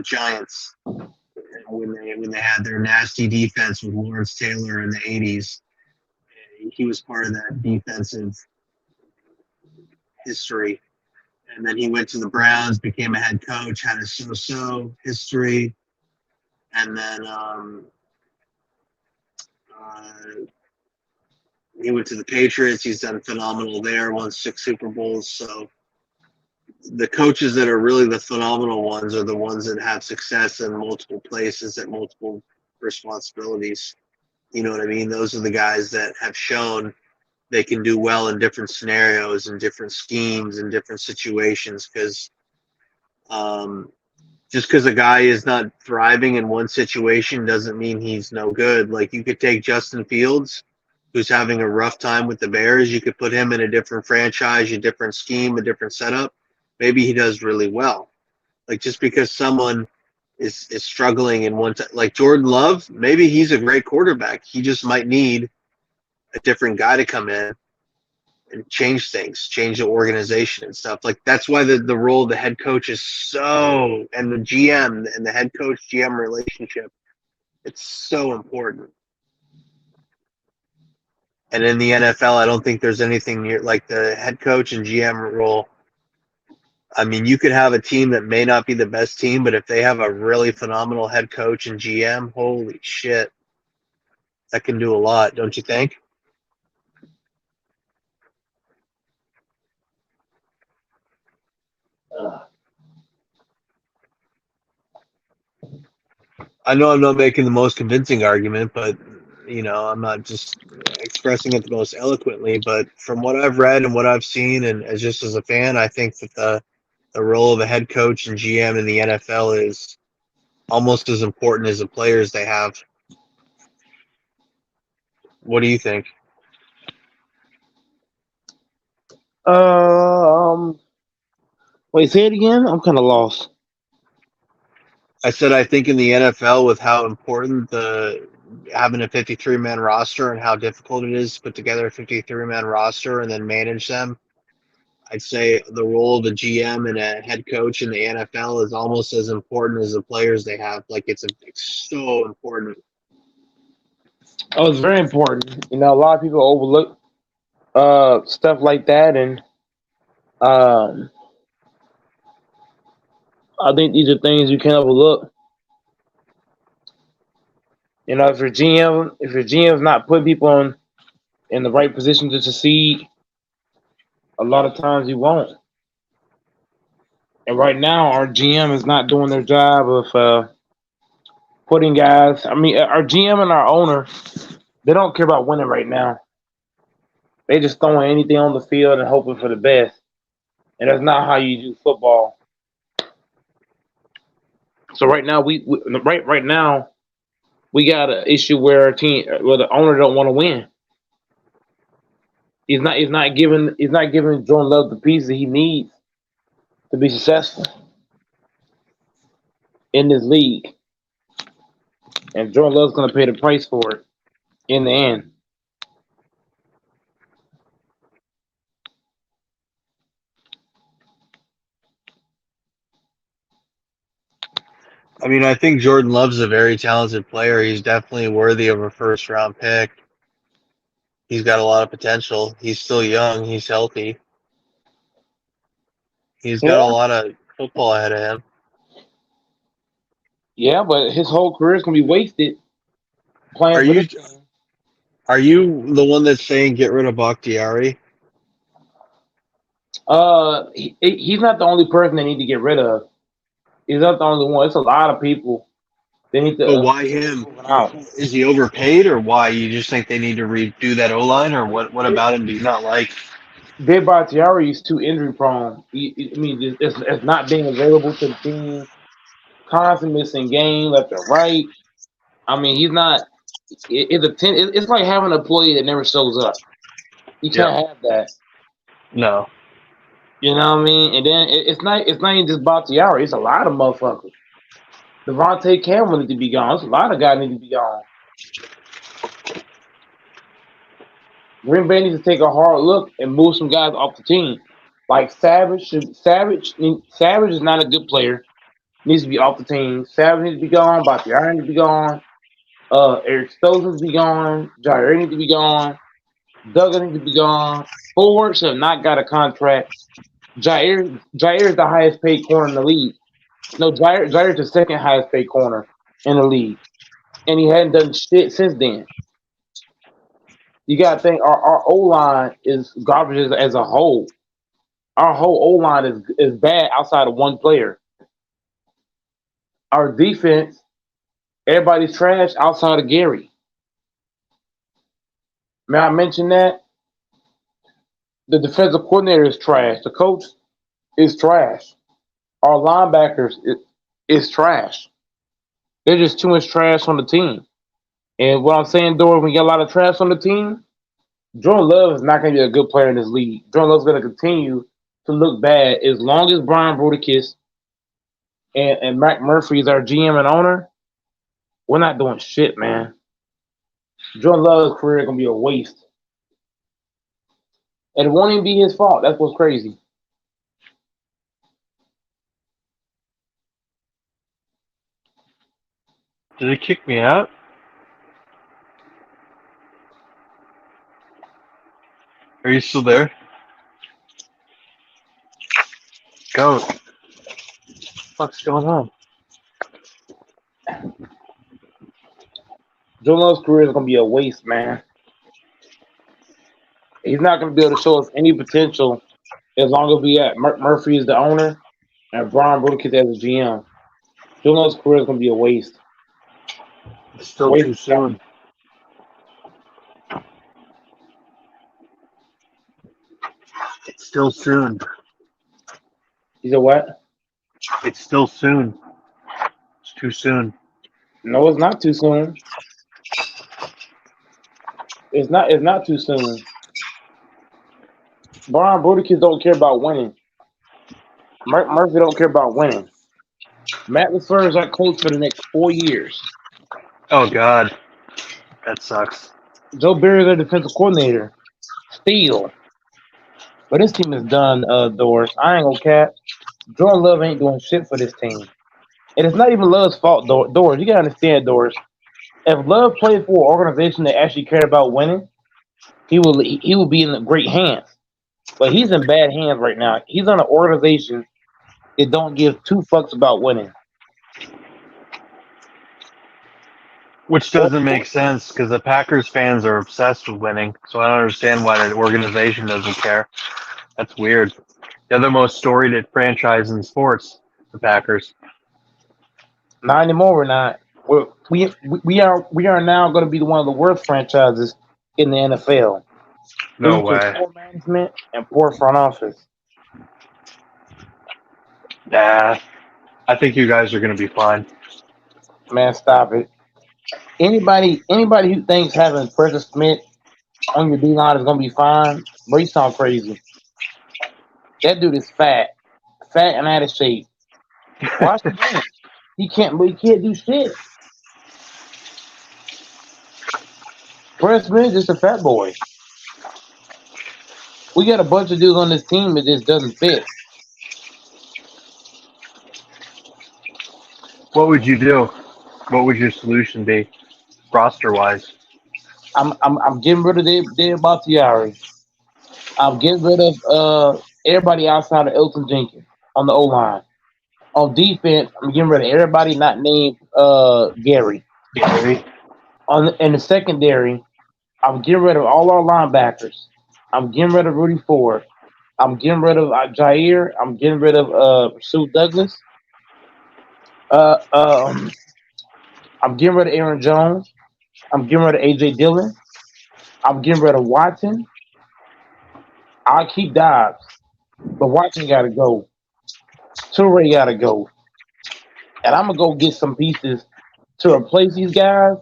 Giants when they had their nasty defense with Lawrence Taylor in the 80s. He was part of that defensive history. And then he went to the Browns, became a head coach, had a so-so history. And then he went to the Patriots. He's done phenomenal there, won 6 Super Bowls. So the coaches that are really the phenomenal ones are the ones that have success in multiple places at multiple responsibilities. You know what I mean? Those are the guys that have shown they can do well in different scenarios and different schemes and different situations because just because a guy is not thriving in one situation doesn't mean he's no good. Like you could take Justin Fields, who's having a rough time with the Bears. You could put him in a different franchise, a different scheme, a different setup. Maybe he does really well. Like just because someone is struggling in one like Jordan Love, maybe he's a great quarterback. He just might need a different guy to come in and change things, change the organization and stuff. Like that's why the role of the head coach is so, and the GM and the head coach GM relationship, it's so important. And in the NFL, I don't think there's anything near like the head coach and GM role. I mean, you could have a team that may not be the best team, but if they have a really phenomenal head coach and GM, holy shit, that can do a lot, don't you think? I know I'm not making the most convincing argument, but I'm not just expressing it the most eloquently. But from what I've read and what I've seen, and as a fan, I think that the role of a head coach and GM in the NFL is almost as important as the players they have. What do you think? Wait, say it again. I'm kind of lost. I said I think in the NFL, with how important having a 53-man roster and how difficult it is to put together a 53-man roster and then manage them, I'd say the role of a GM and a head coach in the NFL is almost as important as the players they have. Like it's so important. Oh, it's very important. A lot of people overlook stuff like that, and I think these are things you can't overlook. If your GM's not putting people in the right position to succeed, a lot of times you won't. And right now, our GM is not doing their job of putting guys. I mean, our GM and our owner, they don't care about winning right now. They just throwing anything on the field and hoping for the best. And that's not how you do football. So right now, we got an issue where the owner don't want to win. He's not giving Jordan Love the piece that he needs to be successful in this league. And Jordan Love's going to pay the price for it in the end. I mean, I think Jordan Love's a very talented player. He's definitely worthy of a first round pick. He's got a lot of potential. He's still young. He's healthy. He's got a lot of football ahead of him. Yeah, but his whole career is going to be wasted playing for this team. Are you the one that's saying get rid of Bakhtiari? He's not the only person they need to get rid of. He's not the only one. It's a lot of people. They need to. But why him? Is he overpaid, or why? You just think they need to redo that O-line, or what? What about him do you not like? Dave Bakhtiari is too injury prone. It's not being available to the team. Constant missing game left and right. I mean, he's not. It's like having an employee that never shows up. You can't have that. No. You know what I mean? And then it's not even just Bakhtiari. It's a lot of motherfuckers. Devontae Campbell need to be gone. There's a lot of guys need to be gone. Green Bay needs to take a hard look and move some guys off the team. Like Savage is not a good player. Needs to be off the team. Savage needs to be gone. Bakhtiari needs to be gone. Eric Stokes needs to be gone. Jair needs to be gone. Duggan needs to be gone. Forwards have not got a contract. Jair is the highest paid corner in the league. No, Jair is the second highest paid corner in the league. And he hadn't done shit since then. You got to think our O-line is garbage as a whole. Our whole O-line is bad outside of one player. Our defense, everybody's trash outside of Gary. May I mention that? The defensive coordinator is trash. The coach is trash. Our linebackers is trash. There's just too much trash on the team. And what I'm saying, Dora, when you get a lot of trash on the team, Jordan Love is not going to be a good player in this league. Jordan Love's going to continue to look bad as long as Brian Broadakis and Mac Murphy is our GM and owner. We're not doing shit, man. Jordan Love's career is going to be a waste. And it won't even be his fault. That's what's crazy. Did it kick me out? Are you still there? Go. What the fuck's going on? Jordan Love's career is going to be a waste, man. He's not going to be able to show us any potential as long as we have Murphy is the owner and Brian Broadakis as the GM. Jordan Love's career is going to be a waste. It's still too soon. It's still soon. You said what? It's still soon. It's too soon. No, it's not too soon. It's not too soon. Brian Broadakis don't care about winning. Murphy don't care about winning. Matt LaFleur is our coach for the next 4 years. Oh, God. That sucks. Joe Barry is our defensive coordinator. Still. But this team is done, Doris. I ain't gonna cap. Jordan Love ain't doing shit for this team. And it's not even Love's fault, Doris. You gotta understand, Doris. If Love played for an organization that actually cared about winning, he will be in great hands. But he's in bad hands right now. He's on an organization that don't give two fucks about winning. Which doesn't make sense because the Packers fans are obsessed with winning. So I don't understand why the organization doesn't care. That's weird. They're the most storied franchise in sports, the Packers. Not anymore. We're not. We are now going to be one of the worst franchises in the NFL. No due to way. Poor management and poor front office. Nah. I think you guys are going to be fine. Man, stop it. Anybody who thinks having Precious Smith on your D-line is going to be fine, bro, you sound crazy. That dude is fat and out of shape. Watch the game. He can't do shit. Brett Smith is just a fat boy. We got a bunch of dudes on this team that just doesn't fit. What would you do? What would your solution be, roster wise? I'm getting rid of Dave Bakhtiari. I'm getting rid of everybody outside of Elton Jenkins on the O line. On defense, I'm getting rid of everybody not named Gary. Gary? In the secondary, I'm getting rid of all our linebackers. I'm getting rid of Rudy Ford. I'm getting rid of Jair. I'm getting rid of Sue Douglas. Uh, um, I'm getting rid of Aaron Jones. I'm getting rid of AJ Dillon. I'm getting rid of Watson. I'll keep Dobbs, but Watson got to go. Toure got to go. And I'm going to go get some pieces to replace these guys.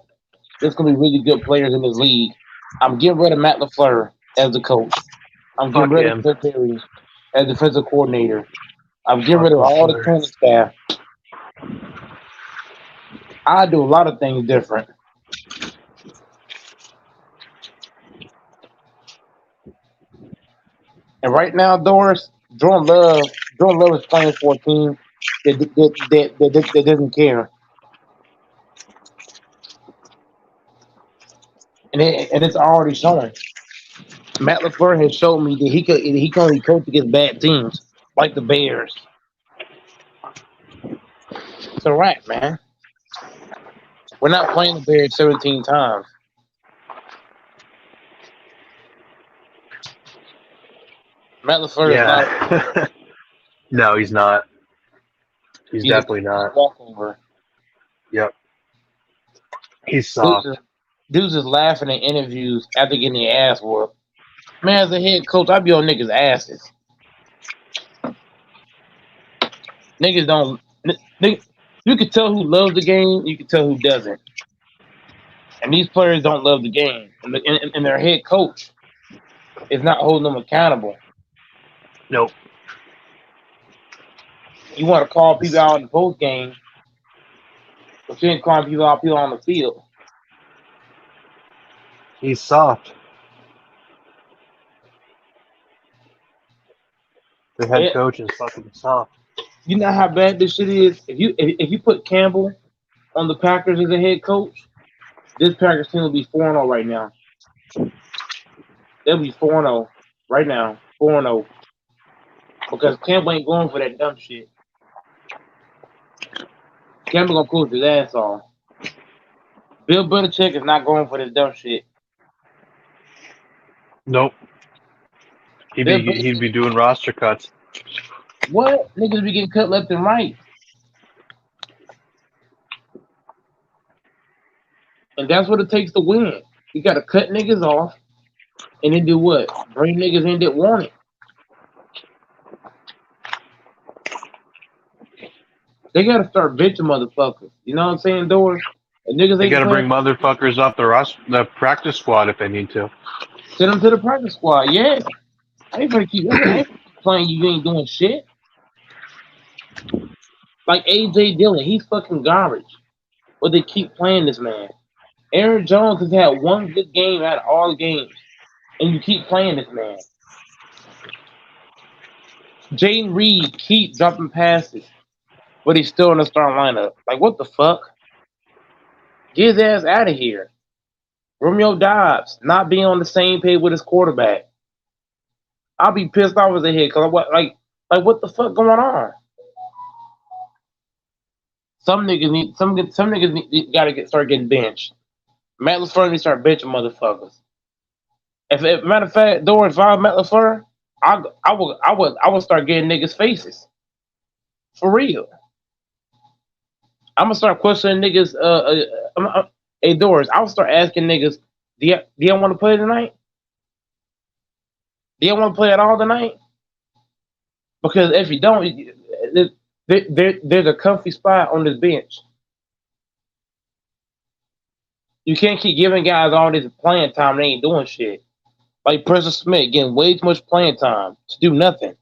There's going to be really good players in this league. I'm getting rid of Matt LaFleur as the coach. I'm getting rid of Cliff Perry as defensive coordinator. I'm getting rid of all the training staff. I do a lot of things different. And right now, Doris, Jordan Love is playing for a team that doesn't care. And it's already showing. Matt LaFleur has showed me that he can only coach against bad teams like the Bears. It's all right, man. We're not playing the Bears 17 times. Matt LaFleur is not. No, he's not. He's definitely not. Walkover. Yep. He's soft. Dudes is laughing in interviews after getting their ass whooped. Man, as a head coach, I be on niggas' asses. Niggas don't. You can tell who loves the game. You can tell who doesn't. And these players don't love the game. And their head coach is not holding them accountable. Nope. You want to call people out in the post game, but you ain't calling people out on the field. He's soft. The head coach is fucking soft. You know how bad this shit is? If you put Campbell on the Packers as a head coach, this Packers team will be 4-0 right now. They'll be 4-0 right now. 4-0. Because Campbell ain't going for that dumb shit. Campbell gonna coach his ass off. Bill Belichick is not going for this dumb shit. Nope. He'd be doing roster cuts. What? Niggas be getting cut left and right. And that's what it takes to win. You gotta cut niggas off and then do what? Bring niggas in that want it. They gotta start bitching motherfuckers. You know what I'm saying, Doris? And niggas They gotta bring motherfuckers off the practice squad if they need to. Send them to the practice squad, yeah. I ain't gonna keep playing you ain't doing shit. Like AJ Dillon, he's fucking garbage. But they keep playing this man. Aaron Jones has had one good game out of all the games. And you keep playing this man. Jaden Reed keep dropping passes. But he's still in the starting lineup. Like, what the fuck? Get his ass out of here. Romeo Dobbs not being on the same page with his quarterback. I'll be pissed off as a head because what the fuck going on? Some niggas gotta start getting benched. Matt LaFleur needs to start benching motherfuckers. If matter of fact, Doris, if I was Matt LaFleur, I would start getting niggas faces. For real. I'm gonna start questioning niggas. Hey Doris, I'll start asking niggas, do you want to play tonight? Do you want to play at all tonight? Because if you don't, there's a comfy spot on this bench. You can't keep giving guys all this playing time. They ain't doing shit. Like Preston Smith getting way too much playing time to do nothing.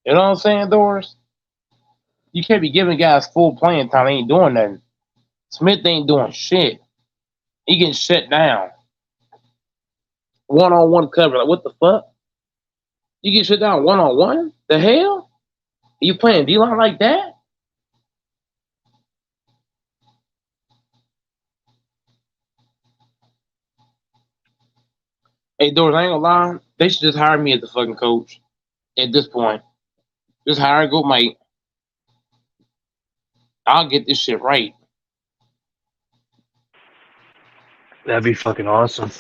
You know what I'm saying, Doris? You can't be giving guys full playing time. They ain't doing nothing. Smith ain't doing shit. He getting shut down. One-on-one cover. Like, what the fuck? You get shut down one-on-one? The hell? You playing D-line like that? Hey, Doris, I ain't gonna lie. They should just hire me as the fucking coach at this point. Just hire Go Mike. I'll get this shit right. That'd be fucking awesome.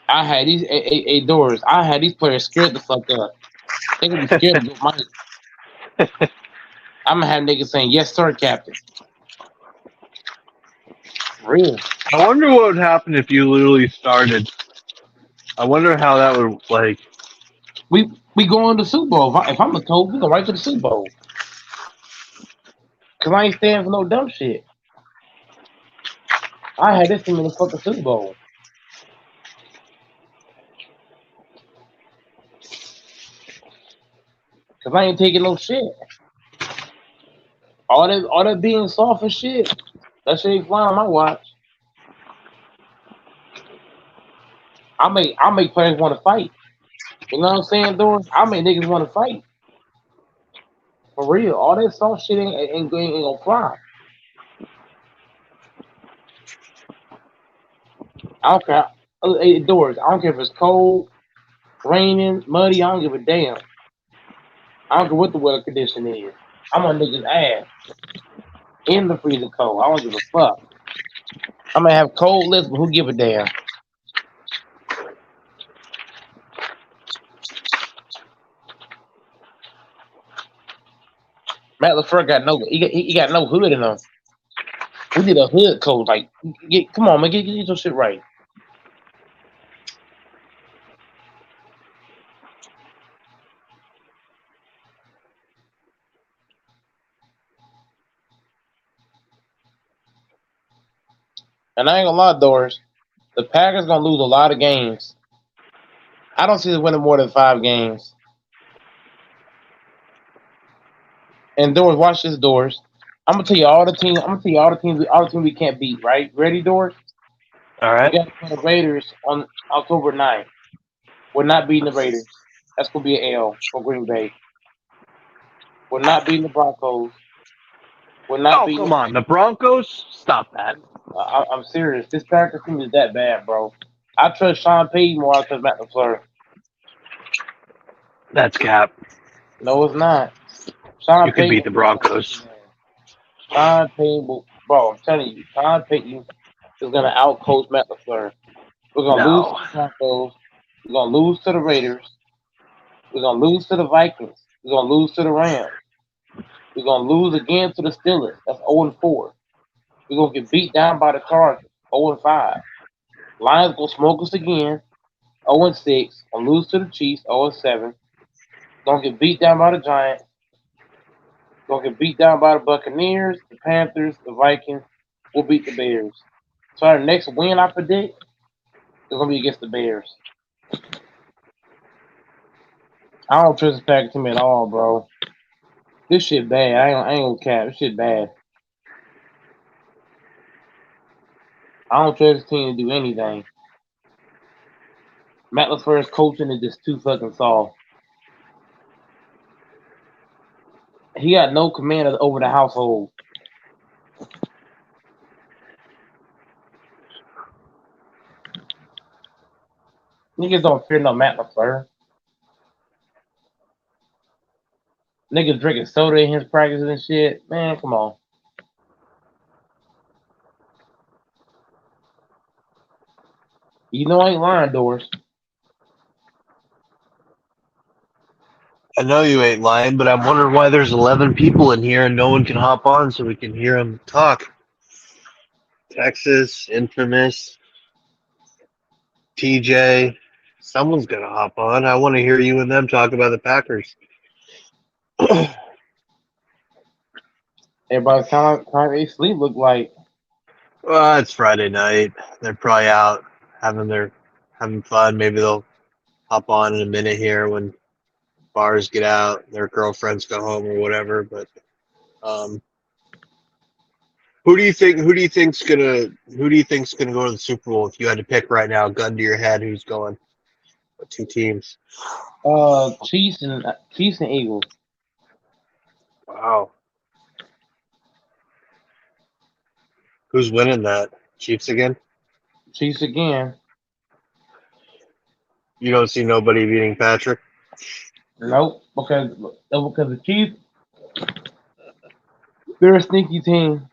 I had these Doris. I had these players scared the fuck up. They gonna be scared to Go Mike. I'm gonna have niggas saying, "Yes, sir, Captain." Real. I wonder what would happen if you literally started. I wonder how that would like. We going to the Super Bowl. If I'm a coach, we go right to the Super Bowl. Cause I ain't standing for no dumb shit. I had this team in the fucking Super Bowl. Cause I ain't taking no shit. All that being soft and shit, that shit ain't flying on my watch. I make players want to fight. You know what I'm saying, Doris? I make niggas want to fight. For real. All that soft shit ain't gonna fly. I don't care. Hey, Doris, I don't care if it's cold, raining, muddy. I don't give a damn. I don't care what the weather condition is. I'm on niggas' ass. In the freezing cold. I don't give a fuck. I'm gonna have cold lips, but who give a damn? Matt LaFleur got he got no hood in him. We need a hood coach. Like, come on, man, get your shit right. And I ain't gonna lie, Doris, the Packers gonna lose a lot of games. I don't see them winning more than 5 games. And Doris, watch this, Doris. I'm gonna tell you all the teams. I'm gonna tell you all the teams we can't beat. Right? Ready, Doris? All right. We got to play the Raiders on October 9th. We're not beating the Raiders. That's gonna be an L for Green Bay. We're not beating the Broncos. We're not beating. Come on, the Broncos. Stop that. I'm serious. This Packers team is that bad, bro. I trust Sean Payton more than Matt LaFleur. That's cap. No, it's not. Sean You can beat the Broncos. Sean Payton, bro. I'm telling you, Sean Payton is gonna outcoach Matt LaFleur. We're gonna lose to the Broncos. We're gonna lose to the Raiders. We're gonna lose to the Vikings. We're gonna lose to the Rams. We're gonna lose again to the Steelers. That's 0-4. We're gonna get beat down by the Chargers. 0-5. Lions gonna smoke us again. 0-6. Gonna lose to the Chiefs. 0-7. Gonna get beat down by the Giants. Gonna get beat down by the Buccaneers, the Panthers, the Vikings. We'll beat the Bears. So our next win, I predict, is gonna be against the Bears. I don't trust the Packers team at all, bro. This shit bad. I ain't gonna cap. This shit bad. I don't trust this team to do anything. Matt LaFleur's coaching is just too fucking soft. He got no command over the household. Niggas don't fear no Matt LaFleur. Niggas drinking soda in his practices and shit. Man, come on. You know I ain't lying, Doris. I know you ain't lying, but I'm wondering why there's 11 people in here and no one can hop on so we can hear them talk. Texas, Infamous, TJ, someone's gonna hop on. I want to hear you and them talk about the Packers. Everybody's time they sleep look like. Well, it's Friday night. They're probably out having fun. Maybe they'll hop on in a minute here when bars get out, their girlfriends go home or whatever. But who do you think's gonna go to the Super Bowl if you had to pick right now, gun to your head, who's going? What two teams? Chiefs and Eagles. Wow. Who's winning that? Chiefs again? Chiefs again. You don't see nobody beating Patrick? Nope, because the Chiefs, they're a sneaky team.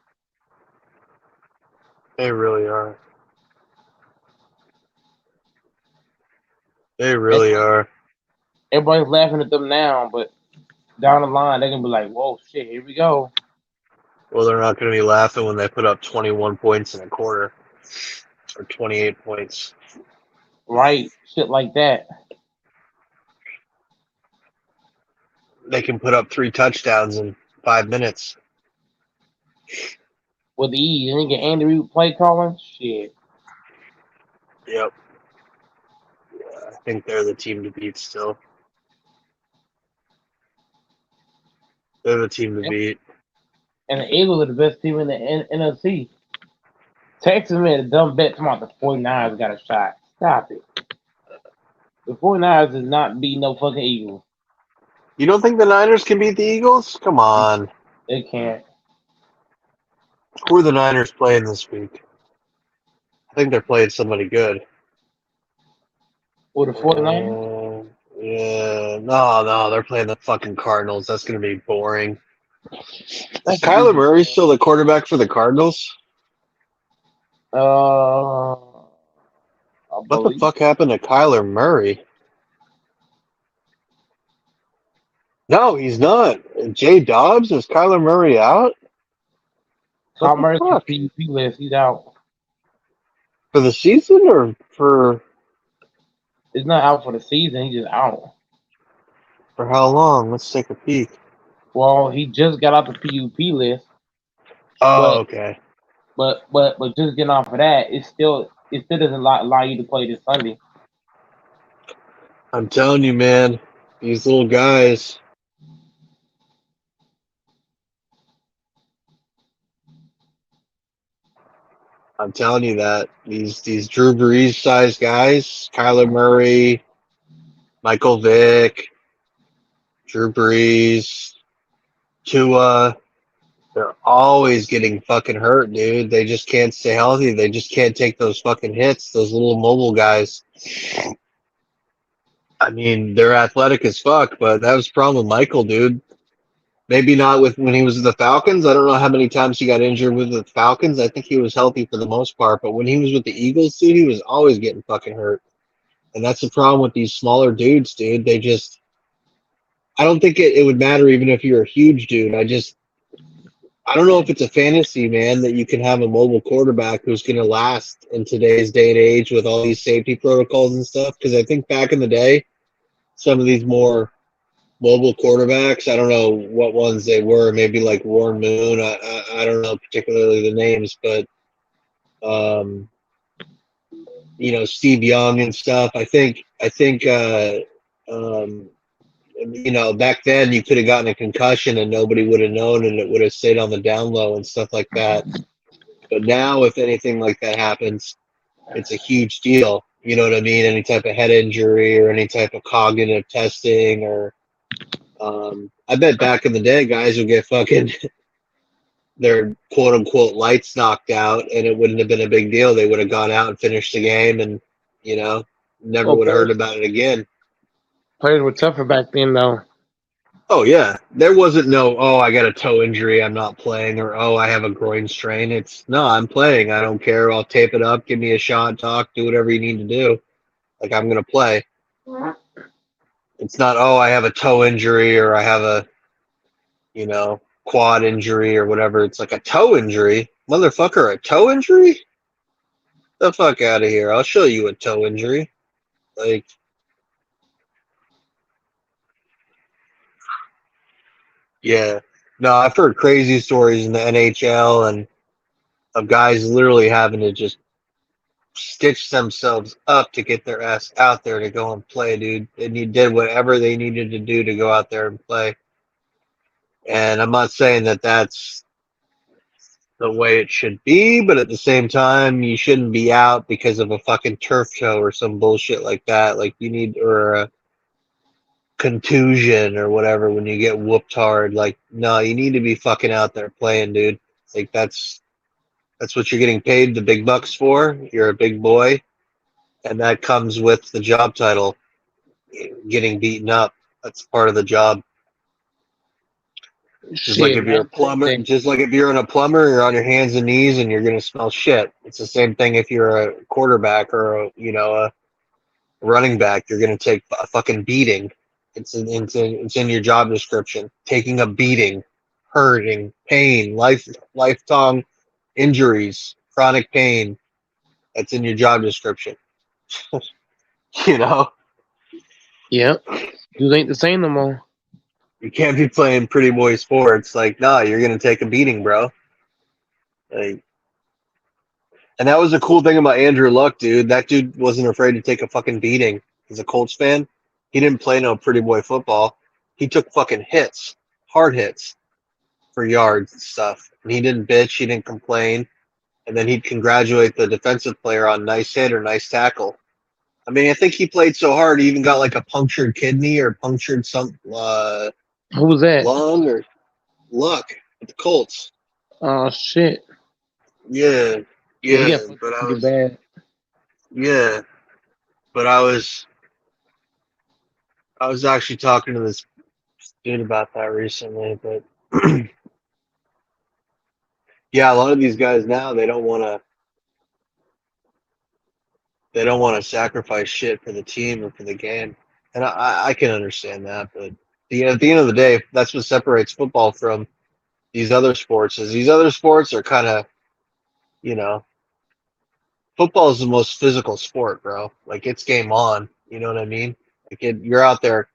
They really are. They really are. Everybody's laughing at them now, but down the line they're gonna be like, "Whoa, shit, here we go." Well, they're not going to be laughing when they put up 21 points in a quarter or 28 points. Right, shit like that. They can put up 3 touchdowns in 5 minutes. With ease, and you get Andy Reid play calling. Shit. Yep. Yeah, I think they're the team to beat still. They're the team to beat. And the Eagles are the best team in the NFC. Texas made a dumb bet about the 49ers got a shot. Stop it. The 49ers does not beat no fucking Eagles. You don't think the Niners can beat the Eagles? Come on. They can't. Who are the Niners playing this week? I think they're playing somebody good. With the 49ers? Yeah. No, they're playing the fucking Cardinals. That's going to be boring. Is Kyler Murray still the quarterback for the Cardinals? What the fuck happened to Kyler Murray? No, he's not. Jay Dobbs? Is Kyler Murray out? Kyler Murray's on the PUP list. He's out. For the season or for... He's not out for the season. He's just out. For how long? Let's take a peek. Well, he just got off the PUP list. Oh, okay. But just getting off of that, it still doesn't allow you to play this Sunday. I'm telling you, man, these little guys. I'm telling you that these Drew Brees sized guys, Kyler Murray, Michael Vick, Drew Brees, Tua, they're always getting fucking hurt, dude. They just can't stay healthy. They just can't take those fucking hits, those little mobile guys. I mean, they're athletic as fuck, but that was the problem with Michael, dude. Maybe not with when he was with the Falcons. I don't know how many times he got injured with the Falcons. I think he was healthy for the most part, but when he was with the Eagles, dude, he was always getting fucking hurt. And that's the problem with these smaller dudes, dude. They just, I don't think it would matter even if you're a huge dude. I don't know if it's a fantasy, man, that you can have a mobile quarterback who's going to last in today's day and age with all these safety protocols and stuff. Because I think back in the day, some of these more mobile quarterbacks, I don't know what ones they were, maybe like Warren Moon. I don't know particularly the names, but Steve Young and stuff. I think back then you could have gotten a concussion and nobody would have known, and it would have stayed on the down low and stuff like that. But now, if anything like that happens, it's a huge deal. You know what I mean? Any type of head injury or any type of cognitive testing or I bet back in the day, guys would get fucking their quote unquote lights knocked out, and it wouldn't have been a big deal. They would have gone out and finished the game, and never would have heard about it again. Players were tougher back then, though. Oh yeah, there wasn't no I got a toe injury, I'm not playing, or I have a groin strain. It's no, I'm playing. I don't care. I'll tape it up, give me a shot, talk, do whatever you need to do. Like I'm gonna play. It's not, I have a toe injury or I have a, quad injury or whatever. It's like a toe injury. Motherfucker, a toe injury? The fuck out of here. I'll show you a toe injury. Like, yeah. No, I've heard crazy stories in the NHL and of guys literally having to just stitched themselves up to get their ass out there to go and play, dude. And you did whatever they needed to do to go out there and play. And I'm not saying that that's the way it should be, but at the same time, you shouldn't be out because of a fucking turf toe or some bullshit like that. Like you need, or a contusion or whatever when you get whooped hard. Like, no, you need to be fucking out there playing, dude. Like that's what you're getting paid the big bucks for. You're a big boy, and that comes with the job title. Getting beaten up, that's part of the job. Just like Shit, if you're a man. plumber, just like if you're in a plumber, you're on your hands and knees and you're gonna smell shit. It's the same thing if you're a quarterback or a running back. You're gonna take a fucking beating. It's in your job description. Taking a beating, hurting, pain, lifetime injuries, chronic pain. That's in your job description. You know, Yep. You ain't the same no more. you can't be playing pretty boy sports. Like, nah, you're gonna take a beating, bro. Like, and that was the cool thing about Andrew Luck, dude. That dude wasn't afraid to take a fucking beating. He's a Colts fan. He didn't play no pretty boy football. He took fucking hits, hard hits, for yards and stuff. And he didn't bitch. He didn't complain. And then he'd congratulate the defensive player on nice hit or nice tackle. I mean, I think he played so hard he even got like a punctured kidney or punctured some Who was that? lung or Luck at the Colts. Oh shit. Yeah, Yeah, he yeah, got but I pretty was bad. yeah, but I was actually talking to this dude about that recently. But yeah, a lot of these guys now they don't want to sacrifice shit for the team or for the game, and I can understand that. But at the end of the day, that's what separates football from these other sports. Is these other sports are kind of, you know, football is the most physical sport, bro. Like it's game on. You know what I mean? Like you're out there.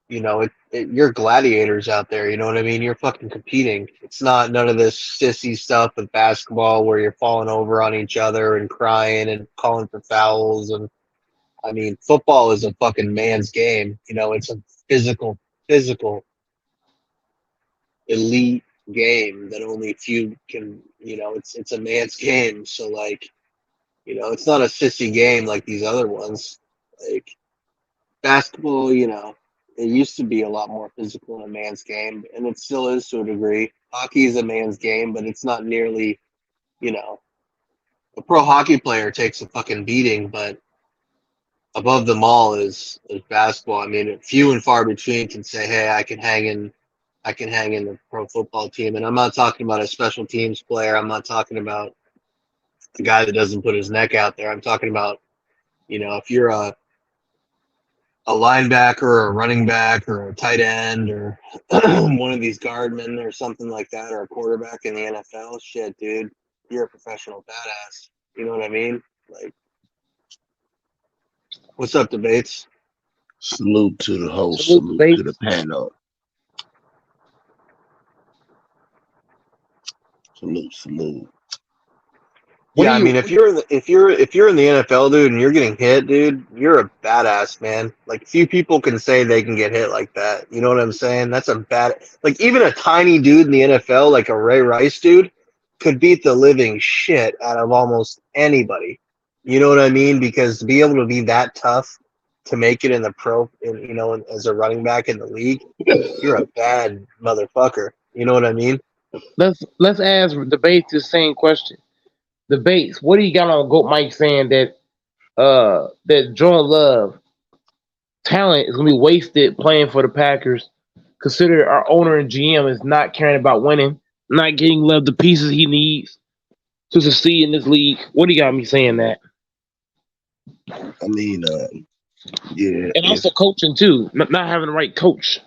You know, you're gladiators out there. You know what I mean? You're fucking competing. It's not none of this sissy stuff with basketball where you're falling over on each other and crying and calling for fouls. And I mean, football is a fucking man's game. You know, it's a physical, elite game that only few can. You know, it's a man's game. So like, you know, it's not a sissy game like these other ones. Like basketball, you know. It used to be a lot more physical in a man's game, and it still is to a degree. Hockey is a man's game, but it's not nearly, you know, a pro hockey player takes a fucking beating, but above them all is basketball. I mean, few and far between can say, "Hey, I can hang in the pro football team." And I'm not talking about a special teams player. I'm not talking about the guy that doesn't put his neck out there. I'm talking about, you know, if you're a linebacker or a running back or a tight end or one of these guardmen or something like that, or a quarterback in the NFL, shit, dude, you're a professional badass. You know what I mean? Like, what's up, Debates? Salute to the host. Salute, Salute to the panel. Salute. Yeah, I mean, if you're in the NFL, dude, and you're getting hit, dude, you're a badass, man. Like, few people can say they can get hit like that. You know what I'm saying? That's a bad. Like, even a tiny dude in the NFL, like a Ray Rice dude, could beat the living shit out of almost anybody. You know what I mean? Because to be able to be that tough to make it in the pro, you know, as a running back in the league, you're a bad motherfucker. You know what I mean? Let's ask Debates the same question. Debates, what do you got on Goat Mike saying that Jordan Love talent is gonna be wasted playing for the Packers? Consider our owner and GM is not caring about winning, not getting Love the pieces he needs to succeed in this league. What do you got me saying that? I mean, yeah, And also coaching too, not having the right coach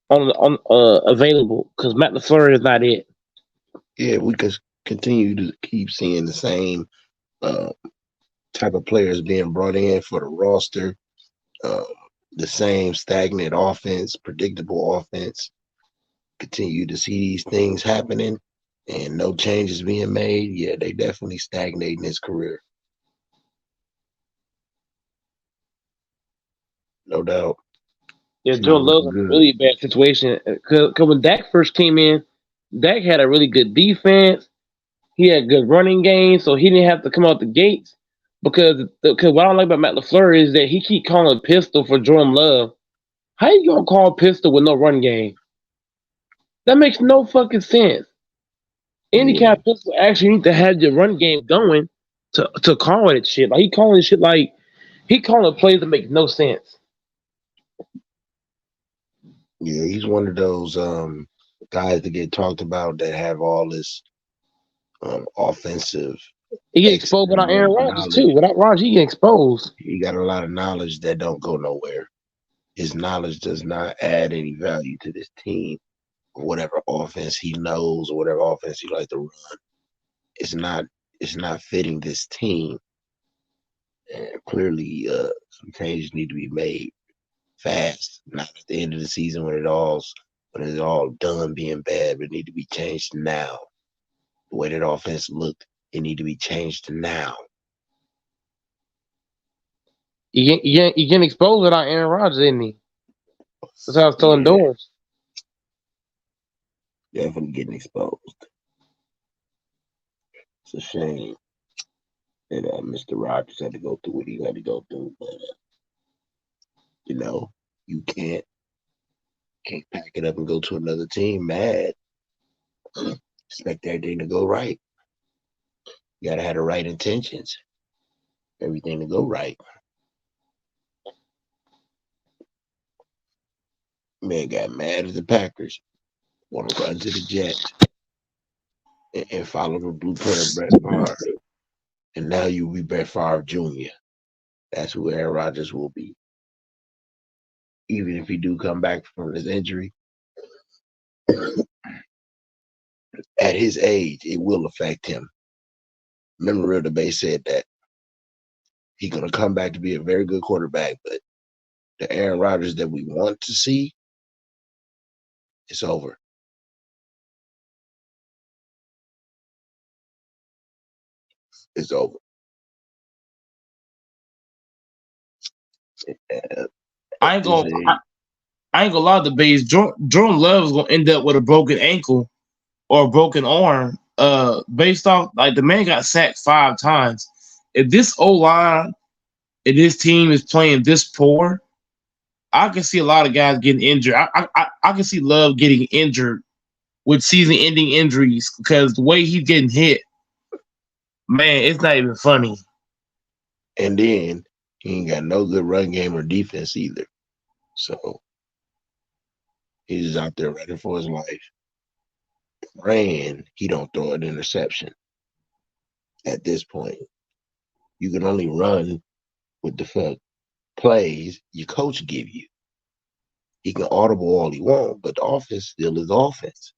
on available because Matt LaFleur is not it. yeah, we could continue to keep seeing the same type of players being brought in for the roster, the same stagnant offense, predictable offense. Continue to see these things happening and no changes being made. Yeah, they definitely stagnate in his career. no doubt. Yeah, It's not Jordan Love's looking in a good. really bad situation. Cause when Dak first came in, Dak had a really good defense. He had good running game, so he didn't have to come out the gates. Because what I don't like about Matt LaFleur is that he keep calling pistol for Jordan Love. How you gonna call pistol with no run game? That makes no fucking sense. Any Yeah, kind of pistol actually need to have your run game going to call it shit. Like he calling shit like he calling plays that make no sense. yeah, he's one of those guys that get talked about that have all this offensive He get exposed without Aaron experience, Rodgers too. knowledge. Without Rodgers, he get exposed. He got a lot of knowledge that don't go nowhere. His knowledge does not add any value to this team. Whatever offense he knows or whatever offense he likes to run, it's not fitting this team. And clearly, some changes need to be made fast. Not at the end of the season when it's all done being bad, but it need to be changed now. The way that offense looked, it need to be changed now. He getting exposed without Aaron Rodgers, isn't he? That's how I was telling Yeah, Doris. definitely getting exposed. It's a shame that Mr. Rogers had to go through what he had to go through, but you can't pack it up and go to another team mad. Expect everything to go right. You gotta have the right intentions. Everything to go right. Man got mad at the Packers. Want to run to the Jets and follow the blueprint of Brett Favre. And now you be Brett Favre Jr. That's who Aaron Rodgers will be. Even if he do come back from his injury, at his age, it will affect him. Remember, Real Debate said that he's going to come back to be a very good quarterback, but the Aaron Rodgers that we want to see, it's over. It's over. I ain't gonna lie to Bays. Jordan Love is gonna end up with a broken ankle or a broken arm. Based off like the man got sacked 5 times. If this O line and this team is playing this poor, I can see a lot of guys getting injured. I can see Love getting injured with season-ending injuries because the way he's getting hit, man, it's not even funny. And then he ain't got no good run game or defense either. So he's just out there running for his life. Praying he don't throw an interception. At this point, you can only run with the plays your coach give you. He can audible all he wants, but the offense still is offense.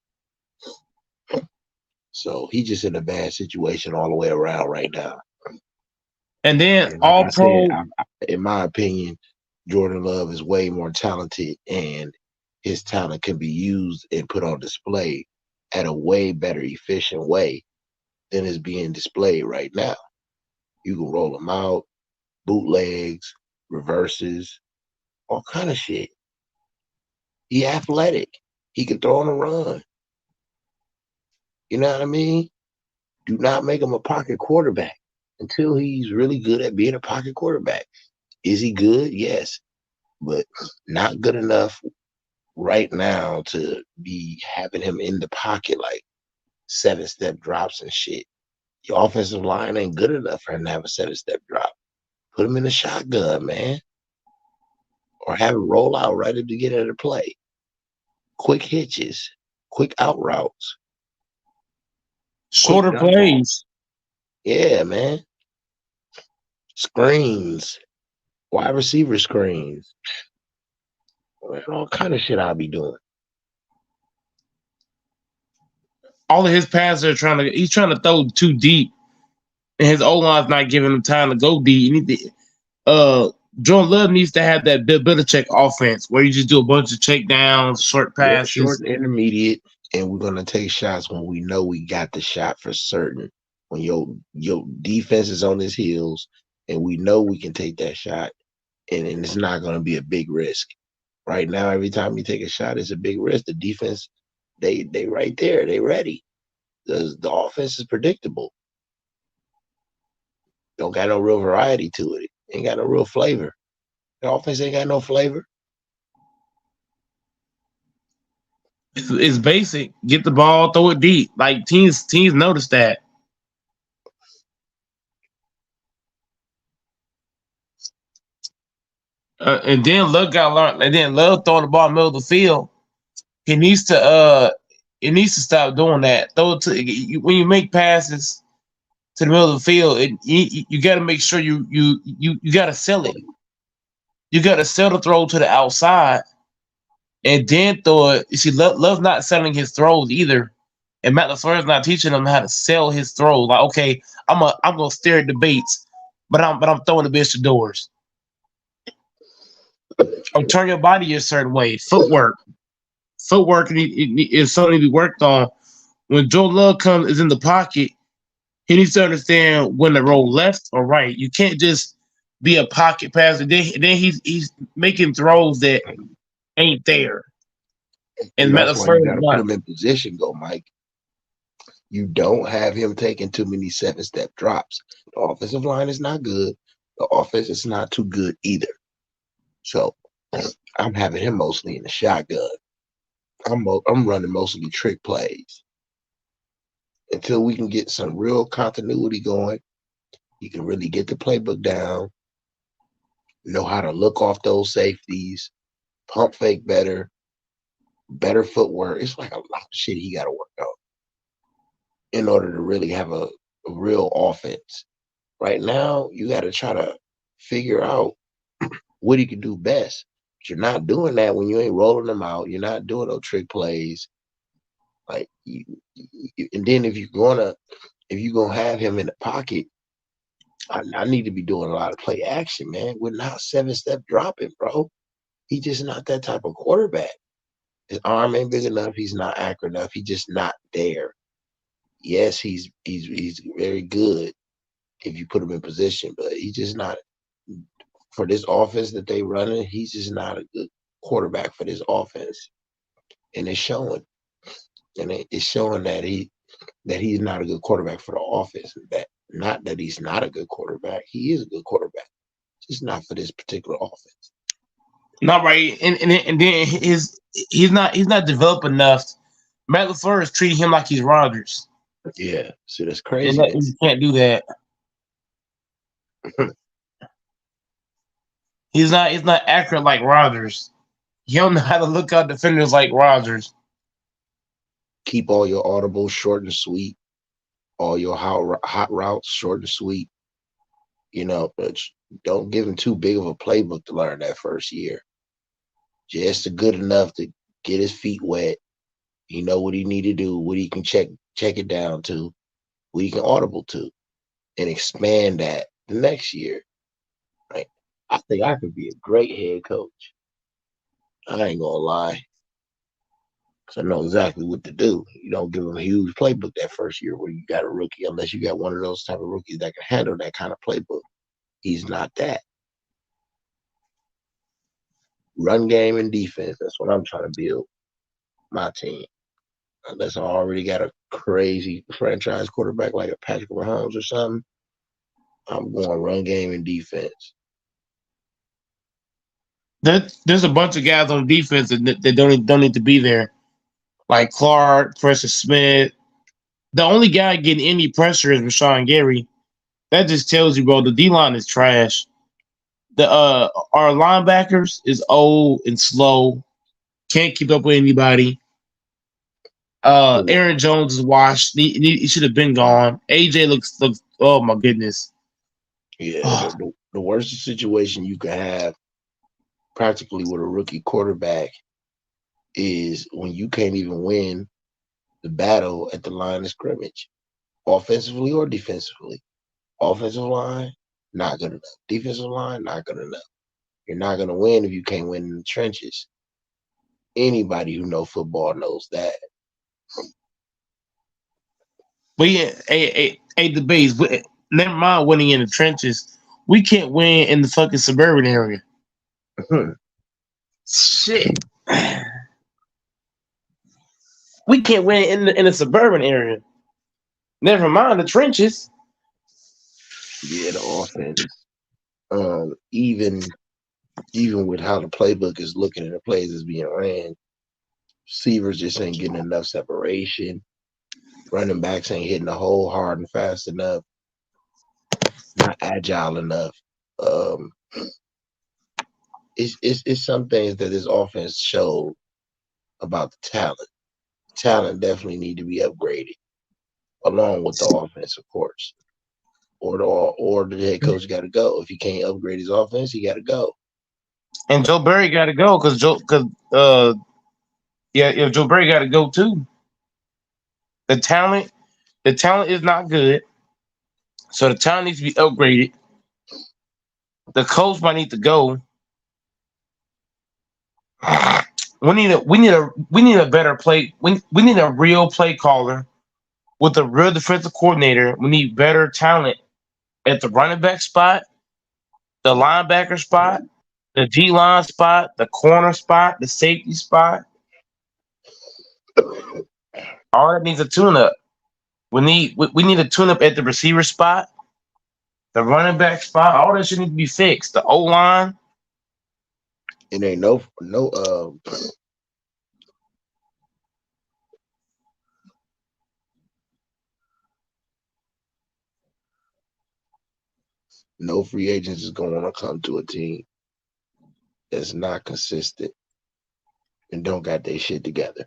So he's just in a bad situation all the way around right now. And then And all like I pro. said, in my opinion, Jordan Love is way more talented, and his talent can be used and put on display at a way better, efficient way than is being displayed right now. You can roll him out, bootlegs, reverses, all kind of shit. He athletic. He can throw on a run. You know what I mean? Do not make him a pocket quarterback until he's really good at being a pocket quarterback. Is he good? Yes. But not good enough right now to be having him in the pocket like 7-step drops and shit. Your offensive line ain't good enough for him to have a 7-step drop. Put him in a shotgun, man. Or have him roll out right at the beginning of the play. Quick hitches, quick out routes. Shorter plays. Yeah, man. Screens. Wide receiver screens. All kind of shit I'll be doing. All of his passes are he's trying to throw too deep. And his O line's not giving him time to go deep. Jordan Love needs to have that Bill Belichick offense where you just do a bunch of checkdowns, short passes. Short and intermediate, and we're gonna take shots when we know we got the shot for certain. When your defense is on his heels and we know we can take that shot, and it's not going to be a big risk. Right now, every time you take a shot, it's a big risk. The defense, they right there, they ready. The offense is predictable. Don't got no real variety to it. Ain't got no real flavor. The offense ain't got no flavor. It's basic. Get the ball, throw it deep. Like teams notice that. And then Love got learned. And then Love throwing the ball in the middle of the field. He needs to stop doing that. Throw it to when you make passes to the middle of the field. You got to make sure you got to sell it. You got to sell the throw to the outside, and then throw it. You see, Love not selling his throws either, and Matt LaFleur's not teaching him how to sell his throws. Like, okay, I'm gonna stare at the baits, but I'm throwing the bitch to doors. Or turn your body a certain way. Footwork is something to be worked on. When Joe Love is in the pocket, he needs to understand when to roll left or right. You can't just be a pocket passer. Then he's making throws that ain't there. And Matt That's why you LaFleur got to is put not. him in position, go Mike. You don't have him taking too many 7-step drops. The offensive line is not good. The offense is not too good either. So I'm having him mostly in the shotgun. I'm running mostly trick plays. Until we can get some real continuity going, you can really get the playbook down, know how to look off those safeties, pump fake better footwork. It's like a lot of shit he got to work on in order to really have a real offense. Right now, you got to try to figure out what he can do best. But you're not doing that when you ain't rolling them out. You're not doing no trick plays. Like and then if you're gonna have him in the pocket, I need to be doing a lot of play action, man. We're not 7-step dropping, bro. He's just not that type of quarterback. His arm ain't big enough. He's not accurate enough. He's just not there. Yes, he's very good if you put him in position, but he's just not for this offense that they running. He's just not a good quarterback for this offense, and it's showing. And it's showing that he's not a good quarterback for the offense. That not that he's not a good quarterback. He is a good quarterback, just not for this particular offense. Not right. And then he's not developed enough. Matt LaFleur is treating him like he's Rodgers. Yeah, so that's And crazy. you can't do that. He's not accurate like Rodgers. He don't know how to look out defenders like Rodgers. Keep all your audibles short and sweet. All your hot routes short and sweet. But don't give him too big of a playbook to learn that first year. Just good enough to get his feet wet. He know what he need to do, what he can check it down to, what he can audible to, and expand that the next year. Right? I think I could be a great head coach. I ain't gonna lie. Because I know exactly what to do. You don't give him a huge playbook that first year where you got a rookie, unless you got one of those type of rookies that can handle that kind of playbook. He's not that. Run game and defense, that's what I'm trying to build my team. Unless I already got a crazy franchise quarterback like a Patrick Mahomes or something, I'm going run game and defense. There's a bunch of guys on defense that don't need to be there. Like Clark, Preston Smith. The only guy getting any pressure is Rashawn Gary. That just tells you, bro, the D-line is trash. Our linebackers is old and slow. Can't keep up with anybody. Aaron Jones is washed. He should have been gone. AJ looks oh my goodness. Yeah, the worst situation you can have practically with a rookie quarterback is when you can't even win the battle at the line of scrimmage, offensively or defensively. Offensive line, not good enough. Defensive line, not good enough. You're not going to win if you can't win in the trenches. Anybody who knows football knows that. But yeah, the base. Never mind winning in the trenches. We can't win in the fucking suburban area. Shit. We can't win in the suburban area. Never mind the trenches. Yeah, the offense. Even with how the playbook is looking and the plays is being ran, receivers just ain't getting enough separation. Running backs ain't hitting the hole hard and fast enough. Not agile enough. It's some things that this offense showed about the talent. Talent definitely need to be upgraded, along with the offense, of course. Or the head coach got to go. If he can't upgrade his offense, he got to go. And Joe Barry got to go because Joe Barry got to go too. The talent is not good, so the talent needs to be upgraded. The coach might need to go. We need a better play. We need a real play caller with a real defensive coordinator. We need better talent at the running back spot, the linebacker spot, the D line spot, the corner spot, the safety spot. All that needs a tune up. We need a tune up at the receiver spot, the running back spot. All that shit need to be fixed. The O line. It ain't no free agents is going to come to a team that's not consistent and don't got their shit together.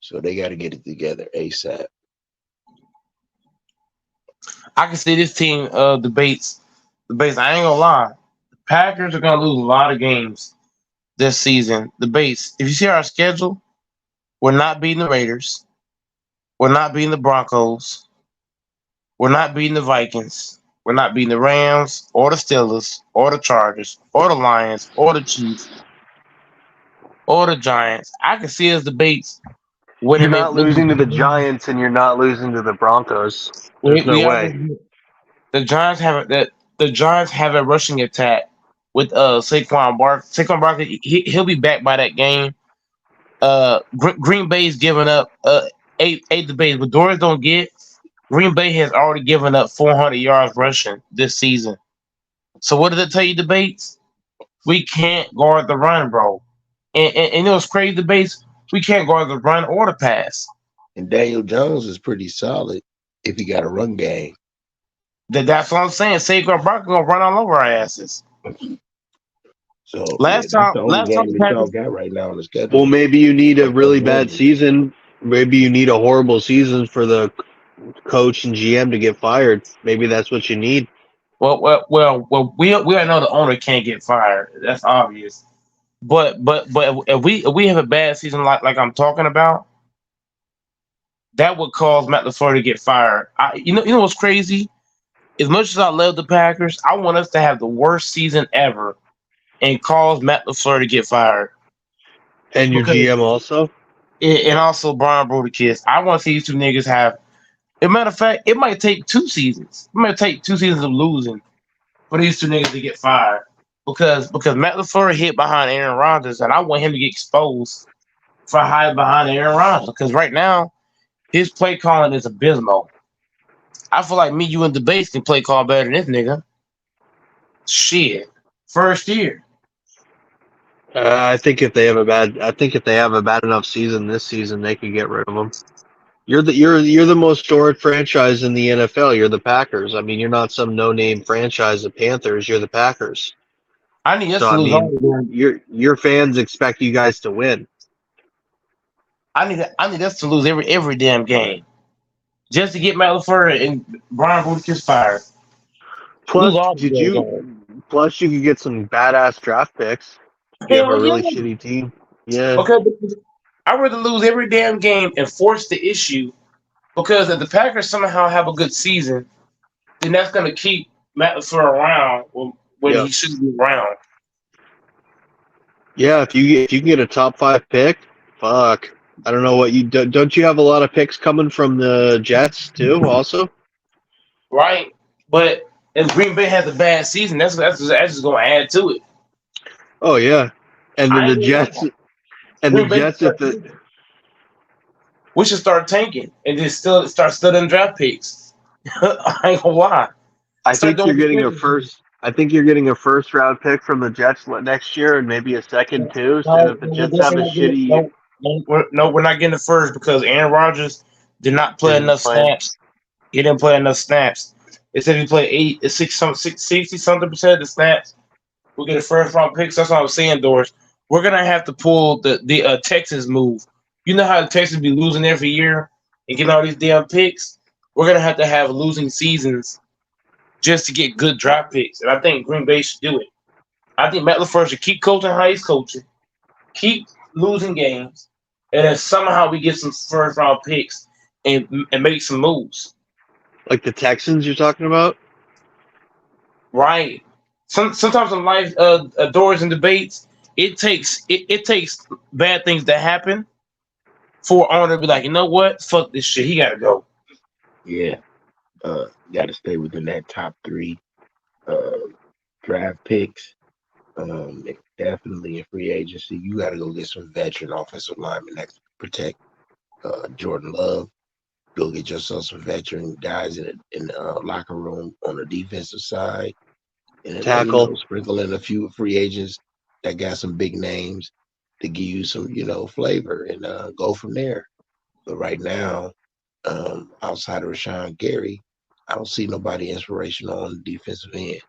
So they got to get it together ASAP. I can see this team debates. I ain't gonna lie. The Packers are gonna lose a lot of games this season. If you see our schedule, we're not beating the Raiders. We're not beating the Broncos. We're not beating the Vikings. We're not beating the Rams or the Steelers or the Chargers or the Lions or the Chiefs or the Giants. I can see us debates. You're not losing to the Giants and you're not losing to the Broncos. There's no way. The Giants have a rushing attack with Saquon Barkley. Saquon Barkley, he'll be back by that game. Green Bay's giving up eight debates, but Doris don't get. Green Bay has already given up 400 yards rushing this season. So what does it tell you, debates? We can't guard the run, bro. And you know what's crazy, debates? We can't guard the run or the pass. And Daniel Jones is pretty solid if he got a run game. That's what I'm saying. Saquon Barkley gonna run all over our asses. So last time the Packers got right now on the schedule. Well, maybe you need a really bad season. Maybe you need a horrible season for the coach and GM to get fired. Maybe that's what you need. Well, we all know the owner can't get fired. That's obvious. But if we have a bad season like I'm talking about, that would cause Matt LaFleur to get fired. You know what's crazy? As much as I love the Packers, I want us to have the worst season ever and cause Matt LaFleur to get fired. And your GM also? And also Brian Broderkiss. I want to see these two niggas have. As a matter of fact, it might take 2 seasons. It might take 2 seasons of losing for these two niggas to get fired. Because Matt LaFleur hid behind Aaron Rodgers, and I want him to get exposed for hiding behind Aaron Rodgers. Because right now, his play calling is abysmal. I feel like me, you, and Debates can play call better than this nigga. Shit, first year. I think if they have a bad enough season this season, they could get rid of him. You're the most storied franchise in the NFL. You're the Packers. I mean, you're not some no-name franchise, the Panthers. You're the Packers. I need us to lose all your fans expect you guys to win. I need us to lose every damn game, just to get Matt LaFleur and Brian Broderkiss fired. Plus, you could get some badass draft picks. You have a really shitty team. Yeah. Okay, I'd rather lose every damn game and force the issue, because if the Packers somehow have a good season, then that's going to keep Matt LaFleur around when he shouldn't be around. Yeah, if you can get a top 5 pick, fuck. I don't know what you do. Don't you have a lot of picks coming from the Jets too? Also, right. But if Green Bay has a bad season, that's just going to add to it. Oh yeah, and then the Jets and the Green Bay Jets at the we should start tanking and just still start studying draft picks. I ain't gonna lie. I Start think you're doing getting a the first. I think you're getting a first round pick from the Jets next year, and maybe a second too. So no, if the no, Jets have a shitty year, we're not getting the first because Aaron Rodgers did not play isn't enough playing. snaps. He didn't play enough snaps. It said he played 60 something percent of the snaps. We'll get a first round pick. So that's what I'm saying, Doris. We're gonna have to pull the Texans move. You know how the Texans be losing every year and getting all these damn picks. We're gonna have to have losing seasons just to get good draft picks, and I think Green Bay should do it. I think Matt LaFleur should keep coaching how he's coaching, keep losing games, and then somehow we get some first round picks and make some moves. Like the Texans you're talking about? Right. Sometimes in life, doors and debates, it takes bad things to happen for owner to be like, you know what, fuck this shit, he gotta go. Yeah. Got to stay within that top 3 draft picks. Definitely in free agency, you got to go get some veteran offensive linemen that can protect Jordan Love. Go get yourself some veteran guys in the locker room on the defensive side, and then, Tackle. sprinkle in a few free agents that got some big names to give you some flavor, and go from there. But right now, outside of Rashawn Gary, I don't see nobody inspirational on the defensive end.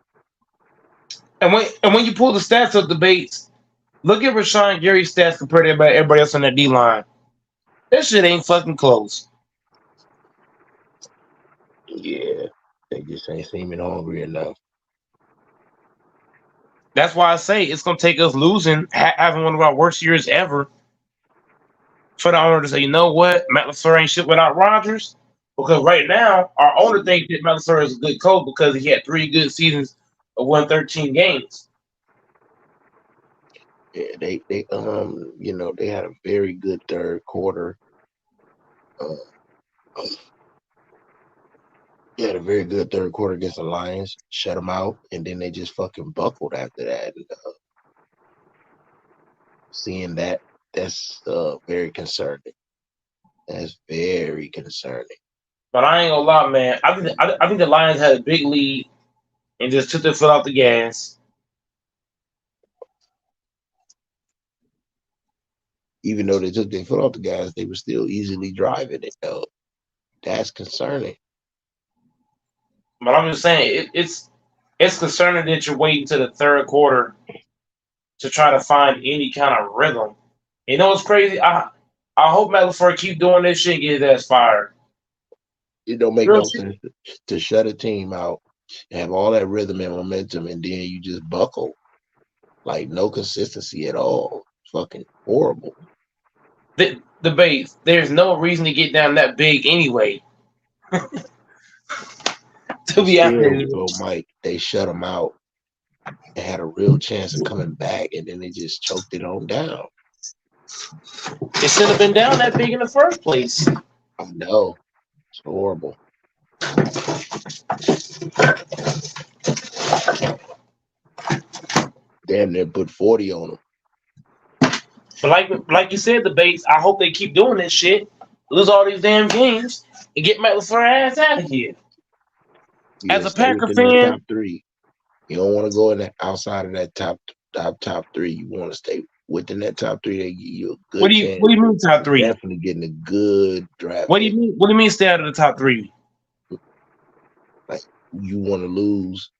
And when you pull the stats of debates, look at Rashawn Gary's stats compared to everybody else on that D line. That shit ain't fucking close. Yeah, they just ain't seeming hungry enough. That's why I say it's gonna take us losing, having one of our worst years ever, for the owner to say, you know what, Matt LaFleur ain't shit without Rodgers. Because right now, our owner thinks that Matt LaFleur is a good coach because he had 3 good seasons of 113 games. Yeah, they they had a very good third quarter. They had a very good third quarter against the Lions, shut them out, and then they just fucking buckled after that. And, seeing that's very concerning. That's very concerning. But I ain't gonna lie, man. I think the Lions had a big lead and just took their foot off the gas. Even though they took their foot off the gas, they were still easily driving it, though. That's concerning. But I'm just saying, it's concerning that you're waiting to the third quarter to try to find any kind of rhythm. You know what's crazy? I hope Matt LaFleur keep doing this shit and get his ass fired. It don't make Real no shit. sense to shut a team out and have all that rhythm and momentum, and then you just buckle. Like, no consistency at all. Fucking horrible. The base, there's no reason to get down that big anyway. To be honest, So, Mike, they shut them out and had a real chance of coming back, and then they just choked it on down. it should have been down that big in the first place. I know. It's horrible. Damn near put 40 on them. But like you said, the base, I hope they keep doing this shit, lose all these damn games, and get Matt LaFleur ass out of here. As a stay Packer within that fan, top 3. You don't want to go in that outside of that top 3. You want to stay within that top 3. They give you a good what do you chance. mean top 3? Definitely getting a good draft. What do you mean stay out of the top 3? Like, you want to lose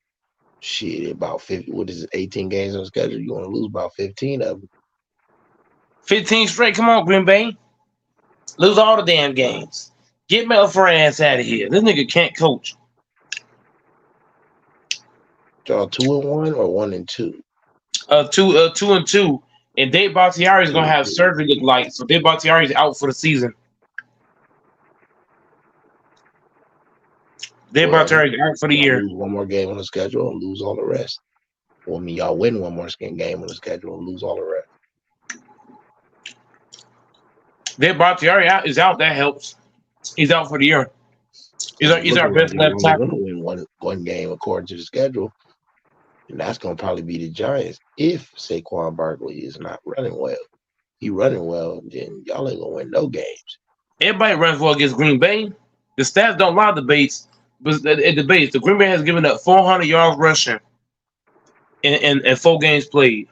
shit about 50. What is it? 18 games on the schedule. You want to lose about 15 of them. 15 straight. Come on, Green Bay. Lose all the damn games. Get Matt LaFleur ass out of here. This nigga can't coach. Y'all 2-1 or 1-2? 2-2, and Dave Bakhtiari is gonna have surgery. Look like so. Dave Bakhtiari is out for the season. Dave Bakhtiari is out for the year. Lose one more game on the schedule and lose all the rest. Well, I mean, y'all win one more game on the schedule and lose all the rest. Dave Bakhtiari is out. That helps. He's out for the year. He's our best left tackle. Win one game according to the schedule. And that's going to probably be the Giants if Saquon Barkley is not running well. He running well, then y'all ain't going to win no games. Everybody runs well against Green Bay. The stats don't lie. Debates, but it debates. The Green Bay has given up 400 yards rushing in 4 games played.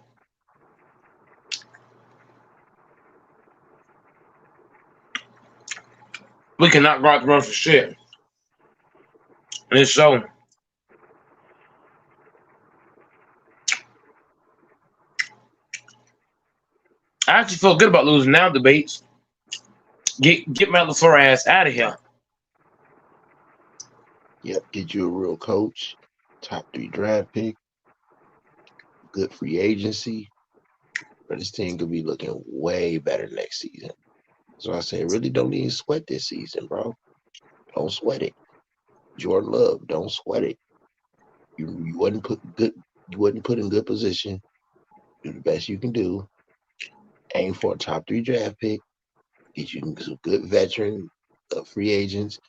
We cannot run for shit, and it's showing. I actually feel good about losing now. Debates. Get Matt LaFleur ass out of here. Yep, get you a real coach, top 3 draft pick, good free agency. But this team could be looking way better next season. So I say, really don't even sweat this season, bro. Don't sweat it. Jordan Love, don't sweat it. You wasn't put in good position. Do the best you can do. Aim for a top 3 draft pick. Get you some good veteran free agents,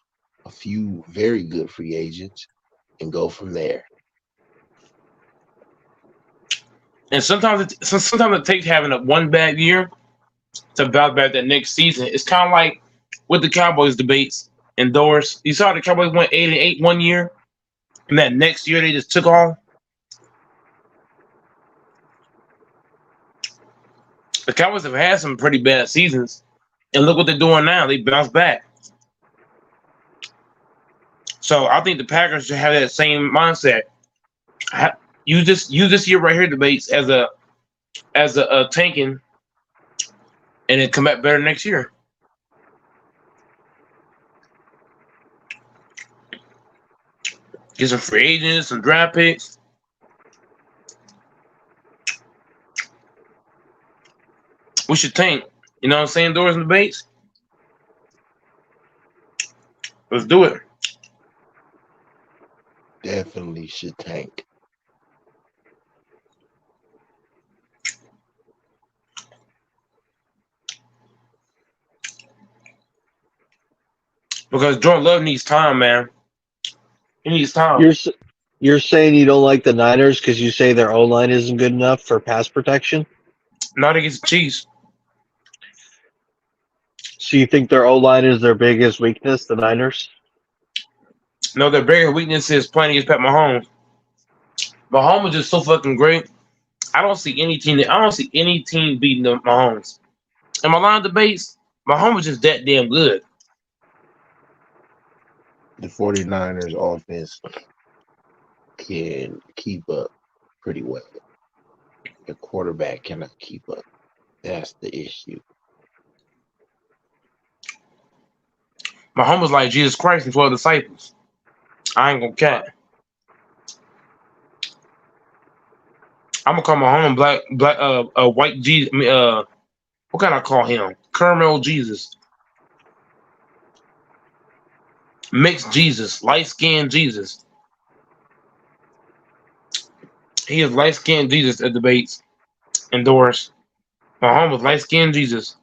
a few very good free agents, and go from there. And sometimes it takes having a one bad year to bounce back that next season. It's kind of like with the Cowboys debates indoors. You saw the Cowboys went 8-8 one year, and that next year they just took off. The Cowboys have had some pretty bad seasons, and look what they're doing now. They bounce back. So I think the Packers should have that same mindset. Use this year right here, debates, as a tanking, and then come back better next year. Get some free agents, some draft picks. We should tank. You know what I'm saying, Doors and debates? Let's do it. Definitely should tank. Because Jordan Love needs time, man. He needs time. You're saying you don't like the Niners because you say their O-line isn't good enough for pass protection? Not against the Chiefs. So you think their O-line is their biggest weakness, the Niners? No, their bigger weakness is playing against Pat Mahomes. Mahomes is just so fucking great. I don't see any team beating the Mahomes. In my line of debates, Mahomes is just that damn good. The 49ers offense can keep up pretty well. The quarterback cannot keep up. That's the issue. Mahomes was like Jesus Christ and 12 disciples. I ain't gonna cap. I'm gonna call Mahomes white Jesus. What can I call him? Caramel Jesus. Mixed Jesus. Light-skinned Jesus. He is light-skinned Jesus at debates. Endorse. Mahomes was light-skinned Jesus.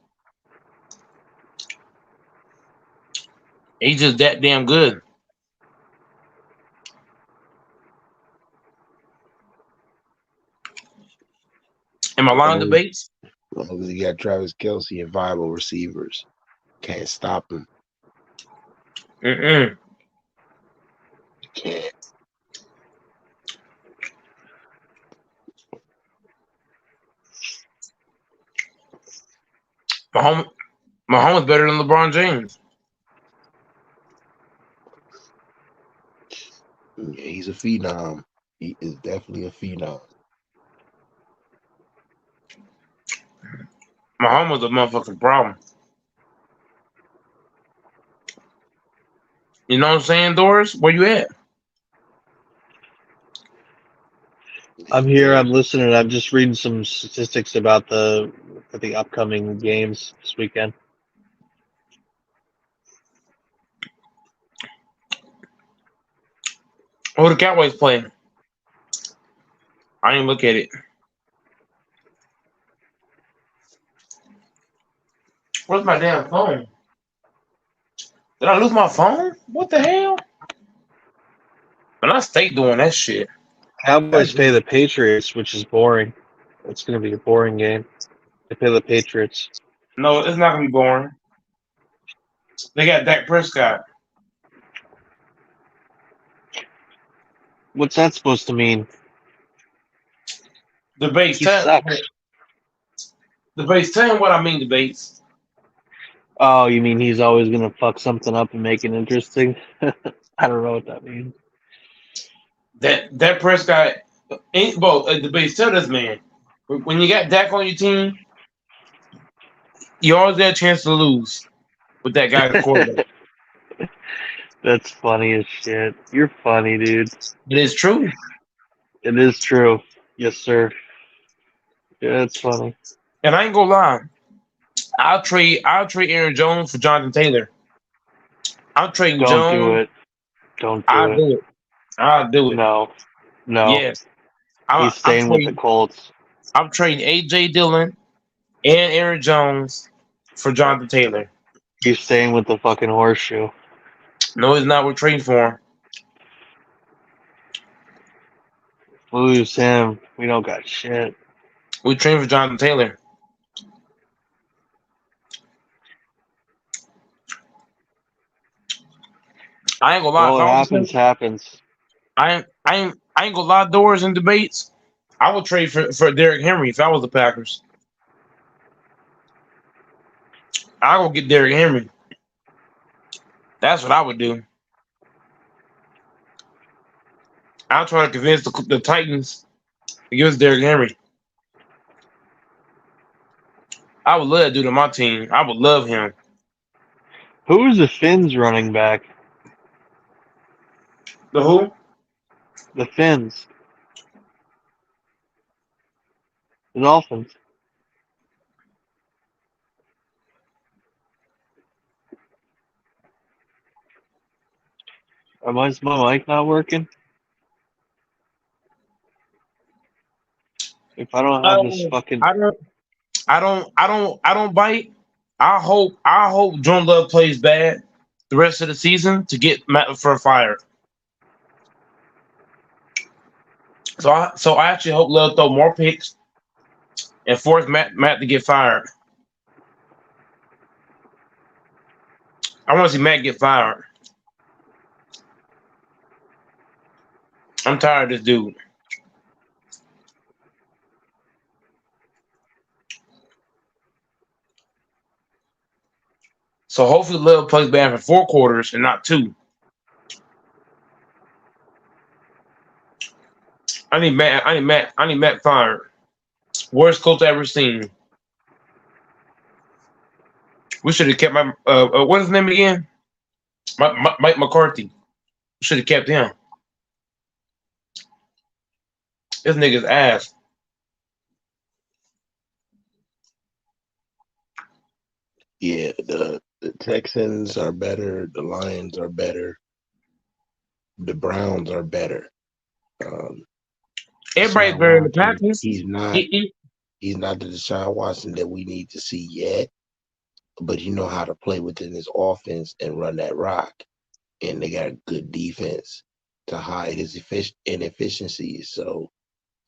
He's just that damn good. Am I lying, debates? As long as you got Travis Kelce and viable receivers, can't stop him. Mm-mm. Can't. Mahomes better than LeBron James. Yeah, he's a phenom. He is definitely a phenom. Mahomes was a motherfucking problem. You know what I'm saying, Doris? Where you at? I'm here. I'm listening. I'm just reading some statistics about the upcoming games this weekend. Who the Cowboys playing? I didn't look at it. Where's my damn phone? Did I lose my phone? What the hell? And I stay doing that shit. Cowboys pay the Patriots, which is boring. It's going to be a boring game. They play the Patriots. No, it's not gonna be boring. They got Dak Prescott. What's that supposed to mean? Debates. He sucks. Debates. Tell him what I mean. Debates. Oh, you mean he's always going to fuck something up and make it interesting? I don't know what that means. That Prescott ain't both. Debates. Tell this man when you got Dak on your team, you always got a chance to lose with that guy at the quarterback. That's funny as shit. You're funny, dude. It is true. It is true. Yes, sir. Yeah, it's funny. And I ain't gonna lie. I'll trade Aaron Jones for Jonathan Taylor. I'm trading Don't Jones. do it. Don't do I'll it. do it. I'll do it. No. Yes. He's staying with the Colts. I'm trading AJ Dillon and Aaron Jones for Jonathan Taylor. He's staying with the fucking horseshoe. No, he's not. We're trading for him. Lose him. We don't got shit. We're trading for Jonathan Taylor. I ain't gonna lie. Well, If what I was happens, him, happens. I ain't gonna lie. Doors and debates. I would trade for Derrick Henry if I was the Packers. I will get Derrick Henry. That's what I would do. I'll try to convince the Titans to give us Derrick Henry. I would love to do to my team. I would love him. Who is the Finns running back? The who? The Finns. The Dolphins. Is my mic not working? If I don't have this fucking... I don't bite. I hope Jordan Love plays bad the rest of the season to get Matt LaFleur fired. So I actually hope Love throw more picks and force Matt to get fired. I want to see Matt get fired. I'm tired of this dude. So hopefully Love plays bad for 4 quarters and not 2. I need Matt fired. Worst coach I ever seen. We should have kept my what's his name again? Mike McCarthy. We should have kept him. This nigga's ass. Yeah, the Texans are better. The Lions are better. The Browns are better. Everybody's better than the Packers. He's not the Deshaun Watson that we need to see yet, but you know how to play within his offense and run that rock. And they got a good defense to hide his inefficiencies. So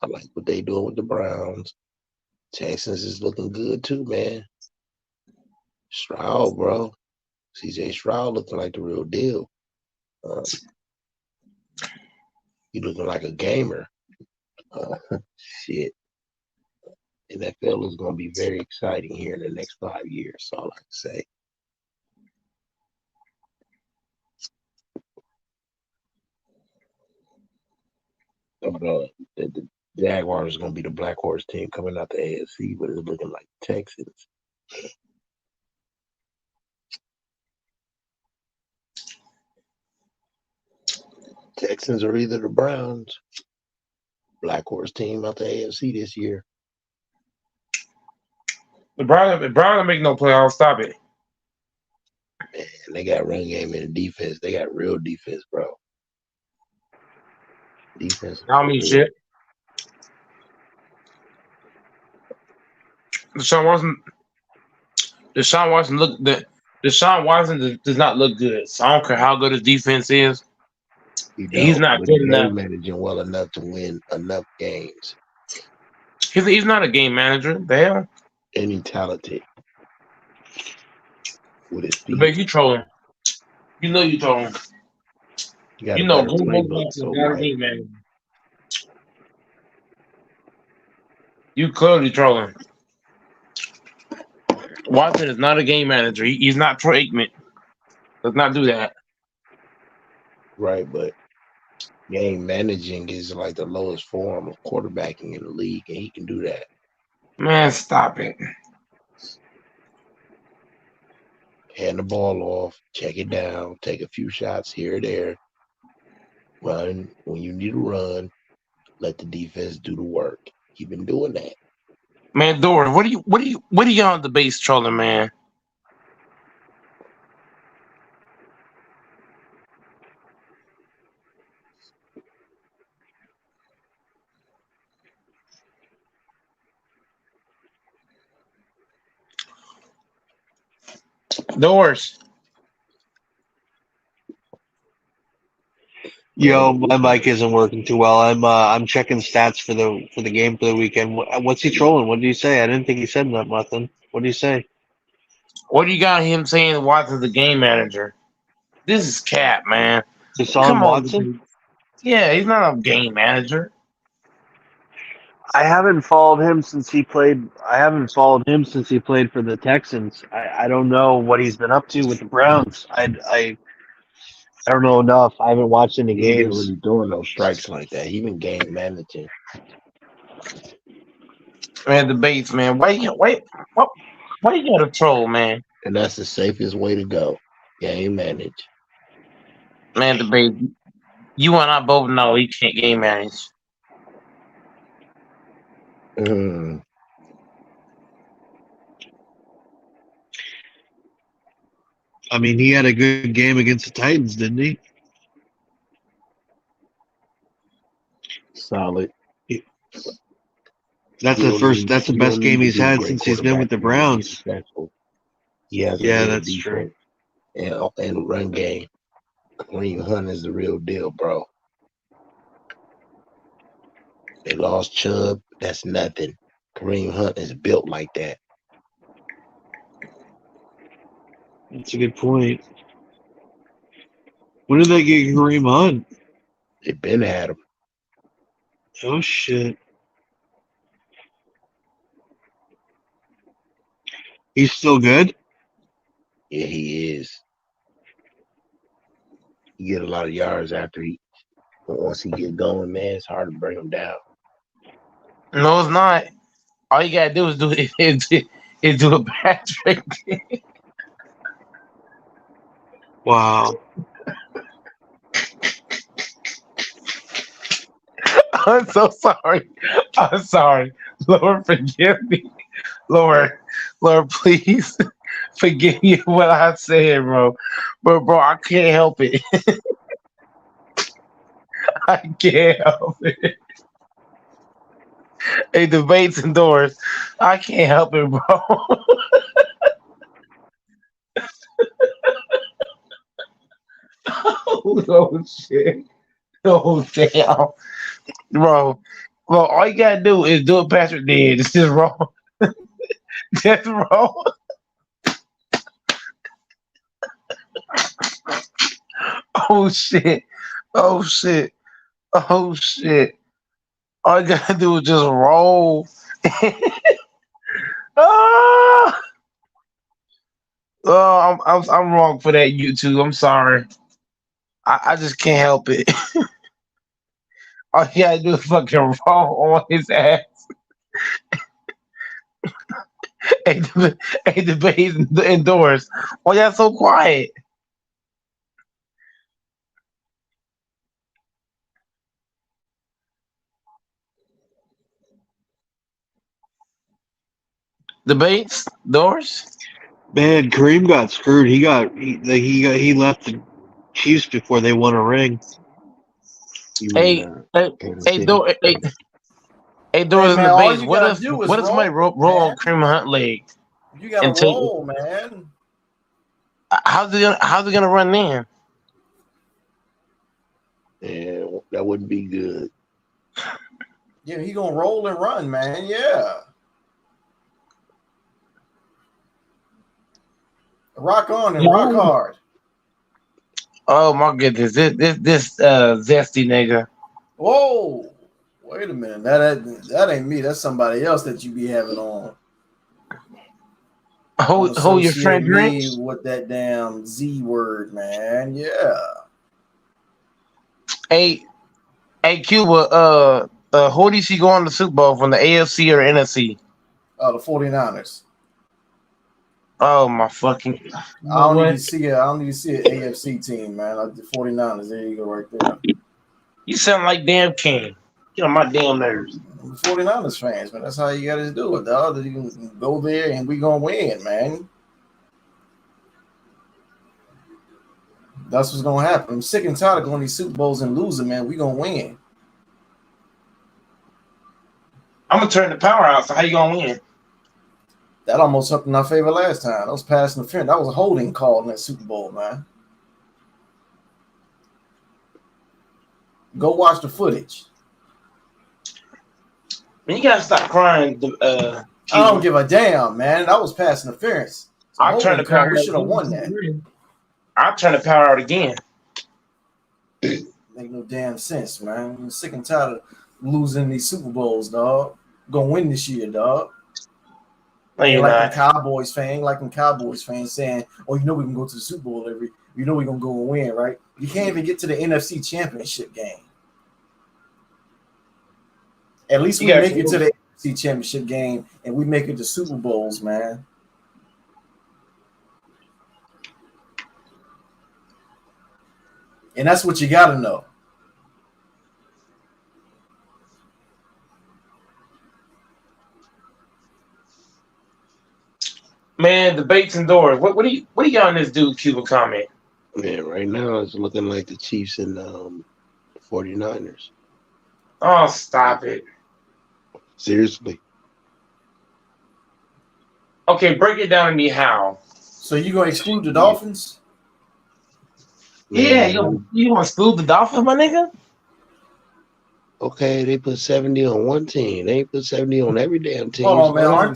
I like what they doing with the Browns. Texans is looking good too, man. Stroud, bro. CJ Stroud looking like the real deal. He looking like a gamer. Shit. NFL is going to be very exciting here in the next 5 years. That's all I can say. The Jaguars is going to be the black horse team coming out the AFC, but it's looking like Texans. Texans are either the Browns, black horse team out the AFC this year. The Browns make no playoffs. Stop it. Man, they got run game and defense. They got real defense, bro. Defense. I don't mean shit. Deshaun Watson does not look good. So I don't care how good his defense is. He He's don't, not but he good enough. game managing well enough to win enough games. He's not a game manager. The hell? And he talented with his The feet. base, you trolling. You know you trolling. He got You a know better Green Bay playbook. Packers So got a what? game manager. You clearly trolling. Watson is not a game manager. He's not Troy Aikman. Does not do that. Right, but game managing is like the lowest form of quarterbacking in the league, and he can do that. Man, stop it. Hand the ball off, check it down, take a few shots here or there, run when you need to run, let the defense do the work. He been doing that. Man, Doran, what are you on the base trolling, man? Doors. Yo, my mic isn't working too well. I'm checking stats for the game for the weekend. What's he trolling? What did he say? I didn't think he said nothing. What did he say? What do you got him saying Watson's the game manager? This is cap, man. Deshaun Come on. Watson? Yeah, he's not a game manager. I haven't followed him since he played. I haven't followed him since he played for the Texans. I don't know what he's been up to with the Browns. I don't know enough. I haven't watched any He ain't games. really doing no strikes like that. He been game managing. Man, the base, man. Why you gotta troll, man? And that's the safest way to go. Game manage. Man, the base. You and I both know he can't game manage. Mm. I mean, he had a good game against the Titans, didn't he? Solid. That's You the don't first. need- That's the you best don't game need he's to be a had great since he's been with the quarterback to be Browns. successful. He has a Yeah, real that's true. defense and run game. Kareem Hunt is the real deal, bro. They lost Chubb. That's nothing. Kareem Hunt is built like that. That's a good point. When did they get Kareem Hunt? They been had him. Oh shit! He's still good. Yeah, he is. He get a lot of yards once he get going, man. It's hard to bring him down. No, it's not. All you gotta do is do a Patrick. Wow. I'm so sorry. I'm sorry. Lord, forgive me. Lord, please forgive me what I said, bro. But bro, I can't help it. I can't help it. Hey, debates indoors. I can't help it, bro. Oh shit. Oh damn. Bro, all you gotta do is do what Patrick did. It's just wrong. That's wrong. Oh shit. Oh shit. Oh shit. All you gotta do is just roll. Ah! Oh, I'm wrong for that, YouTube. I'm sorry. I just can't help it. All you gotta do is fucking roll on his ass. Hey, debate indoors. Why y'all so quiet? Debates doors. Man, Kareem got screwed. He left the Chiefs before they won a ring. You mean, Hey, Kansas hey, City? door, hey, doors Hey, in man, the all base. you What gotta if do is somebody roll man. on Kareem Hunt leg? You gotta and take- roll, man. How's he gonna run in? and that wouldn't be good. Yeah, he gonna roll and run, man. Yeah. Rock on and rock hard. Oh my goodness, this zesty nigga. Whoa. Wait a minute. That ain't me. That's somebody else that you be having on. Hold your friend drinks with that damn Z word, man. Yeah. Hey, Cuba. Who do you see going to the Super Bowl from the AFC or NFC? The 49ers. Oh my fucking! I don't need to see an AFC team, man. Like the 49ers. There you go, right there. You sound like damn King. Get on my damn nerves. The 49ers fans, man. That's how you got to do it, dog. You can go there and we gonna win, man. That's what's gonna happen. I'm sick and tired of going to these Super Bowls and losing, man. We gonna win. I'm gonna turn the power out. So how you gonna win? That almost helped in our favor last time. That was pass interference. That was a holding call in that Super Bowl, man. Go watch the footage. Man, you gotta stop crying. I don't give a damn, man. That was pass interference. I'll turn the power. We should have won that. I'll turn the power out again. Make no damn sense, man. I'm sick and tired of losing these Super Bowls, dog. Gonna win this year, dog. No, you're like not. Cowboys fans saying, "Oh, you know we can go to the Super Bowl you know we're gonna go and win, right?" You can't even get to the NFC Championship game. At least we make it to the NFC Championship game and we make it to Super Bowls, man. And that's what you gotta know. Man, debates indoors. What do you got on this dude Cuba comment? Man, right now it's looking like the Chiefs and 49ers. Oh, stop it. Seriously. Okay, break it down to me how. So you gonna exclude the Dolphins? Yeah, you gonna exclude the Dolphins, my nigga? Okay, they put 70 on one team. They ain't put 70 on every damn team. Hold on, man. Aren't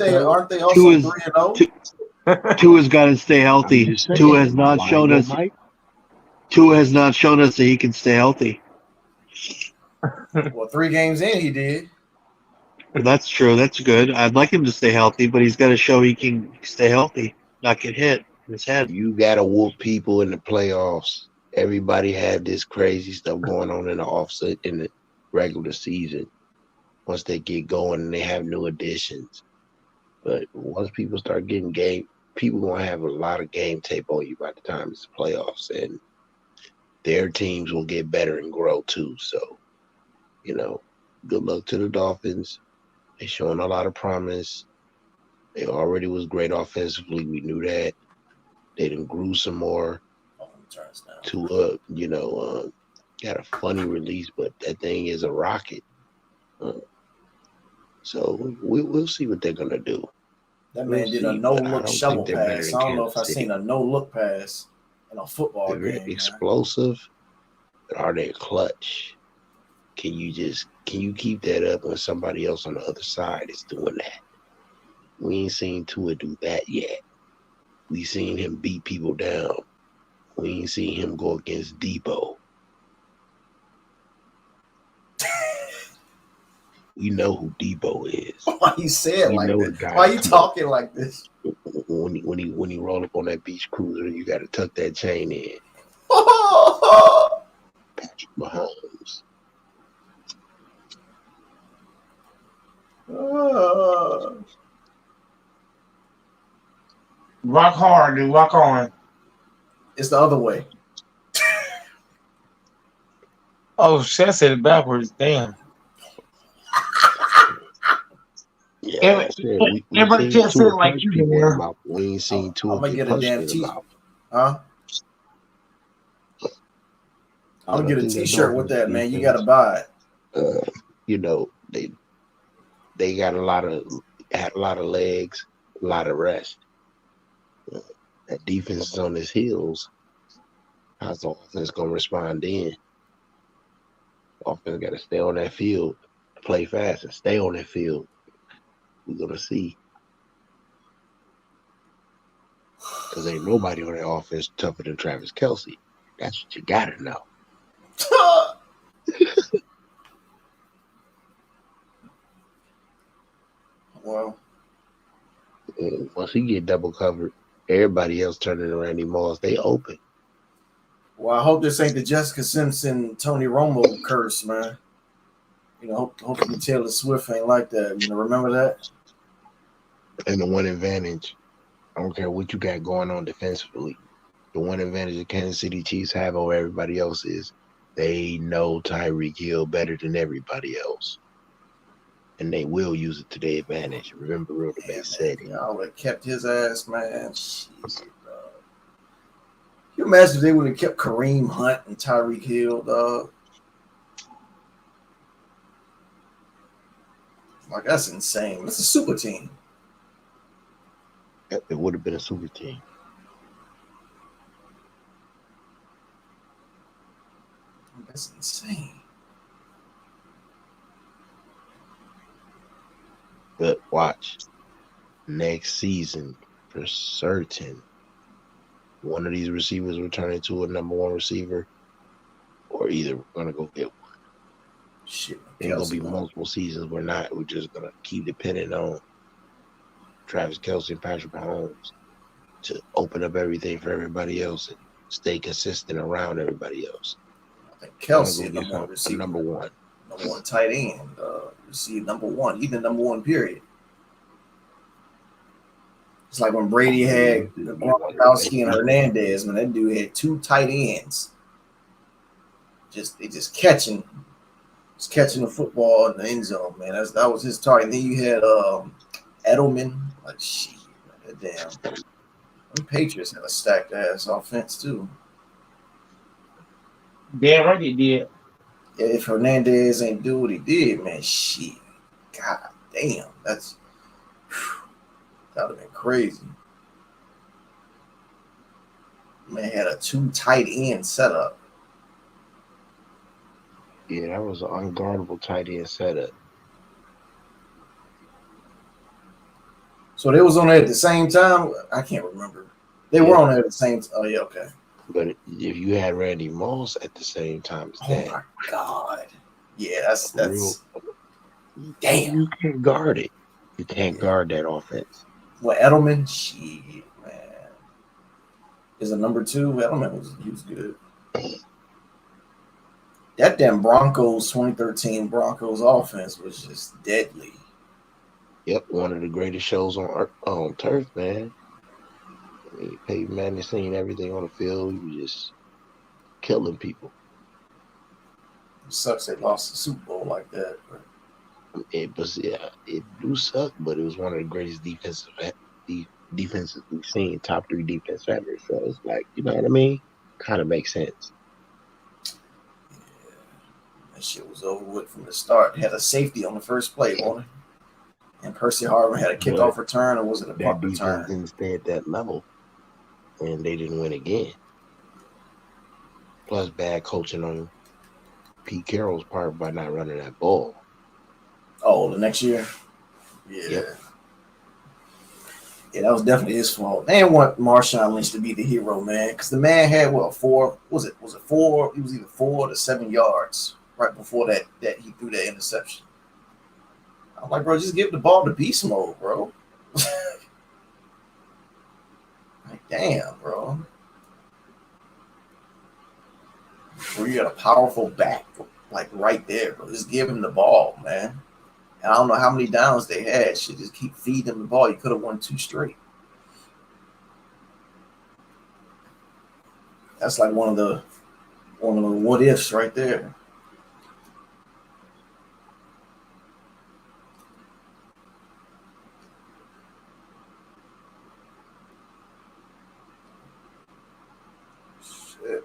they also 3-0? Tua's got to stay healthy. Tua has not shown us. Tua has not shown us that he can stay healthy. Well, 3 games in, he did. Well, that's true. That's good. I'd like him to stay healthy, but he's got to show he can stay healthy, not get hit in his head. You got to whoop people in the playoffs. Everybody had this crazy stuff going on in the offset in the regular season. Once they get going and they have new additions. But once people start getting people going to have a lot of game tape on you by the time it's the playoffs. And their teams will get better and grow too. So, good luck to the Dolphins. They're showing a lot of promise. They already was great offensively. We knew that. They done grew some more. To got a funny release, but that thing is a rocket. So we'll see what they're gonna do. That man did a no-look shovel pass. I don't know if I've seen a no-look pass in a football game. They're explosive, but are they clutch? Can you keep that up when somebody else on the other side is doing that? We ain't seen Tua do that yet. We seen him beat people down. We ain't seen him go against Debo. We know who Debo is. Why you say it like that? Why you talking like this? When he roll up on that beach cruiser, you got to tuck that chain in. Patrick Mahomes. Rock hard, dude. Rock on. It's the other way. Oh, shit, I said it backwards. Damn. Yeah, everybody can't say it like you, man. We ain't seen Tua. I'm gonna get a damn t-shirt. Huh? I'm gonna get a t-shirt with that, man. You gotta buy it. They got a lot of legs, a lot of rest. That defense is on his heels. How's the offense gonna respond then? offense got to stay on that field, play fast, and stay on that field. We're gonna see. Because ain't nobody on that offense tougher than Travis Kelce. That's what you gotta know. Well, And once he get double covered, everybody else turning to Randy Moss. They open. well, I hope this ain't the Jessica Simpson, Tony Romo curse, man. You know, hopefully Taylor Swift ain't like that. You know, remember that? And the one advantage, I don't care what you got going on defensively. The one advantage the Kansas City Chiefs have over everybody else is they know Tyreek Hill better than everybody else. And they will use it to their advantage. Remember, real the man said it. Y'all would have kept his ass, man. Shit, dog. Can you imagine if they would have kept Kareem Hunt and Tyreek Hill, dog? Like, that's insane. That's a super team. It would have been a super team. That's insane. But watch, next season, for certain, one of these receivers will turn into a number one receiver, or either we're gonna go get one. Shit, Ain't gonna be multiple seasons. We're just gonna keep depending on Travis Kelce and Patrick Mahomes to open up everything for everybody else and stay consistent around everybody else. I think Kelce, number one. Number one tight end. Receive number one. Either number one, period. It's like when Brady had Gronkowski and Hernandez, man, that dude had two tight ends. They just catching the football in the end zone, man. That was his target. And then you had Edelman. Like, shit, man, damn. The Patriots had a stacked ass offense too. Damn right they did. Yeah, if Hernandez ain't do what he did, man, shit. God damn, that would have been crazy. Man had a two tight end setup. Yeah, that was an unguardable tight end setup. So they was on there at the same time. I can't remember. They were on there at the same time. Oh yeah, okay. But if you had Randy Moss at the same time as that, my God, yeah, that's damn. You can't guard it. You can't guard that offense. Well, Edelman, shit, man, is a number two. Edelman was good. That damn Broncos 2013 Broncos offense was just deadly. Yep, one of the greatest shows on turf, man. I mean, Peyton Manning seen everything on the field. He was just killing people. It sucks they lost the Super Bowl like that. But it do suck, but it was one of the greatest defenses we've seen. Top three defense ever. So it's like, you know what I mean? Kind of makes sense. Yeah, that shit was over with from the start. Had a safety on the first play, wasn't it? And Percy Harvin had a kickoff return, or was it a punt return? That defense didn't stay at that level, and they didn't win again. Plus, bad coaching on Pete Carroll's part by not running that ball. Oh, the next year? Yeah. Yep. Yeah, that was definitely his fault. They didn't want Marshawn Lynch to be the hero, man, because the man had, four? Was it four? He was either 4 to 7 yards right before that he threw that interception. I'm like, bro, just give the ball to beast mode, bro. Like, damn, bro. Where you got a powerful back, like right there, bro. Just give him the ball, man. And I don't know how many downs they had. Should just keep feeding him the ball. You could have won 2 straight. That's like one of the what ifs right there. Shit.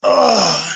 Oh.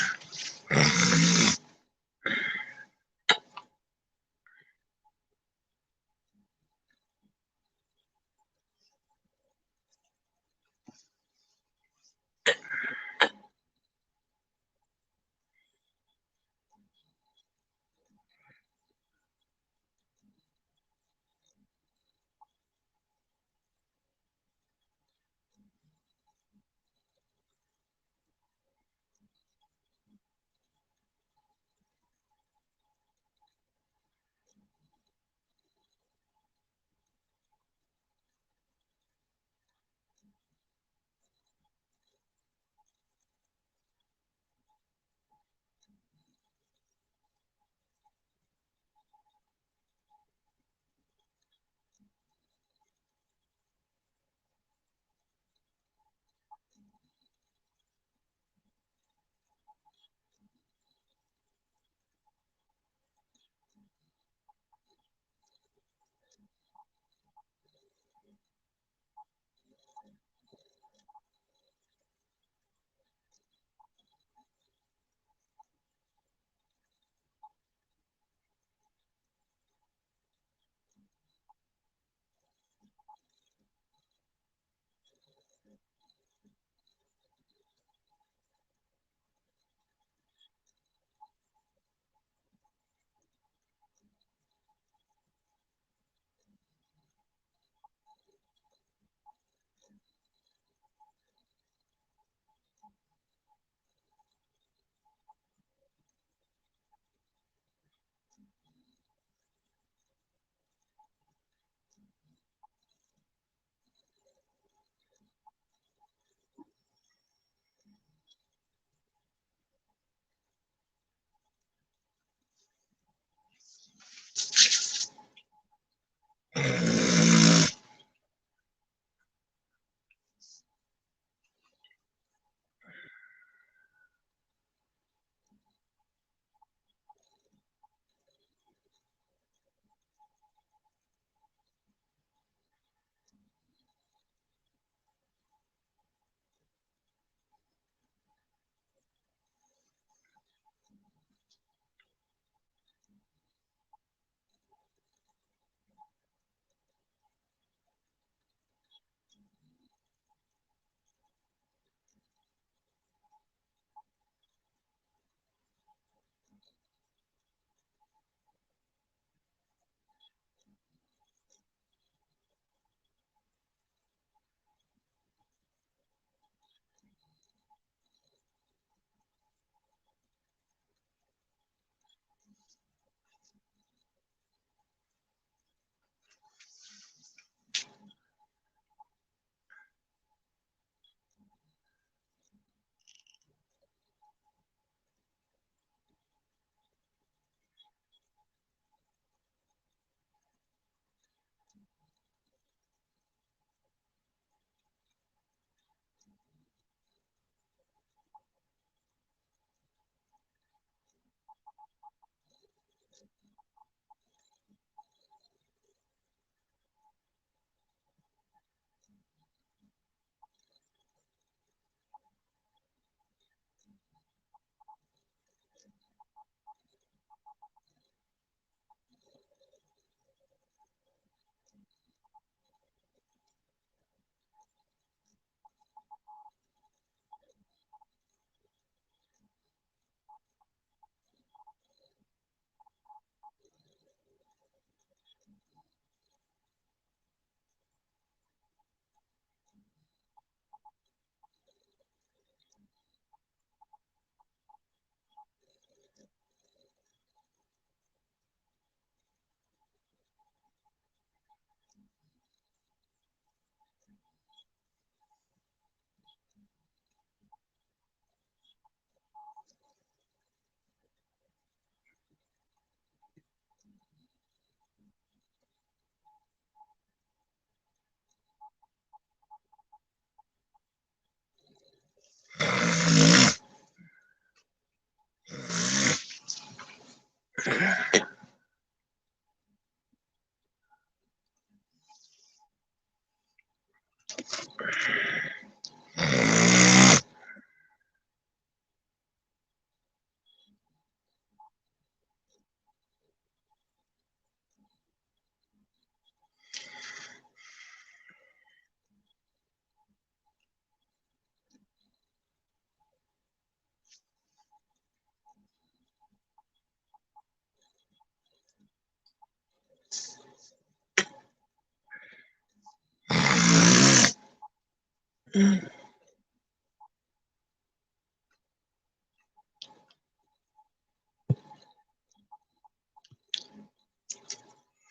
Mm.